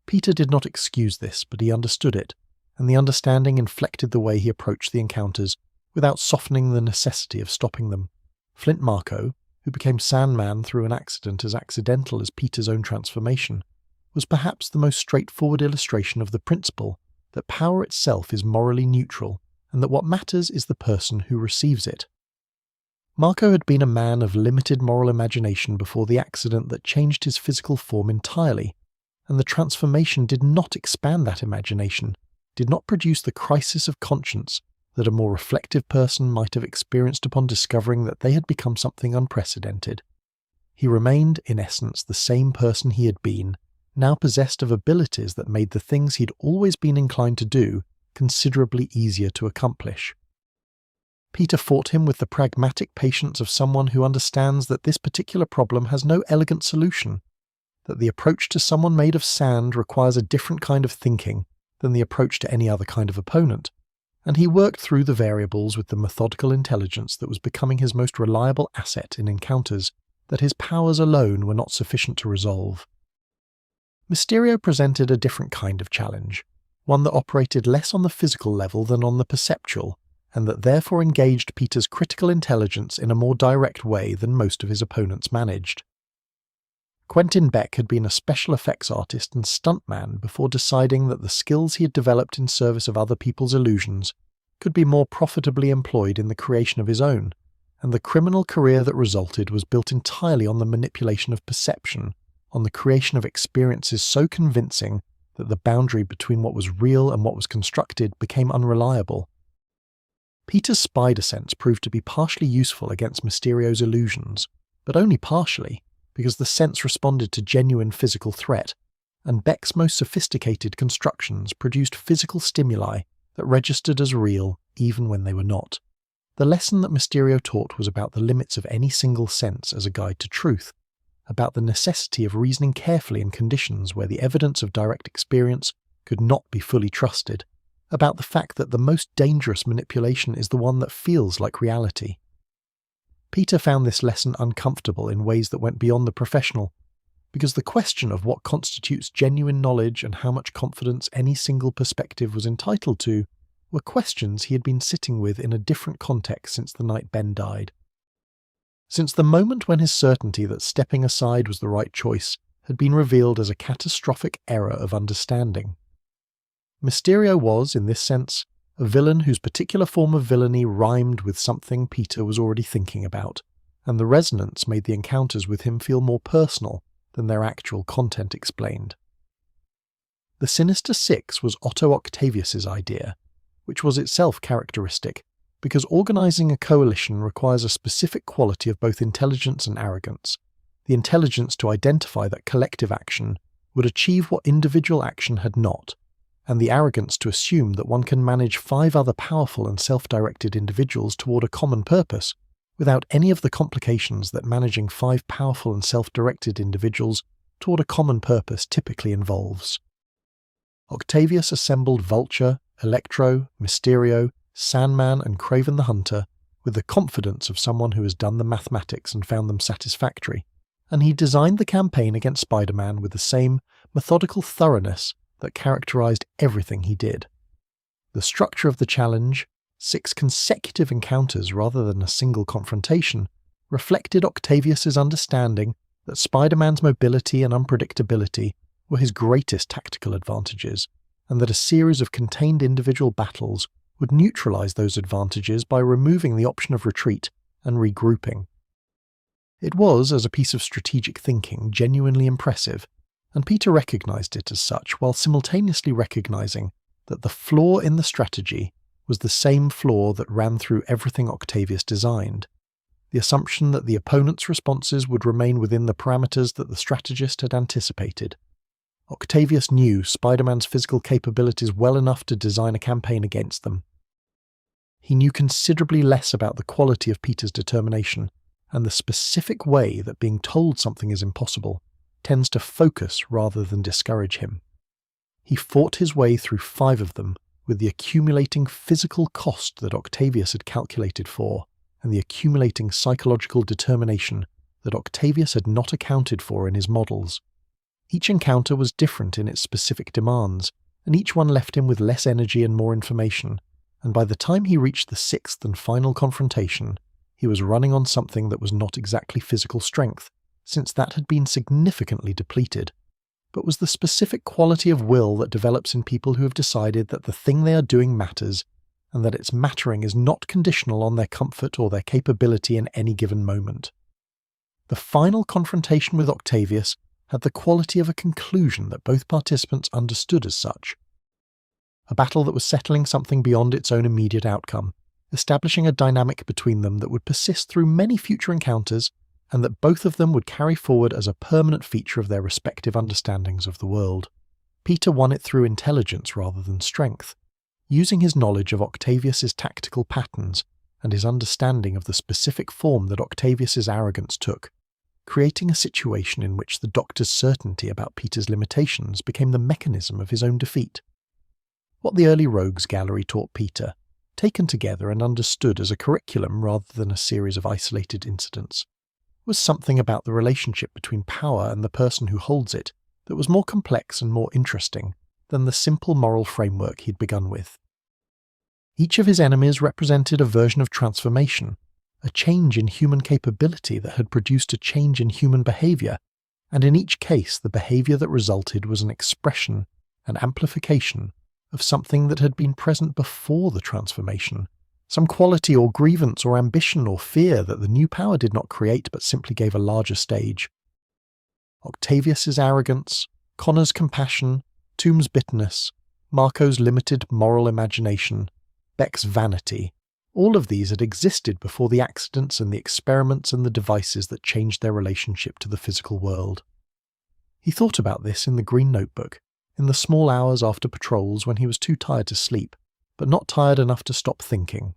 A: Peter did not excuse this, but he understood it, and the understanding inflected the way he approached the encounters, without softening the necessity of stopping them. Flint Marko, who became Sandman through an accident as accidental as Peter's own transformation, was perhaps the most straightforward illustration of the principle that power itself is morally neutral, and that what matters is the person who receives it. Marko had been a man of limited moral imagination before the accident that changed his physical form entirely, and the transformation did not expand that imagination, did not produce the crisis of conscience that a more reflective person might have experienced upon discovering that they had become something unprecedented. He remained, in essence, the same person he had been, now possessed of abilities that made the things he'd always been inclined to do considerably easier to accomplish. Peter fought him with the pragmatic patience of someone who understands that this particular problem has no elegant solution, that the approach to someone made of sand requires a different kind of thinking than the approach to any other kind of opponent, and he worked through the variables with the methodical intelligence that was becoming his most reliable asset in encounters that his powers alone were not sufficient to resolve. Mysterio presented a different kind of challenge, one that operated less on the physical level than on the perceptual, and that therefore engaged Peter's critical intelligence in a more direct way than most of his opponents managed. Quentin Beck had been a special effects artist and stuntman before deciding that the skills he had developed in service of other people's illusions could be more profitably employed in the creation of his own, and the criminal career that resulted was built entirely on the manipulation of perception, on the creation of experiences so convincing that the boundary between what was real and what was constructed became unreliable. Peter's spider sense proved to be partially useful against Mysterio's illusions, but only partially, because the sense responded to genuine physical threat, and Beck's most sophisticated constructions produced physical stimuli that registered as real even when they were not. The lesson that Mysterio taught was about the limits of any single sense as a guide to truth, about the necessity of reasoning carefully in conditions where the evidence of direct experience could not be fully trusted, about the fact that the most dangerous manipulation is the one that feels like reality. Peter found this lesson uncomfortable in ways that went beyond the professional, because the question of what constitutes genuine knowledge and how much confidence any single perspective was entitled to were questions he had been sitting with in a different context since the night Ben died. Since the moment when his certainty that stepping aside was the right choice had been revealed as a catastrophic error of understanding. Mysterio was, in this sense, a villain whose particular form of villainy rhymed with something Peter was already thinking about, and the resonance made the encounters with him feel more personal than their actual content explained. The Sinister Six was Otto Octavius's idea, which was itself characteristic, because organizing a coalition requires a specific quality of both intelligence and arrogance, the intelligence to identify that collective action would achieve what individual action had not, and the arrogance to assume that one can manage 5 other powerful and self-directed individuals toward a common purpose without any of the complications that managing 5 powerful and self-directed individuals toward a common purpose typically involves. Octavius assembled Vulture, Electro, Mysterio, Sandman, and Kraven the Hunter with the confidence of someone who has done the mathematics and found them satisfactory, and he designed the campaign against Spider-Man with the same methodical thoroughness that characterized everything he did. The structure of the challenge, 6 consecutive encounters rather than a single confrontation, reflected Octavius's understanding that Spider-Man's mobility and unpredictability were his greatest tactical advantages, and that a series of contained individual battles would neutralize those advantages by removing the option of retreat and regrouping. It was, as a piece of strategic thinking, genuinely impressive, and Peter recognized it as such while simultaneously recognizing that the flaw in the strategy was the same flaw that ran through everything Octavius designed, the assumption that the opponent's responses would remain within the parameters that the strategist had anticipated. Octavius knew Spider-Man's physical capabilities well enough to design a campaign against them. He knew considerably less about the quality of Peter's determination and the specific way that being told something is impossible tends to focus rather than discourage him. He fought his way through 5 of them with the accumulating physical cost that Octavius had calculated for, and the accumulating psychological determination that Octavius had not accounted for in his models. Each encounter was different in its specific demands, and each one left him with less energy and more information, and by the time he reached the 6th and final confrontation, he was running on something that was not exactly physical strength, since that had been significantly depleted, but was the specific quality of will that develops in people who have decided that the thing they are doing matters, and that its mattering is not conditional on their comfort or their capability in any given moment. The final confrontation with Octavius had the quality of a conclusion that both participants understood as such. A battle that was settling something beyond its own immediate outcome, establishing a dynamic between them that would persist through many future encounters, and that both of them would carry forward as a permanent feature of their respective understandings of the world. Peter won it through intelligence rather than strength, using his knowledge of Octavius's tactical patterns and his understanding of the specific form that Octavius's arrogance took, creating a situation in which the Doctor's certainty about Peter's limitations became the mechanism of his own defeat. What the early Rogues Gallery taught Peter, taken together and understood as a curriculum rather than a series of isolated incidents, was something about the relationship between power and the person who holds it that was more complex and more interesting than the simple moral framework he'd begun with. Each of his enemies represented a version of transformation, a change in human capability that had produced a change in human behavior, and in each case the behavior that resulted was an expression, an amplification, of something that had been present before the transformation, some quality or grievance or ambition or fear that the new power did not create but simply gave a larger stage. Octavius's arrogance, Connor's compassion, Tomb's bitterness, Marco's limited moral imagination, Beck's vanity, all of these had existed before the accidents and the experiments and the devices that changed their relationship to the physical world. He thought about this in the Green Notebook, in the small hours after patrols when he was too tired to sleep, but not tired enough to stop thinking,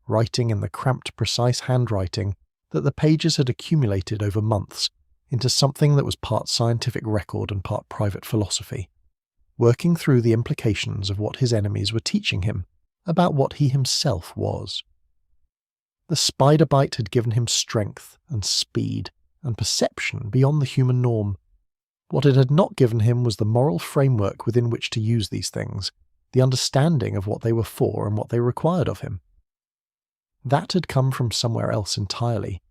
A: writing in the cramped, precise handwriting that the pages had accumulated over months into something that was part scientific record and part private philosophy, working through the implications of what his enemies were teaching him about what he himself was. The spider bite had given him strength and speed and perception beyond the human norm. What it had not given him was the moral framework within which to use these things, the understanding of what they were for and what they required of him. That had come from somewhere else entirely.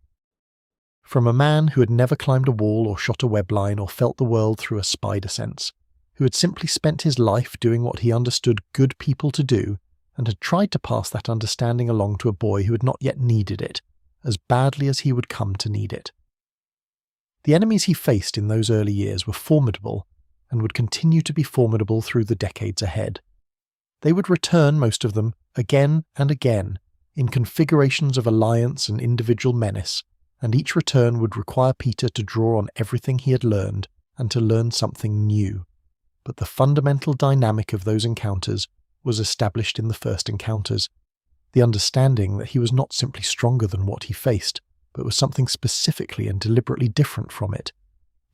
A: From a man who had never climbed a wall or shot a web line or felt the world through a spider sense, who had simply spent his life doing what he understood good people to do, and had tried to pass that understanding along to a boy who had not yet needed it, as badly as he would come to need it. The enemies he faced in those early years were formidable, and would continue to be formidable through the decades ahead. They would return, most of them, again and again, in configurations of alliance and individual menace, and each return would require Peter to draw on everything he had learned and to learn something new. but the fundamental dynamic of those encounters was established in the first encounters. The understanding that he was not simply stronger than what he faced, but was something specifically and deliberately different from it,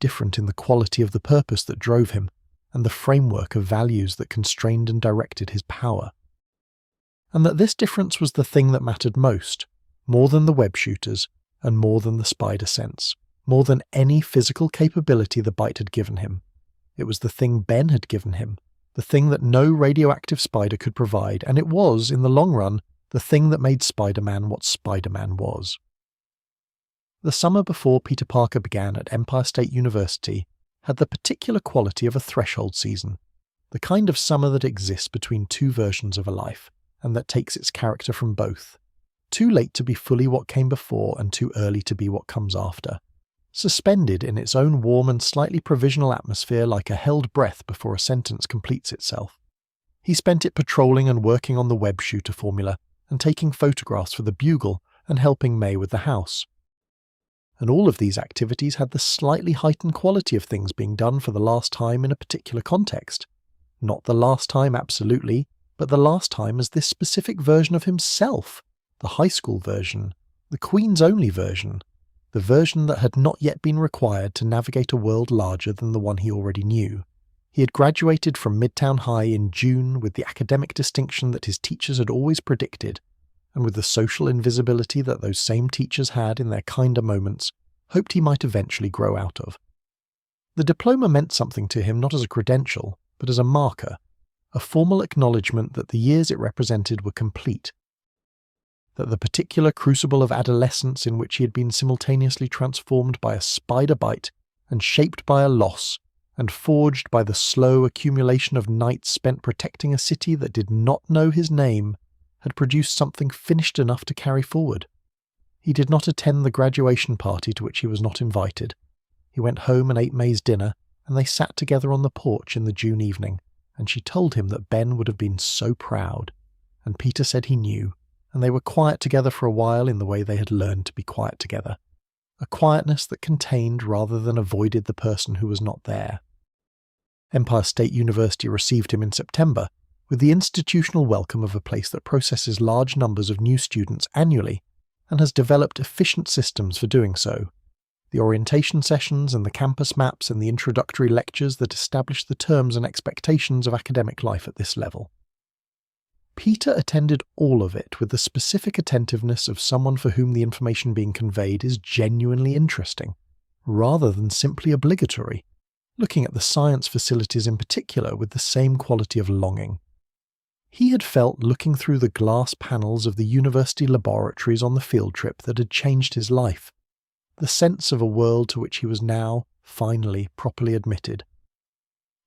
A: different in the quality of the purpose that drove him, and the framework of values that constrained and directed his power. And that this difference was the thing that mattered most, more than the web shooters, and more than the spider sense, more than any physical capability the bite had given him. It was the thing Ben had given him, the thing that no radioactive spider could provide, and it was, in the long run, the thing that made Spider-Man what Spider-Man was. The summer before Peter Parker began at Empire State University had the particular quality of a threshold season, the kind of summer that exists between two versions of a life, and that takes its character from both. Too late to be fully what came before and too early to be what comes after. Suspended in its own warm and slightly provisional atmosphere like a held breath before a sentence completes itself. He spent it patrolling and working on the web shooter formula, and taking photographs for the Bugle and helping May with the house. And all of these activities had the slightly heightened quality of things being done for the last time in a particular context. Not the last time absolutely, but the last time as this specific version of himself, the high school version, the Queens-only version, the version that had not yet been required to navigate a world larger than the one he already knew. He had graduated from Midtown High in June with the academic distinction that his teachers had always predicted, and with the social invisibility that those same teachers had in their kinder moments, hoped he might eventually grow out of. The diploma meant something to him not as a credential, but as a marker, a formal acknowledgement that the years it represented were complete, that the particular crucible of adolescence in which he had been simultaneously transformed by a spider bite and shaped by a loss, and forged by the slow accumulation of nights spent protecting a city that did not know his name, had produced something finished enough to carry forward. He did not attend the graduation party to which he was not invited. He went home and ate May's dinner, and they sat together on the porch in the June evening, and she told him that Ben would have been so proud, and Peter said he knew, and they were quiet together for a while in the way they had learned to be quiet together. A quietness that contained rather than avoided the person who was not there. Empire State University received him in September, with the institutional welcome of a place that processes large numbers of new students annually, and has developed efficient systems for doing so. The orientation sessions and the campus maps and the introductory lectures that establish the terms and expectations of academic life at this level. Peter attended all of it with the specific attentiveness of someone for whom the information being conveyed is genuinely interesting, rather than simply obligatory, looking at the science facilities in particular with the same quality of longing. He had felt looking through the glass panels of the university laboratories on the field trip that had changed his life, the sense of a world to which he was now, finally, properly admitted.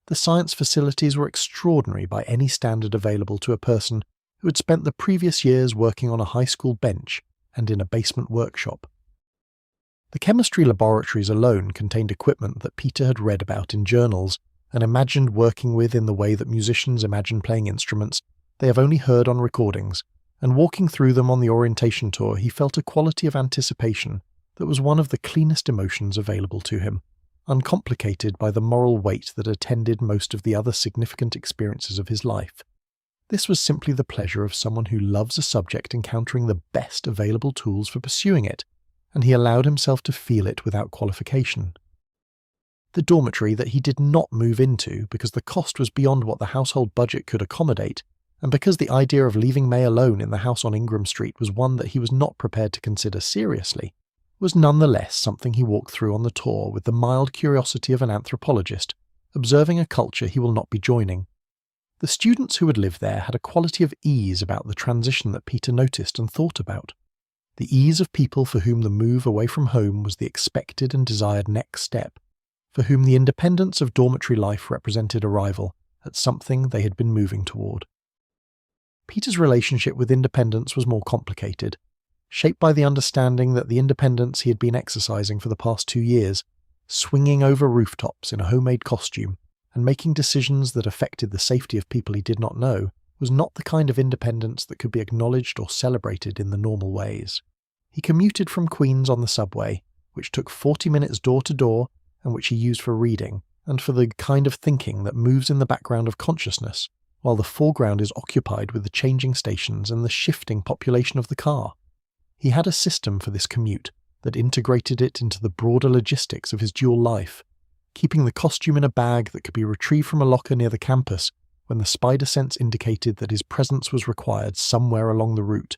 A: The science facilities were extraordinary by any standard available to a person who had spent the previous years working on a high school bench and in a basement workshop. The chemistry laboratories alone contained equipment that Peter had read about in journals and imagined working with in the way that musicians imagine playing instruments they have only heard on recordings, and walking through them on the orientation tour he felt a quality of anticipation that was one of the cleanest emotions available to him, uncomplicated by the moral weight that attended most of the other significant experiences of his life. This was simply the pleasure of someone who loves a subject encountering the best available tools for pursuing it, and he allowed himself to feel it without qualification. The dormitory that he did not move into because the cost was beyond what the household budget could accommodate, and because the idea of leaving May alone in the house on Ingram Street was one that he was not prepared to consider seriously, was nonetheless something he walked through on the tour with the mild curiosity of an anthropologist, observing a culture he will not be joining. The students who had lived there had a quality of ease about the transition that Peter noticed and thought about. The ease of people for whom the move away from home was the expected and desired next step, for whom the independence of dormitory life represented arrival at something they had been moving toward. Peter's relationship with independence was more complicated, shaped by the understanding that the independence he had been exercising for the past 2 years, swinging over rooftops in a homemade costume and making decisions that affected the safety of people he did not know, was not the kind of independence that could be acknowledged or celebrated in the normal ways. He commuted from Queens on the subway, which took 40 minutes door to door and which he used for reading, and for the kind of thinking that moves in the background of consciousness, while the foreground is occupied with the changing stations and the shifting population of the car. He had a system for this commute that integrated it into the broader logistics of his dual life, keeping the costume in a bag that could be retrieved from a locker near the campus when the spider sense indicated that his presence was required somewhere along the route.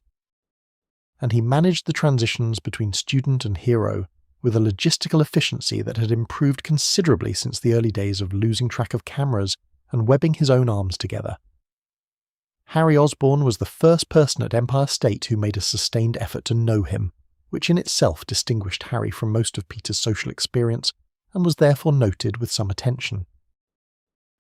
A: And he managed the transitions between student and hero with a logistical efficiency that had improved considerably since the early days of losing track of cameras and webbing his own arms together. Harry Osborn was the first person at Empire State who made a sustained effort to know him, which in itself distinguished Harry from most of Peter's social experience and was therefore noted with some attention.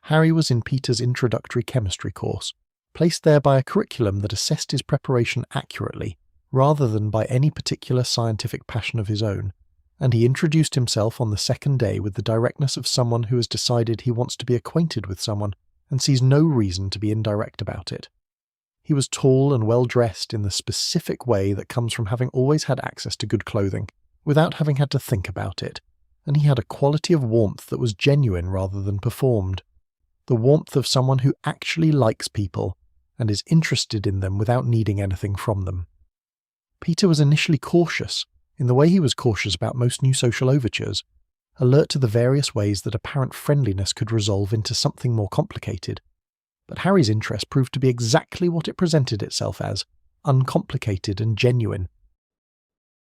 A: Harry was in Peter's introductory chemistry course, placed there by a curriculum that assessed his preparation accurately, rather than by any particular scientific passion of his own, and he introduced himself on the second day with the directness of someone who has decided he wants to be acquainted with someone and sees no reason to be indirect about it. He was tall and well-dressed in the specific way that comes from having always had access to good clothing, without having had to think about it, and he had a quality of warmth that was genuine rather than performed. The warmth of someone who actually likes people and is interested in them without needing anything from them. Peter was initially cautious, in the way he was cautious about most new social overtures, alert to the various ways that apparent friendliness could resolve into something more complicated. But Harry's interest proved to be exactly what it presented itself as, uncomplicated and genuine.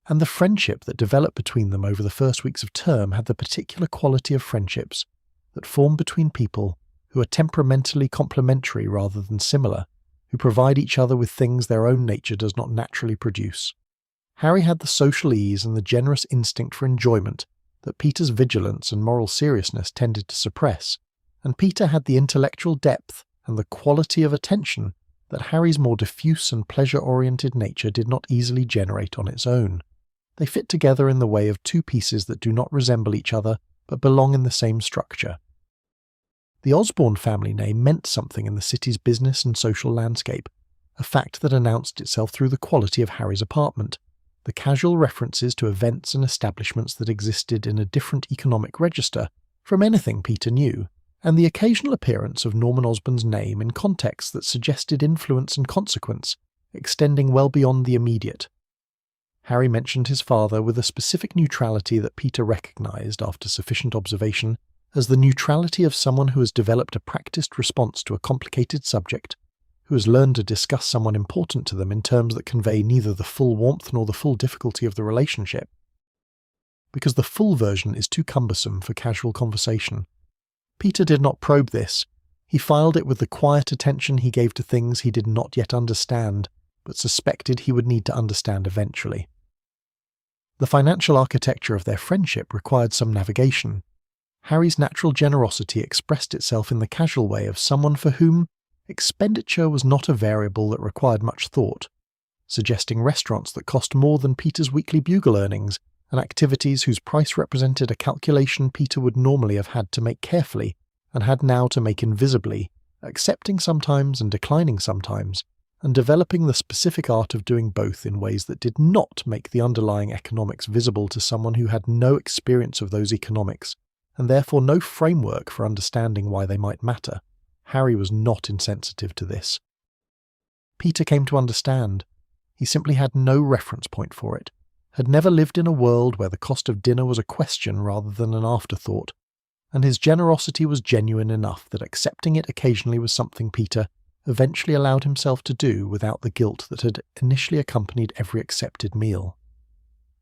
A: And the friendship that developed between them over the first weeks of term had the particular quality of friendships that form between people who are temperamentally complementary rather than similar, who provide each other with things their own nature does not naturally produce. Harry had the social ease and the generous instinct for enjoyment that Peter's vigilance and moral seriousness tended to suppress, and Peter had the intellectual depth and the quality of attention that Harry's more diffuse and pleasure-oriented nature did not easily generate on its own. They fit together in the way of two pieces that do not resemble each other but belong in the same structure. The Osborn family name meant something in the city's business and social landscape, a fact that announced itself through the quality of Harry's apartment, the casual references to events and establishments that existed in a different economic register from anything Peter knew, and the occasional appearance of Norman Osborn's name in contexts that suggested influence and consequence, extending well beyond the immediate. Harry mentioned his father with a specific neutrality that Peter recognised after sufficient observation as the neutrality of someone who has developed a practiced response to a complicated subject, who has learned to discuss someone important to them in terms that convey neither the full warmth nor the full difficulty of the relationship. Because the full version is too cumbersome for casual conversation. Peter did not probe this. He filed it with the quiet attention he gave to things he did not yet understand, but suspected he would need to understand eventually. The financial architecture of their friendship required some navigation. Harry's natural generosity expressed itself in the casual way of someone for whom expenditure was not a variable that required much thought, suggesting restaurants that cost more than Peter's weekly Bugle earnings and activities whose price represented a calculation Peter would normally have had to make carefully and had now to make invisibly, accepting sometimes and declining sometimes, and developing the specific art of doing both in ways that did not make the underlying economics visible to someone who had no experience of those economics, and therefore no framework for understanding why they might matter. Harry was not insensitive to this. Peter came to understand. He simply had no reference point for it, had never lived in a world where the cost of dinner was a question rather than an afterthought, and his generosity was genuine enough that accepting it occasionally was something Peter eventually allowed himself to do without the guilt that had initially accompanied every accepted meal.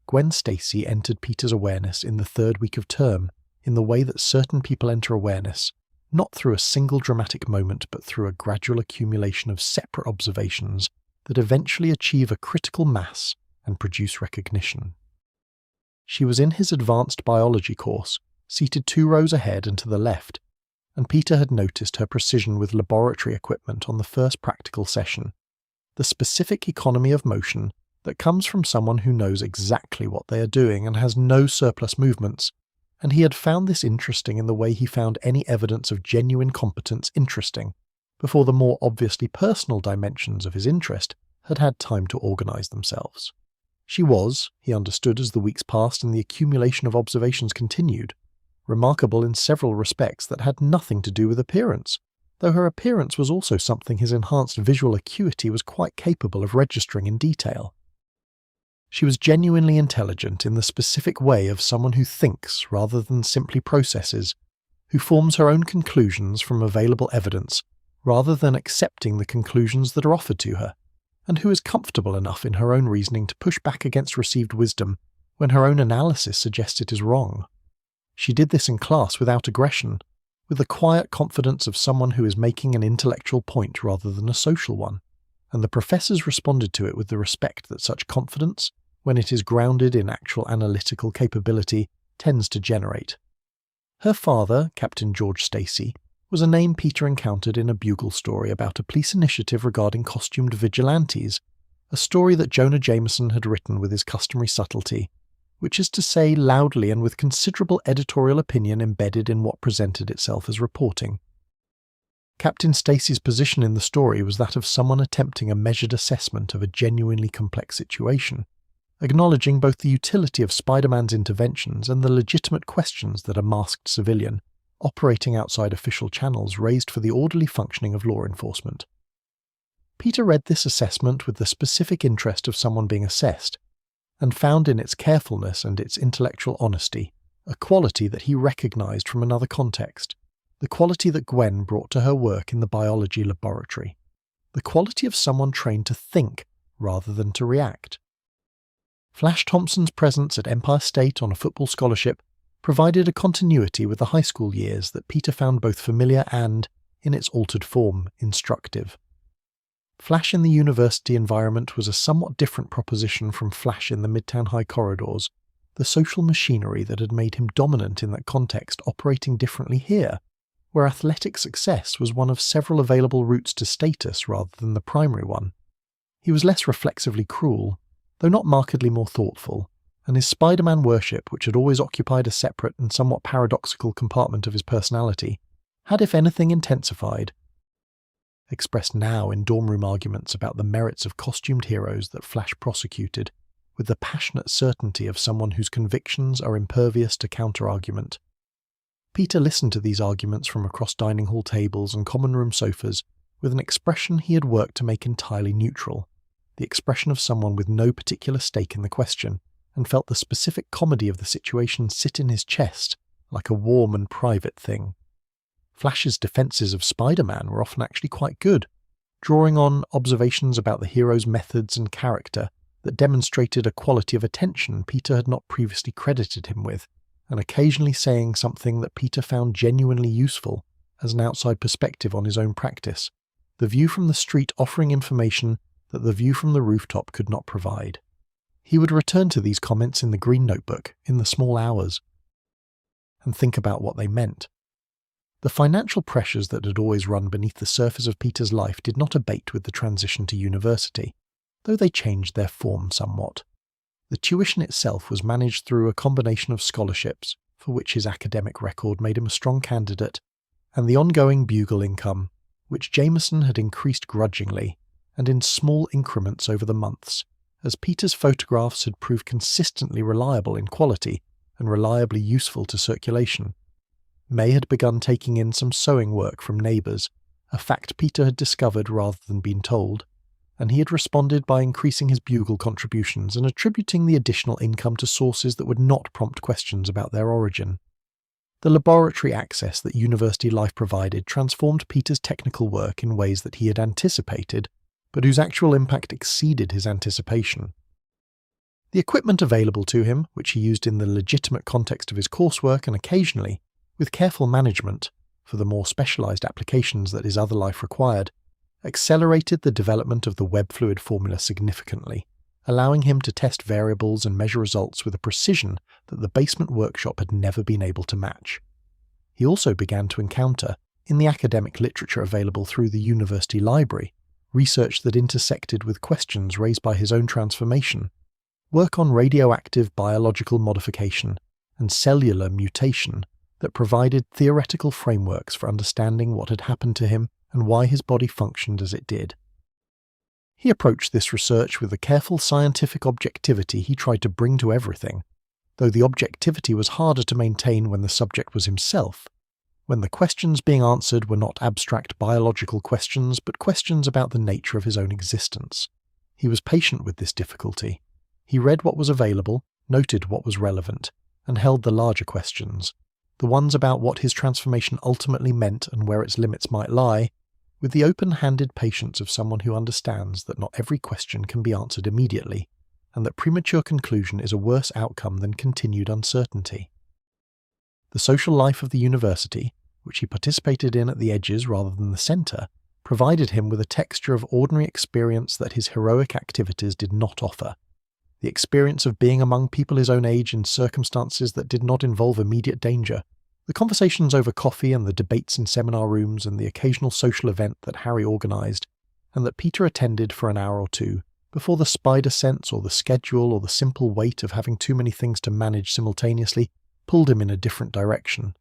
A: Gwen Stacy entered Peter's awareness in the third week of term, in the way that certain people enter awareness, not through a single dramatic moment but through a gradual accumulation of separate observations that eventually achieve a critical mass and produce recognition. She was in his advanced biology course, seated 2 rows ahead and to the left, and Peter had noticed her precision with laboratory equipment on the first practical session, the specific economy of motion that comes from someone who knows exactly what they are doing and has no surplus movements, and he had found this interesting in the way he found any evidence of genuine competence interesting, before the more obviously personal dimensions of his interest had had time to organise themselves. She was, he understood as the weeks passed and the accumulation of observations continued, remarkable in several respects that had nothing to do with appearance, though her appearance was also something his enhanced visual acuity was quite capable of registering in detail. She was genuinely intelligent in the specific way of someone who thinks rather than simply processes, who forms her own conclusions from available evidence rather than accepting the conclusions that are offered to her, and who is comfortable enough in her own reasoning to push back against received wisdom when her own analysis suggests it is wrong. She did this in class without aggression, with the quiet confidence of someone who is making an intellectual point rather than a social one, and the professors responded to it with the respect that such confidence, when it is grounded in actual analytical capability, tends to generate. Her father, Captain George Stacy, was a name Peter encountered in a Bugle story about a police initiative regarding costumed vigilantes, a story that Jonah Jameson had written with his customary subtlety, which is to say loudly and with considerable editorial opinion embedded in what presented itself as reporting. Captain Stacy's position in the story was that of someone attempting a measured assessment of a genuinely complex situation, acknowledging both the utility of Spider-Man's interventions and the legitimate questions that a masked civilian, operating outside official channels, raised for the orderly functioning of law enforcement. Peter read this assessment with the specific interest of someone being assessed, and found in its carefulness and its intellectual honesty a quality that he recognized from another context, the quality that Gwen brought to her work in the biology laboratory, the quality of someone trained to think rather than to react. Flash Thompson's presence at Empire State on a football scholarship provided a continuity with the high school years that Peter found both familiar and, in its altered form, instructive. Flash in the university environment was a somewhat different proposition from Flash in the Midtown High corridors, the social machinery that had made him dominant in that context operating differently here, where athletic success was one of several available routes to status rather than the primary one. He was less reflexively cruel, though not markedly more thoughtful, and his Spider-Man worship, which had always occupied a separate and somewhat paradoxical compartment of his personality, had if anything intensified, expressed now in dorm room arguments about the merits of costumed heroes that Flash prosecuted, with the passionate certainty of someone whose convictions are impervious to counter-argument. Peter listened to these arguments from across dining hall tables and common room sofas with an expression he had worked to make entirely neutral, the expression of someone with no particular stake in the question, and felt the specific comedy of the situation sit in his chest like a warm and private thing. Flash's defences of Spider-Man were often actually quite good, drawing on observations about the hero's methods and character that demonstrated a quality of attention Peter had not previously credited him with, and occasionally saying something that Peter found genuinely useful as an outside perspective on his own practice, the view from the street offering information that the view from the rooftop could not provide. He would return to these comments in the green notebook, in the small hours, and think about what they meant. The financial pressures that had always run beneath the surface of Peter's life did not abate with the transition to university, though they changed their form somewhat. The tuition itself was managed through a combination of scholarships, for which his academic record made him a strong candidate, and the ongoing Bugle income, which Jameson had increased grudgingly, and in small increments over the months, as Peter's photographs had proved consistently reliable in quality and reliably useful to circulation. May had begun taking in some sewing work from neighbours, a fact Peter had discovered rather than been told, and he had responded by increasing his Bugle contributions and attributing the additional income to sources that would not prompt questions about their origin. The laboratory access that university life provided transformed Peter's technical work in ways that he had anticipated, but whose actual impact exceeded his anticipation. The equipment available to him, which he used in the legitimate context of his coursework and occasionally, with careful management, for the more specialised applications that his other life required, accelerated the development of the web fluid formula significantly, allowing him to test variables and measure results with a precision that the basement workshop had never been able to match. He also began to encounter, in the academic literature available through the university library, research that intersected with questions raised by his own transformation, work on radioactive biological modification and cellular mutation that provided theoretical frameworks for understanding what had happened to him and why his body functioned as it did. He approached this research with the careful scientific objectivity he tried to bring to everything, though the objectivity was harder to maintain when the subject was himself, when the questions being answered were not abstract biological questions but questions about the nature of his own existence. He was patient with this difficulty. He read what was available, noted what was relevant, and held the larger questions, the ones about what his transformation ultimately meant and where its limits might lie, with the open-handed patience of someone who understands that not every question can be answered immediately, and that premature conclusion is a worse outcome than continued uncertainty. The social life of the university, which he participated in at the edges rather than the centre, provided him with a texture of ordinary experience that his heroic activities did not offer. The experience of being among people his own age in circumstances that did not involve immediate danger, the conversations over coffee and the debates in seminar rooms and the occasional social event that Harry organised, and that Peter attended for an hour or two, before the spider sense or the schedule or the simple weight of having too many things to manage simultaneously pulled him in a different direction.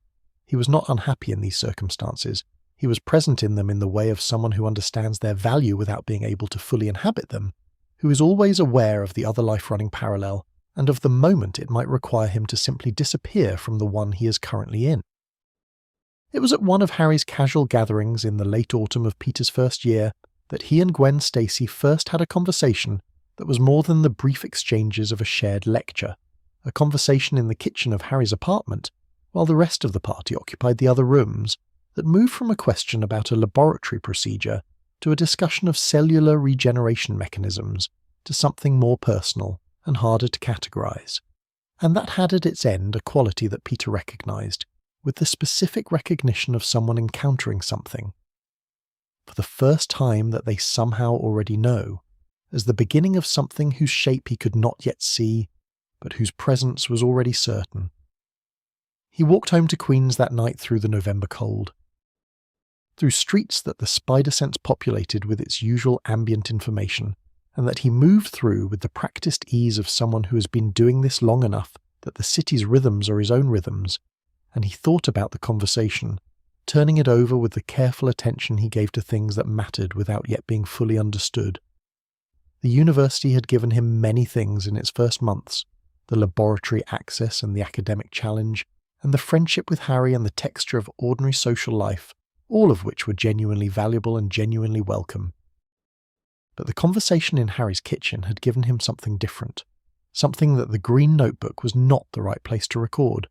A: He was not unhappy in these circumstances. He was present in them in the way of someone who understands their value without being able to fully inhabit them, who is always aware of the other life running parallel, and of the moment it might require him to simply disappear from the one he is currently in. It was at one of Harry's casual gatherings in the late autumn of Peter's first year that he and Gwen Stacy first had a conversation that was more than the brief exchanges of a shared lecture, a conversation in the kitchen of Harry's apartment, while the rest of the party occupied the other rooms, that moved from a question about a laboratory procedure to a discussion of cellular regeneration mechanisms to something more personal and harder to categorize. And that had at its end a quality that Peter recognized, with the specific recognition of someone encountering something, for the first time that they somehow already know, as the beginning of something whose shape he could not yet see, but whose presence was already certain. He walked home to Queens that night through the November cold, through streets that the spider sense populated with its usual ambient information, and that he moved through with the practiced ease of someone who has been doing this long enough that the city's rhythms are his own rhythms, and he thought about the conversation, turning it over with the careful attention he gave to things that mattered without yet being fully understood. The university had given him many things in its first months, the laboratory access and the academic challenge, and the friendship with Harry and the texture of ordinary social life, all of which were genuinely valuable and genuinely welcome. But the conversation in Harry's kitchen had given him something different, something that the green notebook was not the right place to record,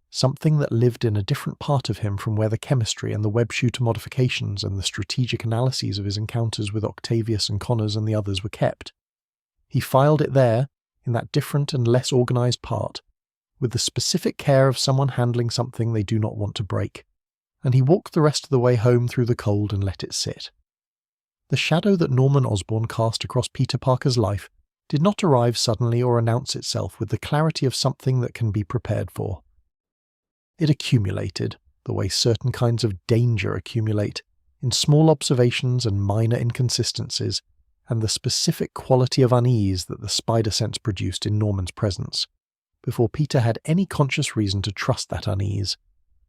A: something that lived in a different part of him from where the chemistry and the web shooter modifications and the strategic analyses of his encounters with Octavius and Connors and the others were kept. He filed it there, in that different and less organised part, with the specific care of someone handling something they do not want to break, and he walked the rest of the way home through the cold and let it sit. The shadow that Norman Osborn cast across Peter Parker's life did not arrive suddenly or announce itself with the clarity of something that can be prepared for. It accumulated, the way certain kinds of danger accumulate, in small observations and minor inconsistencies, and the specific quality of unease that the spider sense produced in Norman's presence, before Peter had any conscious reason to trust that unease,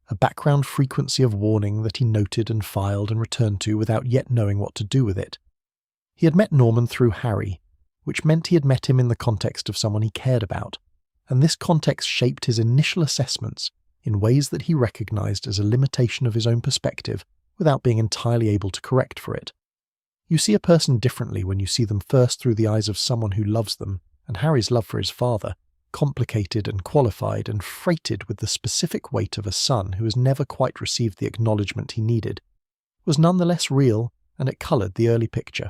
A: a background frequency of warning that he noted and filed and returned to without yet knowing what to do with it. He had met Norman through Harry, which meant he had met him in the context of someone he cared about, and this context shaped his initial assessments in ways that he recognized as a limitation of his own perspective without being entirely able to correct for it. You see a person differently when you see them first through the eyes of someone who loves them, and Harry's love for his father, complicated and qualified and freighted with the specific weight of a son who has never quite received the acknowledgement he needed, was nonetheless real, and it coloured the early picture.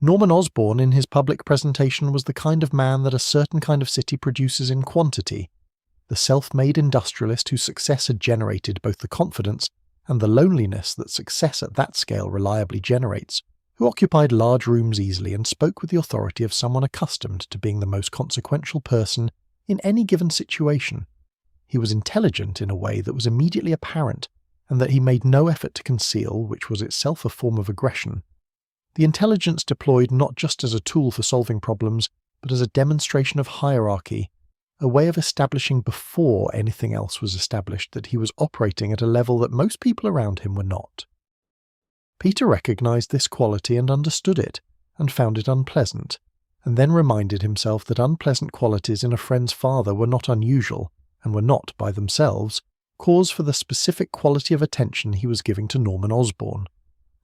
A: Norman Osborn in his public presentation was the kind of man that a certain kind of city produces in quantity, the self-made industrialist whose success had generated both the confidence and the loneliness that success at that scale reliably generates, who occupied large rooms easily and spoke with the authority of someone accustomed to being the most consequential person in any given situation. He was intelligent in a way that was immediately apparent, and that he made no effort to conceal, which was itself a form of aggression. The intelligence deployed not just as a tool for solving problems, but as a demonstration of hierarchy, a way of establishing before anything else was established that he was operating at a level that most people around him were not. Peter recognized this quality and understood it, and found it unpleasant, and then reminded himself that unpleasant qualities in a friend's father were not unusual, and were not, by themselves, cause for the specific quality of attention he was giving to Norman Osborn.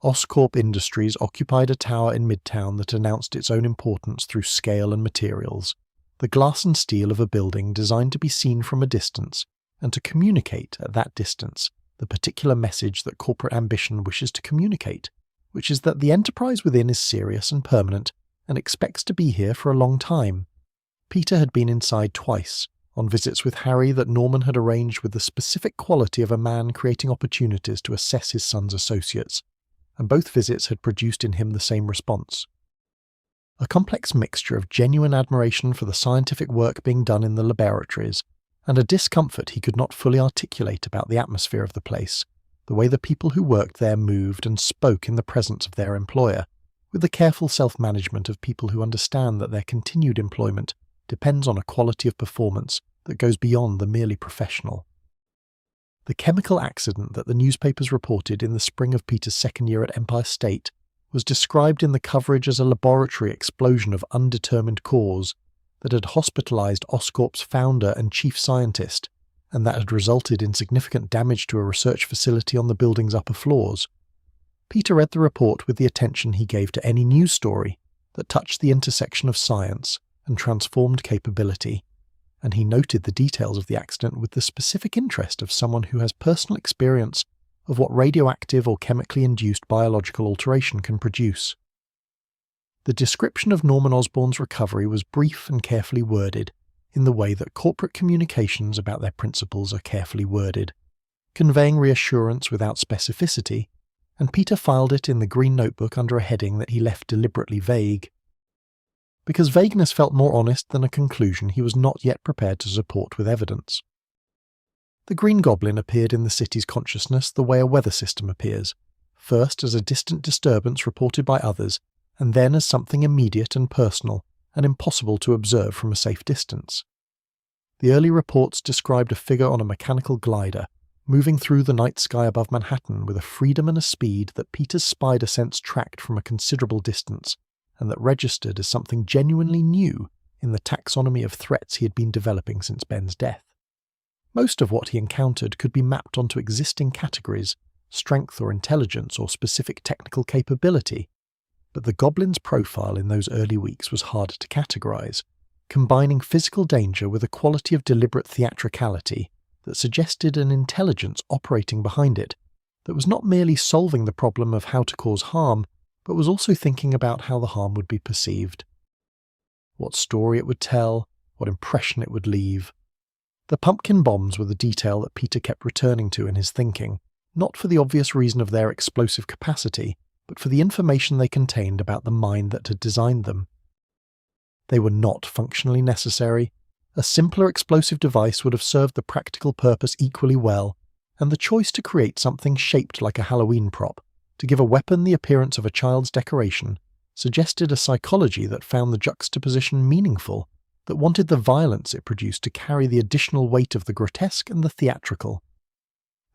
A: Oscorp Industries occupied a tower in Midtown that announced its own importance through scale and materials, the glass and steel of a building designed to be seen from a distance, and to communicate at that distance the particular message that corporate ambition wishes to communicate, which is that the enterprise within is serious and permanent, and expects to be here for a long time. Peter had been inside twice, on visits with Harry that Norman had arranged with the specific quality of a man creating opportunities to assess his son's associates, and both visits had produced in him the same response. A complex mixture of genuine admiration for the scientific work being done in the laboratories, and a discomfort he could not fully articulate about the atmosphere of the place, the way the people who worked there moved and spoke in the presence of their employer, with the careful self-management of people who understand that their continued employment depends on a quality of performance that goes beyond the merely professional. The chemical accident that the newspapers reported in the spring of Peter's second year at Empire State was described in the coverage as a laboratory explosion of undetermined cause that had hospitalized Oscorp's founder and chief scientist, and that had resulted in significant damage to a research facility on the building's upper floors. Peter read the report with the attention he gave to any news story that touched the intersection of science and transformed capability, and he noted the details of the accident with the specific interest of someone who has personal experience of what radioactive or chemically induced biological alteration can produce. The description of Norman Osborn's recovery was brief and carefully worded, in the way that corporate communications about their principles are carefully worded, conveying reassurance without specificity, and Peter filed it in the green notebook under a heading that he left deliberately vague. Because vagueness felt more honest than a conclusion he was not yet prepared to support with evidence. The Green Goblin appeared in the city's consciousness the way a weather system appears, first as a distant disturbance reported by others, and then as something immediate and personal, and impossible to observe from a safe distance. The early reports described a figure on a mechanical glider, moving through the night sky above Manhattan with a freedom and a speed that Peter's spider sense tracked from a considerable distance, and that registered as something genuinely new in the taxonomy of threats he had been developing since Ben's death. Most of what he encountered could be mapped onto existing categories, strength or intelligence or specific technical capability, but the Goblin's profile in those early weeks was harder to categorize, combining physical danger with a quality of deliberate theatricality that suggested an intelligence operating behind it that was not merely solving the problem of how to cause harm, but was also thinking about how the harm would be perceived. What story it would tell, what impression it would leave. The pumpkin bombs were the detail that Peter kept returning to in his thinking, not for the obvious reason of their explosive capacity, but for the information they contained about the mind that had designed them. They were not functionally necessary. A simpler explosive device would have served the practical purpose equally well, and the choice to create something shaped like a Halloween prop, to give a weapon the appearance of a child's decoration, suggested a psychology that found the juxtaposition meaningful, that wanted the violence it produced to carry the additional weight of the grotesque and the theatrical.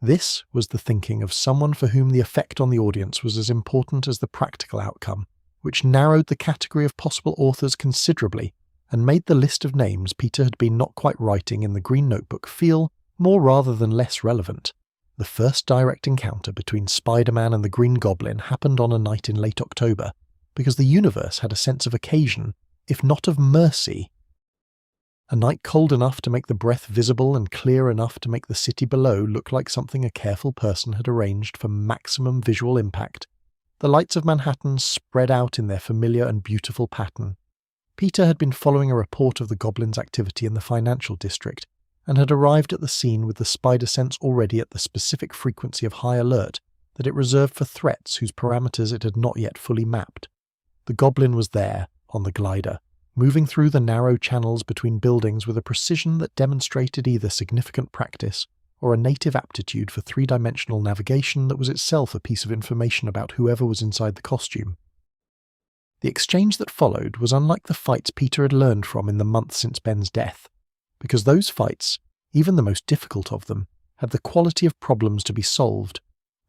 A: This was the thinking of someone for whom the effect on the audience was as important as the practical outcome, which narrowed the category of possible authors considerably and made the list of names Peter had been not quite writing in the green notebook feel more rather than less relevant. The first direct encounter between Spider-Man and the Green Goblin happened on a night in late October, because the universe had a sense of occasion, if not of mercy. A night cold enough to make the breath visible and clear enough to make the city below look like something a careful person had arranged for maximum visual impact. The lights of Manhattan spread out in their familiar and beautiful pattern. Peter had been following a report of the Goblin's activity in the financial district, and had arrived at the scene with the spider sense already at the specific frequency of high alert that it reserved for threats whose parameters it had not yet fully mapped. The Goblin was there, on the glider, moving through the narrow channels between buildings with a precision that demonstrated either significant practice or a native aptitude for three-dimensional navigation that was itself a piece of information about whoever was inside the costume. The exchange that followed was unlike the fights Peter had learned from in the months since Ben's death, because those fights, even the most difficult of them, had the quality of problems to be solved,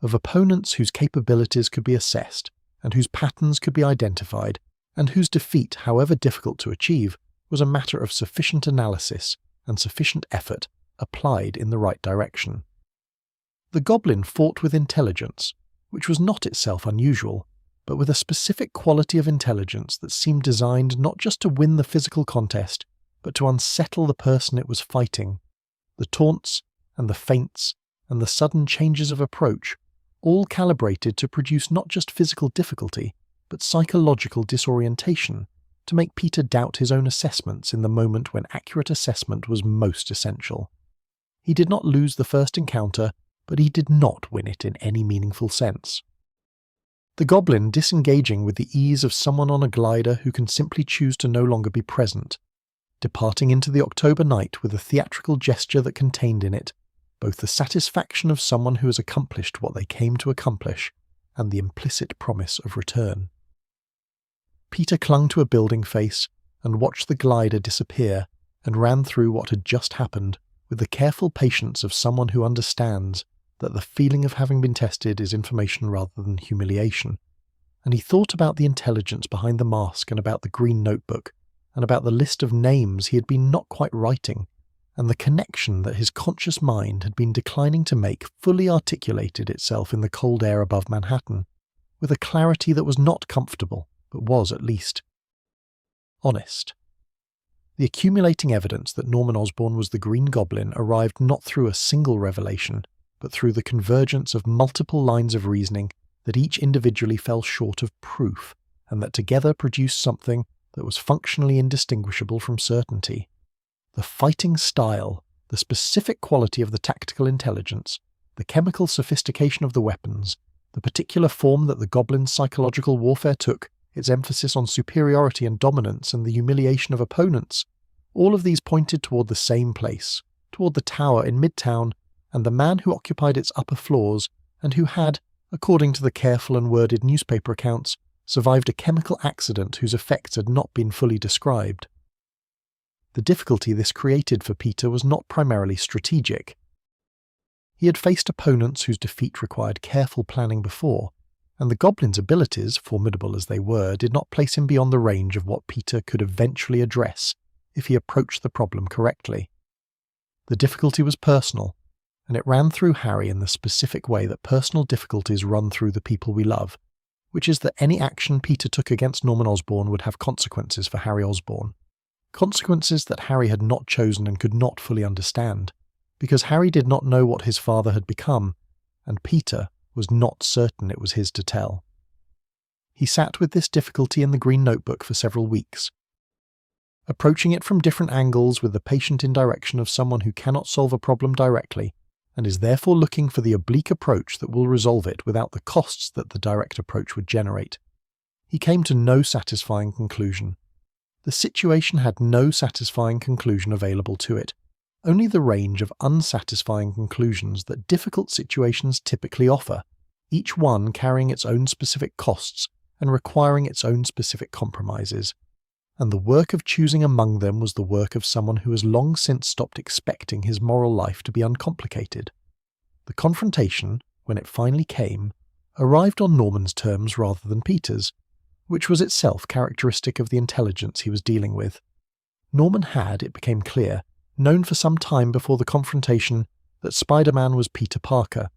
A: of opponents whose capabilities could be assessed, and whose patterns could be identified, and whose defeat, however difficult to achieve, was a matter of sufficient analysis and sufficient effort applied in the right direction. The goblin fought with intelligence, which was not itself unusual, but with a specific quality of intelligence that seemed designed not just to win the physical contest, but to unsettle the person it was fighting. The taunts and the feints and the sudden changes of approach, all calibrated to produce not just physical difficulty, but psychological disorientation, to make Peter doubt his own assessments in the moment when accurate assessment was most essential. He did not lose the first encounter, but he did not win it in any meaningful sense. The goblin disengaging with the ease of someone on a glider who can simply choose to no longer be present, departing into the October night with a theatrical gesture that contained in it both the satisfaction of someone who has accomplished what they came to accomplish and the implicit promise of return. Peter clung to a building face and watched the glider disappear and ran through what had just happened with the careful patience of someone who understands that the feeling of having been tested is information rather than humiliation, and he thought about the intelligence behind the mask and about the green notebook, and about the list of names he had been not quite writing, and the connection that his conscious mind had been declining to make fully articulated itself in the cold air above Manhattan, with a clarity that was not comfortable, but was at least honest. The accumulating evidence that Norman Osborn was the Green Goblin arrived not through a single revelation, but through the convergence of multiple lines of reasoning that each individually fell short of proof, and that together produced something that was functionally indistinguishable from certainty. The fighting style, the specific quality of the tactical intelligence, the chemical sophistication of the weapons, the particular form that the goblin's psychological warfare took, its emphasis on superiority and dominance and the humiliation of opponents, all of these pointed toward the same place, toward the tower in Midtown and the man who occupied its upper floors and who had, according to the careful and worded newspaper accounts, survived a chemical accident whose effects had not been fully described. The difficulty this created for Peter was not primarily strategic. He had faced opponents whose defeat required careful planning before, and the goblin's abilities, formidable as they were, did not place him beyond the range of what Peter could eventually address if he approached the problem correctly. The difficulty was personal, and it ran through Harry in the specific way that personal difficulties run through the people we love, which is that any action Peter took against Norman Osborn would have consequences for Harry Osborn. Consequences that Harry had not chosen and could not fully understand, because Harry did not know what his father had become, and Peter was not certain it was his to tell. He sat with this difficulty in the green notebook for several weeks, approaching it from different angles with the patient indirection of someone who cannot solve a problem directly, and is therefore looking for the oblique approach that will resolve it without the costs that the direct approach would generate. He came to no satisfying conclusion. The situation had no satisfying conclusion available to it, only the range of unsatisfying conclusions that difficult situations typically offer, each one carrying its own specific costs and requiring its own specific compromises. And the work of choosing among them was the work of someone who has long since stopped expecting his moral life to be uncomplicated. The confrontation, when it finally came, arrived on Norman's terms rather than Peter's, which was itself characteristic of the intelligence he was dealing with. Norman had, it became clear, known for some time before the confrontation that Spider-Man was Peter Parker,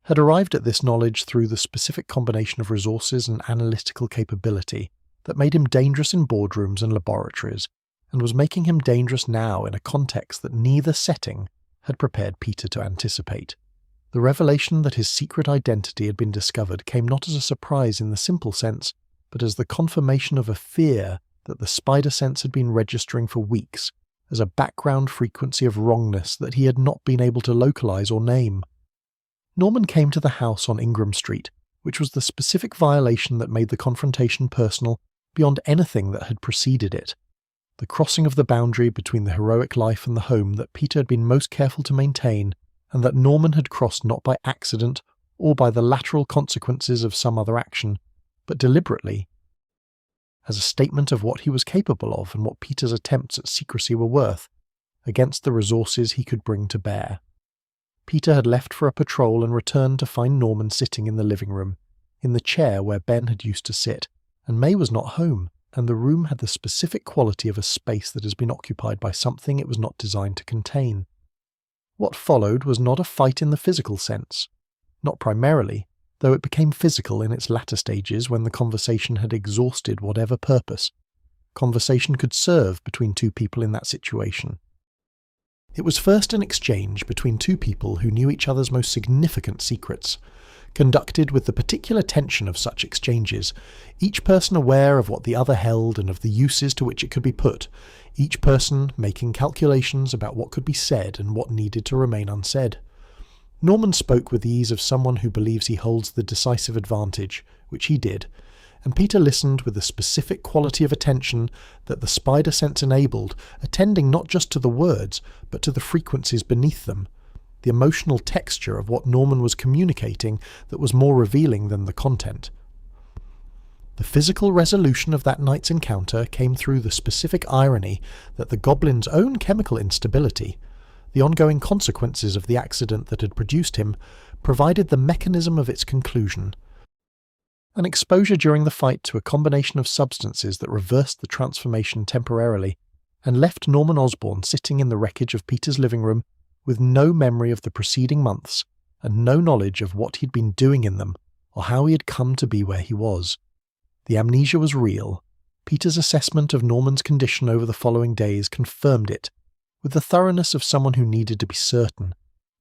A: had arrived at this knowledge through the specific combination of resources and analytical capability that made him dangerous in boardrooms and laboratories, and was making him dangerous now in a context that neither setting had prepared Peter to anticipate. The revelation that his secret identity had been discovered came not as a surprise in the simple sense, but as the confirmation of a fear that the spider sense had been registering for weeks, as a background frequency of wrongness that he had not been able to localize or name. Norman came to the house on Ingram Street, which was the specific violation that made the confrontation personal beyond anything that had preceded it. The crossing of the boundary between the heroic life and the home that Peter had been most careful to maintain, and that Norman had crossed not by accident or by the lateral consequences of some other action, but deliberately, as a statement of what he was capable of and what Peter's attempts at secrecy were worth, against the resources he could bring to bear. Peter had left for a patrol and returned to find Norman sitting in the living room, in the chair where Ben had used to sit, and May was not home, and the room had the specific quality of a space that has been occupied by something it was not designed to contain. What followed was not a fight in the physical sense. Not primarily, though it became physical in its latter stages when the conversation had exhausted whatever purpose conversation could serve between two people in that situation. It was first an exchange between two people who knew each other's most significant secrets, conducted with the particular tension of such exchanges, each person aware of what the other held and of the uses to which it could be put, each person making calculations about what could be said and what needed to remain unsaid. Norman spoke with the ease of someone who believes he holds the decisive advantage, which he did, and Peter listened with the specific quality of attention that the spider sense enabled, attending not just to the words, but to the frequencies beneath them, the emotional texture of what Norman was communicating that was more revealing than the content. The physical resolution of that night's encounter came through the specific irony that the goblin's own chemical instability, the ongoing consequences of the accident that had produced him, provided the mechanism of its conclusion. An exposure during the fight to a combination of substances that reversed the transformation temporarily, and left Norman Osborn sitting in the wreckage of Peter's living room with no memory of the preceding months, and no knowledge of what he'd been doing in them, or how he had come to be where he was. The amnesia was real. Peter's assessment of Norman's condition over the following days confirmed it, with the thoroughness of someone who needed to be certain,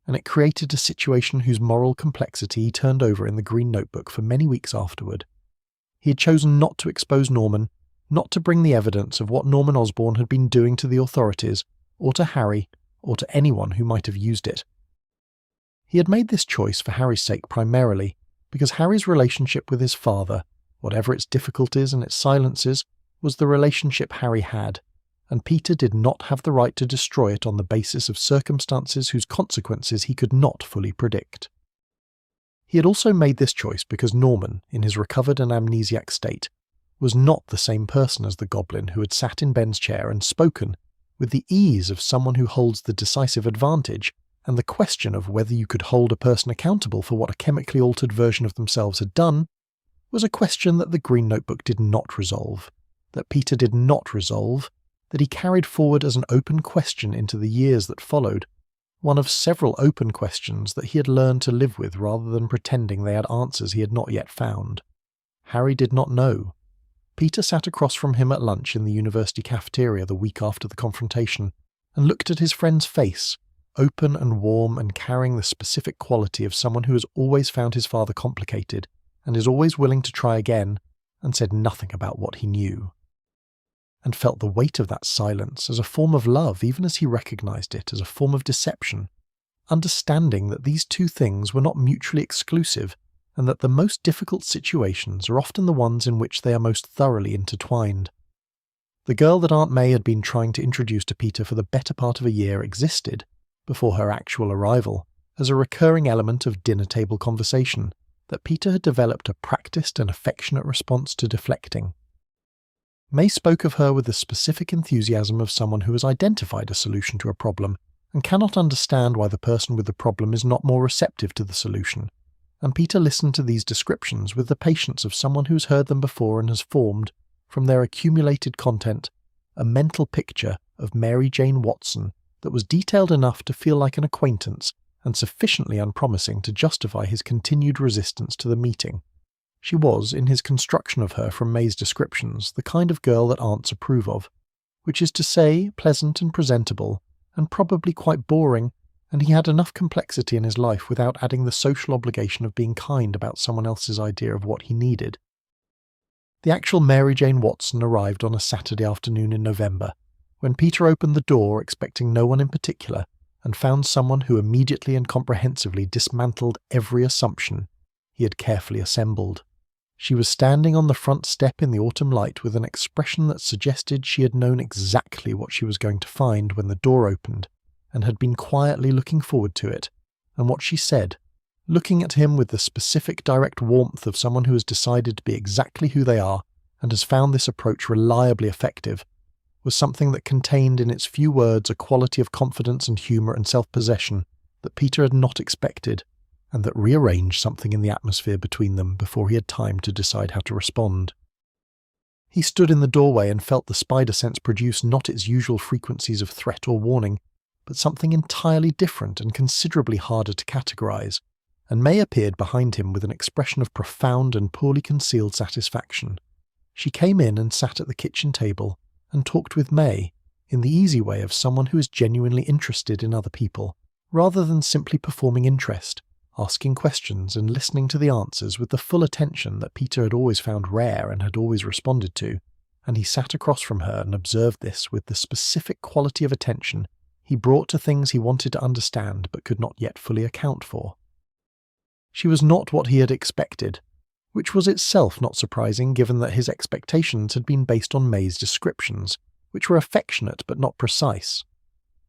A: and it created a situation whose moral complexity he turned over in the green notebook for many weeks afterward. He had chosen not to expose Norman, not to bring the evidence of what Norman Osborn had been doing to the authorities, or to Harry, or to anyone who might have used it. He had made this choice for Harry's sake primarily, because Harry's relationship with his father, whatever its difficulties and its silences, was the relationship Harry had, and Peter did not have the right to destroy it on the basis of circumstances whose consequences he could not fully predict. He had also made this choice because Norman, in his recovered and amnesiac state, was not the same person as the goblin who had sat in Ben's chair and spoken, with the ease of someone who holds the decisive advantage, and the question of whether you could hold a person accountable for what a chemically altered version of themselves had done, was a question that the Green Notebook did not resolve, that Peter did not resolve, that he carried forward as an open question into the years that followed, one of several open questions that he had learned to live with rather than pretending they had answers he had not yet found. Harry did not know. Peter sat across from him at lunch in the university cafeteria the week after the confrontation, and looked at his friend's face, open and warm and carrying the specific quality of someone who has always found his father complicated, and is always willing to try again, and said nothing about what he knew. And felt the weight of that silence as a form of love even as he recognized it as a form of deception, understanding that these two things were not mutually exclusive, and that the most difficult situations are often the ones in which they are most thoroughly intertwined. The girl that Aunt May had been trying to introduce to Peter for the better part of a year existed, before her actual arrival, as a recurring element of dinner-table conversation that Peter had developed a practiced and affectionate response to deflecting. May spoke of her with the specific enthusiasm of someone who has identified a solution to a problem and cannot understand why the person with the problem is not more receptive to the solution, and Peter listened to these descriptions with the patience of someone who has heard them before and has formed, from their accumulated content, a mental picture of Mary Jane Watson that was detailed enough to feel like an acquaintance and sufficiently unpromising to justify his continued resistance to the meeting. She was, in his construction of her from May's descriptions, the kind of girl that aunts approve of, which is to say, pleasant and presentable, and probably quite boring, and he had enough complexity in his life without adding the social obligation of being kind about someone else's idea of what he needed. The actual Mary Jane Watson arrived on a Saturday afternoon in November, when Peter opened the door expecting no one in particular, and found someone who immediately and comprehensively dismantled every assumption he had carefully assembled. She was standing on the front step in the autumn light with an expression that suggested she had known exactly what she was going to find when the door opened, and had been quietly looking forward to it, and what she said, looking at him with the specific direct warmth of someone who has decided to be exactly who they are and has found this approach reliably effective, was something that contained in its few words a quality of confidence and humour and self-possession that Peter had not expected, and that rearranged something in the atmosphere between them before he had time to decide how to respond. He stood in the doorway and felt the spider sense produce not its usual frequencies of threat or warning, but something entirely different and considerably harder to categorize, and May appeared behind him with an expression of profound and poorly concealed satisfaction. She came in and sat at the kitchen table and talked with May, in the easy way of someone who is genuinely interested in other people, rather than simply performing interest, asking questions and listening to the answers with the full attention that Peter had always found rare and had always responded to, and he sat across from her and observed this with the specific quality of attention he brought to things he wanted to understand but could not yet fully account for. She was not what he had expected, which was itself not surprising given that his expectations had been based on May's descriptions, which were affectionate but not precise.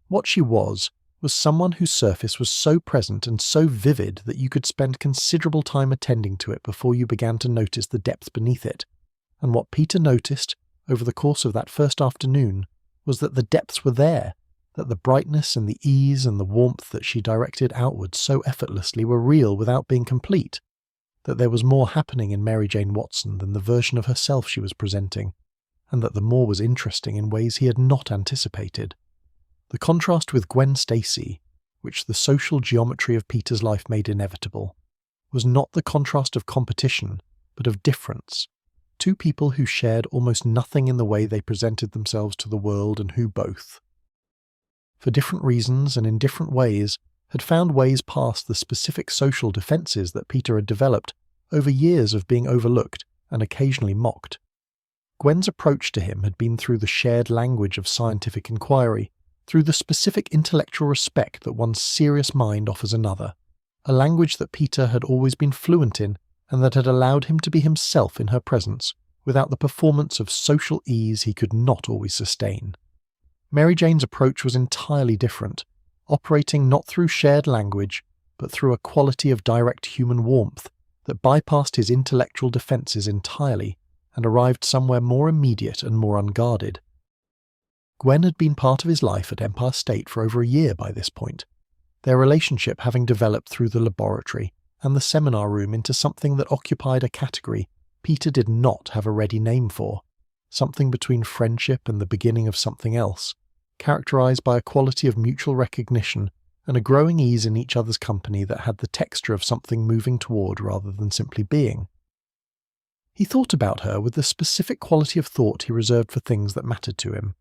A: What she was someone whose surface was so present and so vivid that you could spend considerable time attending to it before you began to notice the depth beneath it, and what Peter noticed over the course of that first afternoon was that the depths were there, that the brightness and the ease and the warmth that she directed outwards so effortlessly were real without being complete, that there was more happening in Mary Jane Watson than the version of herself she was presenting, and that the more was interesting in ways he had not anticipated. The contrast with Gwen Stacy, which the social geometry of Peter's life made inevitable, was not the contrast of competition, but of difference. Two people who shared almost nothing in the way they presented themselves to the world and who both, for different reasons and in different ways, had found ways past the specific social defences that Peter had developed over years of being overlooked and occasionally mocked. Gwen's approach to him had been through the shared language of scientific inquiry, through the specific intellectual respect that one's serious mind offers another, a language that Peter had always been fluent in and that had allowed him to be himself in her presence, without the performance of social ease he could not always sustain. Mary Jane's approach was entirely different, operating not through shared language, but through a quality of direct human warmth that bypassed his intellectual defences entirely and arrived somewhere more immediate and more unguarded. Gwen had been part of his life at Empire State for over a year by this point, their relationship having developed through the laboratory and the seminar room into something that occupied a category Peter did not have a ready name for, something between friendship and the beginning of something else, characterized by a quality of mutual recognition and a growing ease in each other's company that had the texture of something moving toward rather than simply being. He thought about her with the specific quality of thought he reserved for things that mattered to him,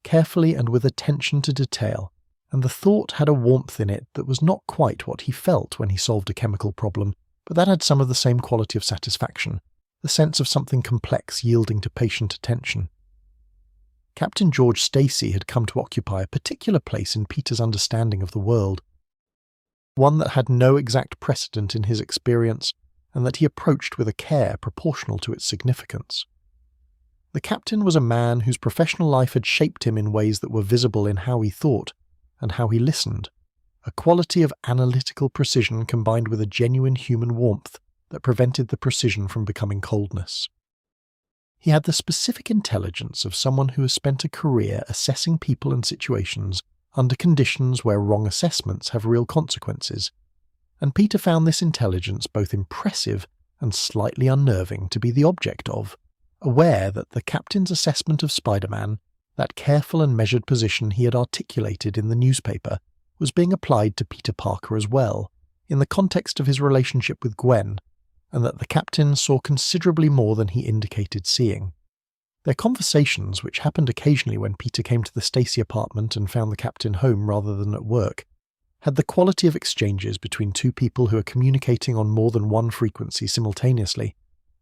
A: carefully and with attention to detail, and the thought had a warmth in it that was not quite what he felt when he solved a chemical problem, but that had some of the same quality of satisfaction, the sense of something complex yielding to patient attention. Captain George Stacy had come to occupy a particular place in Peter's understanding of the world, one that had no exact precedent in his experience and that he approached with a care proportional to its significance. The captain was a man whose professional life had shaped him in ways that were visible in how he thought and how he listened, a quality of analytical precision combined with a genuine human warmth that prevented the precision from becoming coldness. He had the specific intelligence of someone who has spent a career assessing people and situations under conditions where wrong assessments have real consequences, and Peter found this intelligence both impressive and slightly unnerving to be the object of, aware that the captain's assessment of Spider-Man, that careful and measured position he had articulated in the newspaper, was being applied to Peter Parker as well, in the context of his relationship with Gwen, and that the captain saw considerably more than he indicated seeing. Their conversations, which happened occasionally when Peter came to the Stacy apartment and found the captain home rather than at work, had the quality of exchanges between two people who are communicating on more than one frequency simultaneously,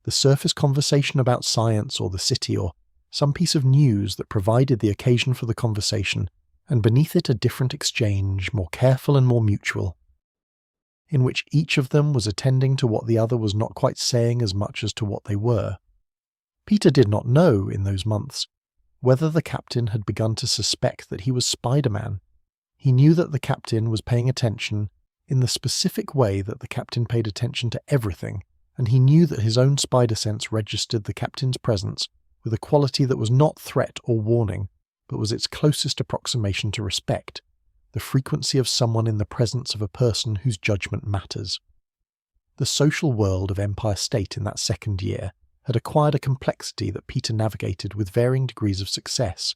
A: the surface conversation about science or the city or some piece of news that provided the occasion for the conversation, and beneath it a different exchange, more careful and more mutual, in which each of them was attending to what the other was not quite saying as much as to what they were. Peter did not know, in those months, whether the captain had begun to suspect that he was Spider-Man. He knew that the captain was paying attention in the specific way that the captain paid attention to everything, and he knew that his own spider sense registered the captain's presence with a quality that was not threat or warning, but was its closest approximation to respect, the frequency of someone in the presence of a person whose judgment matters. The social world of Empire State in that second year, had acquired a complexity that Peter navigated with varying degrees of success.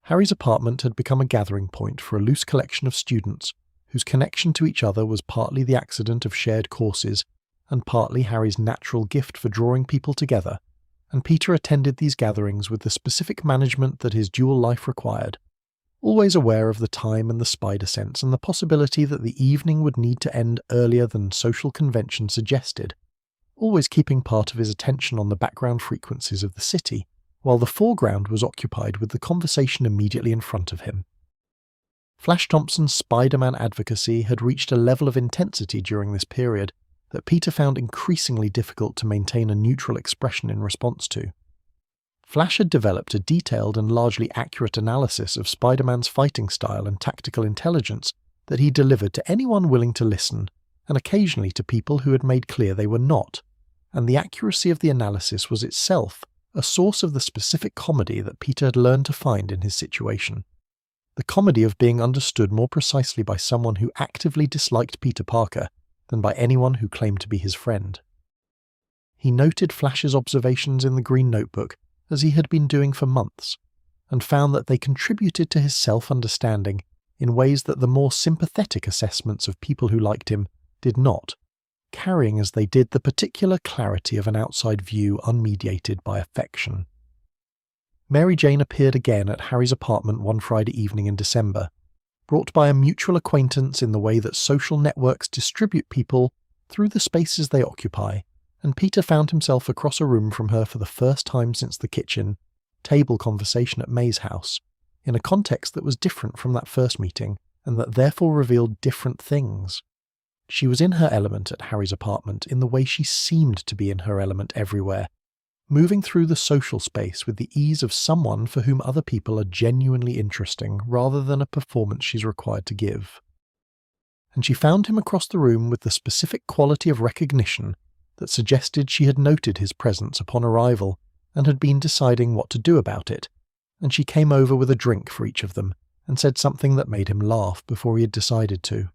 A: Harry's apartment had become a gathering point for a loose collection of students whose connection to each other was partly the accident of shared courses and partly Harry's natural gift for drawing people together, and Peter attended these gatherings with the specific management that his dual life required, always aware of the time and the spider sense and the possibility that the evening would need to end earlier than social convention suggested, always keeping part of his attention on the background frequencies of the city, while the foreground was occupied with the conversation immediately in front of him. Flash Thompson's Spider-Man advocacy had reached a level of intensity during this period that Peter found increasingly difficult to maintain a neutral expression in response to. Flash had developed a detailed and largely accurate analysis of Spider-Man's fighting style and tactical intelligence that he delivered to anyone willing to listen, and occasionally to people who had made clear they were not, and the accuracy of the analysis was itself a source of the specific comedy that Peter had learned to find in his situation. The comedy of being understood more precisely by someone who actively disliked Peter Parker than by anyone who claimed to be his friend. He noted Flash's observations in the Green Notebook as he had been doing for months, and found that they contributed to his self-understanding in ways that the more sympathetic assessments of people who liked him did not, carrying as they did the particular clarity of an outside view unmediated by affection. Mary Jane appeared again at Harry's apartment one Friday evening in December, brought by a mutual acquaintance in the way that social networks distribute people through the spaces they occupy, and Peter found himself across a room from her for the first time since the kitchen table conversation at May's house, in a context that was different from that first meeting, and that therefore revealed different things. She was in her element at Harry's apartment in the way she seemed to be in her element everywhere, moving through the social space with the ease of someone for whom other people are genuinely interesting rather than a performance she's required to give. And she found him across the room with the specific quality of recognition that suggested she had noted his presence upon arrival and had been deciding what to do about it, and she came over with a drink for each of them and said something that made him laugh before he had decided to.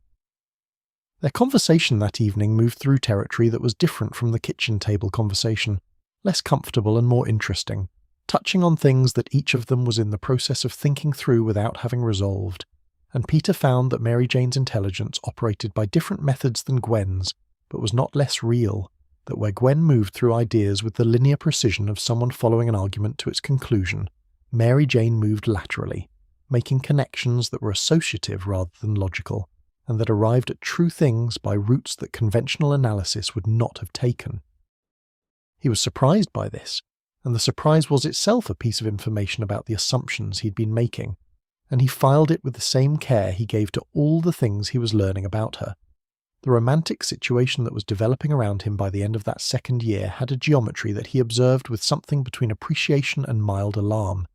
A: Their conversation that evening moved through territory that was different from the kitchen table conversation, less comfortable and more interesting, touching on things that each of them was in the process of thinking through without having resolved, and Peter found that Mary Jane's intelligence operated by different methods than Gwen's, but was not less real, that where Gwen moved through ideas with the linear precision of someone following an argument to its conclusion, Mary Jane moved laterally, making connections that were associative rather than logical, and that arrived at true things by routes that conventional analysis would not have taken. He was surprised by this, and the surprise was itself a piece of information about the assumptions he'd been making, and he filed it with the same care he gave to all the things he was learning about her. The romantic situation that was developing around him by the end of that second year had a geometry that he observed with something between appreciation and mild alarm,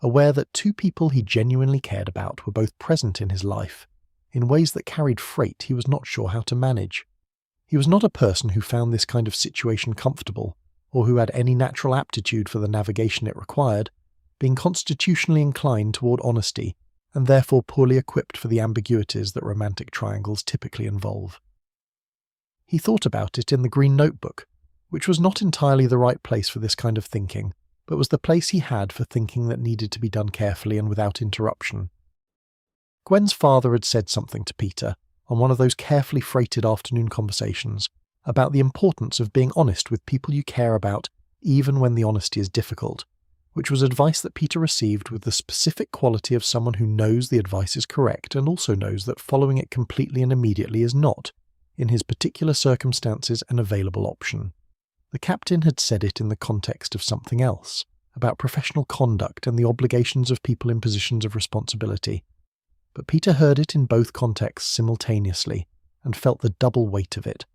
A: aware that two people he genuinely cared about were both present in his life, in ways that carried freight he was not sure how to manage. He was not a person who found this kind of situation comfortable, or who had any natural aptitude for the navigation it required, being constitutionally inclined toward honesty, and therefore poorly equipped for the ambiguities that romantic triangles typically involve. He thought about it in the Green Notebook, which was not entirely the right place for this kind of thinking, but was the place he had for thinking that needed to be done carefully and without interruption. Gwen's father had said something to Peter, on one of those carefully freighted afternoon conversations, about the importance of being honest with people you care about, even when the honesty is difficult, which was advice that Peter received with the specific quality of someone who knows the advice is correct and also knows that following it completely and immediately is not, in his particular circumstances, an available option. The captain had said it in the context of something else, about professional conduct and the obligations of people in positions of responsibility, but Peter heard it in both contexts simultaneously and felt the double weight of it,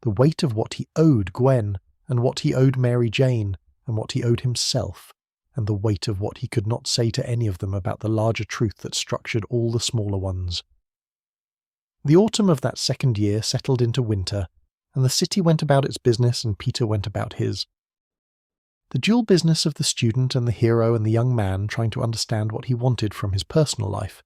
A: the weight of what he owed Gwen, and what he owed Mary Jane, and what he owed himself, and the weight of what he could not say to any of them about the larger truth that structured all the smaller ones. The autumn of that second year settled into winter, and the city went about its business and Peter went about his. The dual business of the student and the hero and the young man trying to understand what he wanted from his personal life,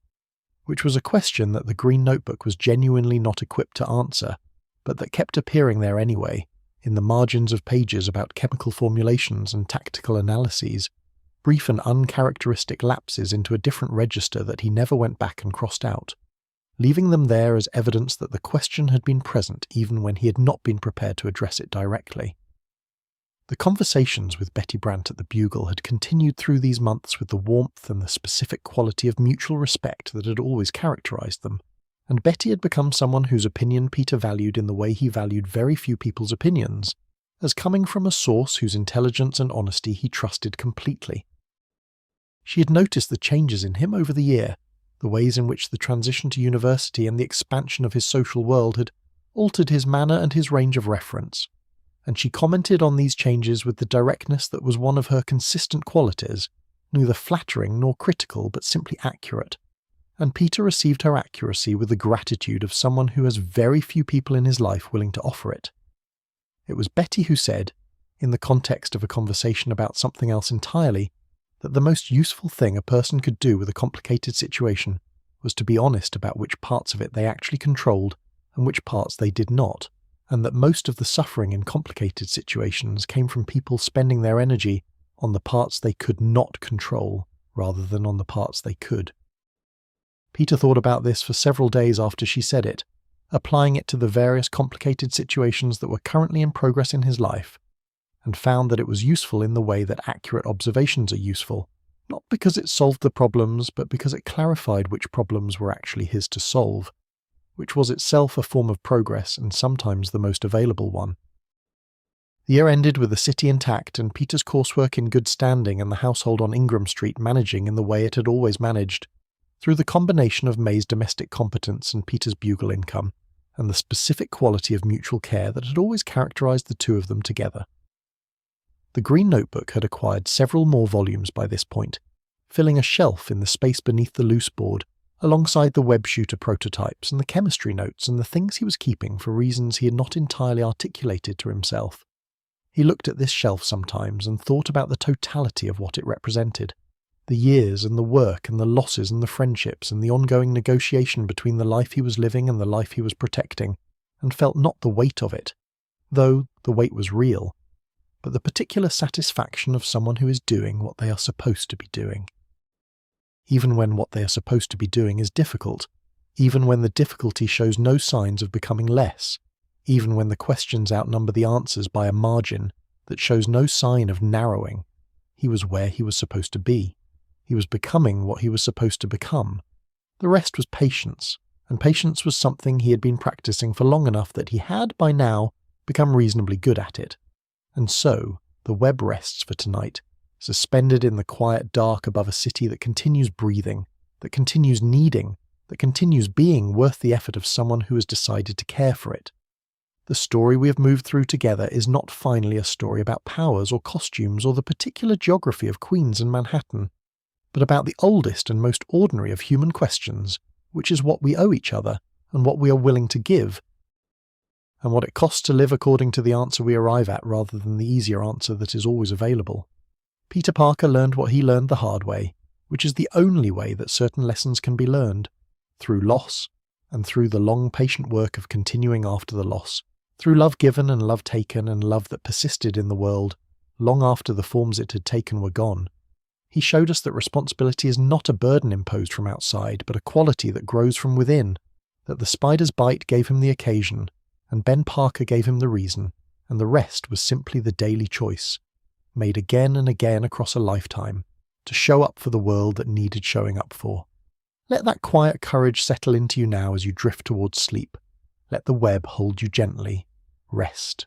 A: which was a question that the Green Notebook was genuinely not equipped to answer, but that kept appearing there anyway, in the margins of pages about chemical formulations and tactical analyses, brief and uncharacteristic lapses into a different register that he never went back and crossed out, leaving them there as evidence that the question had been present even when he had not been prepared to address it directly. The conversations with Betty Brant at the Bugle had continued through these months with the warmth and the specific quality of mutual respect that had always characterized them, and Betty had become someone whose opinion Peter valued in the way he valued very few people's opinions, as coming from a source whose intelligence and honesty he trusted completely. She had noticed the changes in him over the year, the ways in which the transition to university and the expansion of his social world had altered his manner and his range of reference, and she commented on these changes with the directness that was one of her consistent qualities, neither flattering nor critical but simply accurate, and Peter received her accuracy with the gratitude of someone who has very few people in his life willing to offer it. It was Betty who said, in the context of a conversation about something else entirely, that the most useful thing a person could do with a complicated situation was to be honest about which parts of it they actually controlled and which parts they did not, and that most of the suffering in complicated situations came from people spending their energy on the parts they could not control rather than on the parts they could. Peter thought about this for several days after she said it, applying it to the various complicated situations that were currently in progress in his life, and found that it was useful in the way that accurate observations are useful, not because it solved the problems, but because it clarified which problems were actually his to solve, which was itself a form of progress and sometimes the most available one. The year ended with the city intact and Peter's coursework in good standing and the household on Ingram Street managing in the way it had always managed, through the combination of May's domestic competence and Peter's Bugle income, and the specific quality of mutual care that had always characterized the two of them together. The Green Notebook had acquired several more volumes by this point, filling a shelf in the space beneath the loose board, alongside the web shooter prototypes and the chemistry notes and the things he was keeping for reasons he had not entirely articulated to himself. He looked at this shelf sometimes and thought about the totality of what it represented, the years and the work and the losses and the friendships and the ongoing negotiation between the life he was living and the life he was protecting, and felt not the weight of it, though the weight was real, but the particular satisfaction of someone who is doing what they are supposed to be doing. Even when what they are supposed to be doing is difficult, even when the difficulty shows no signs of becoming less, even when the questions outnumber the answers by a margin that shows no sign of narrowing, he was where he was supposed to be. He was becoming what he was supposed to become. The rest was patience, and patience was something he had been practicing for long enough that he had, by now, become reasonably good at it. And so, the web rests for tonight, suspended in the quiet dark above a city that continues breathing, that continues needing, that continues being worth the effort of someone who has decided to care for it. The story we have moved through together is not finally a story about powers or costumes or the particular geography of Queens and Manhattan, but about the oldest and most ordinary of human questions, which is what we owe each other and what we are willing to give, and what it costs to live according to the answer we arrive at rather than the easier answer that is always available. Peter Parker learned what he learned the hard way, which is the only way that certain lessons can be learned, through loss, and through the long patient work of continuing after the loss, through love given and love taken and love that persisted in the world, long after the forms it had taken were gone. He showed us that responsibility is not a burden imposed from outside, but a quality that grows from within, that the spider's bite gave him the occasion, and Ben Parker gave him the reason, and the rest was simply the daily choice, made again and again across a lifetime, to show up for the world that needed showing up for. Let that quiet courage settle into you now as you drift towards sleep. Let the web hold you gently. Rest.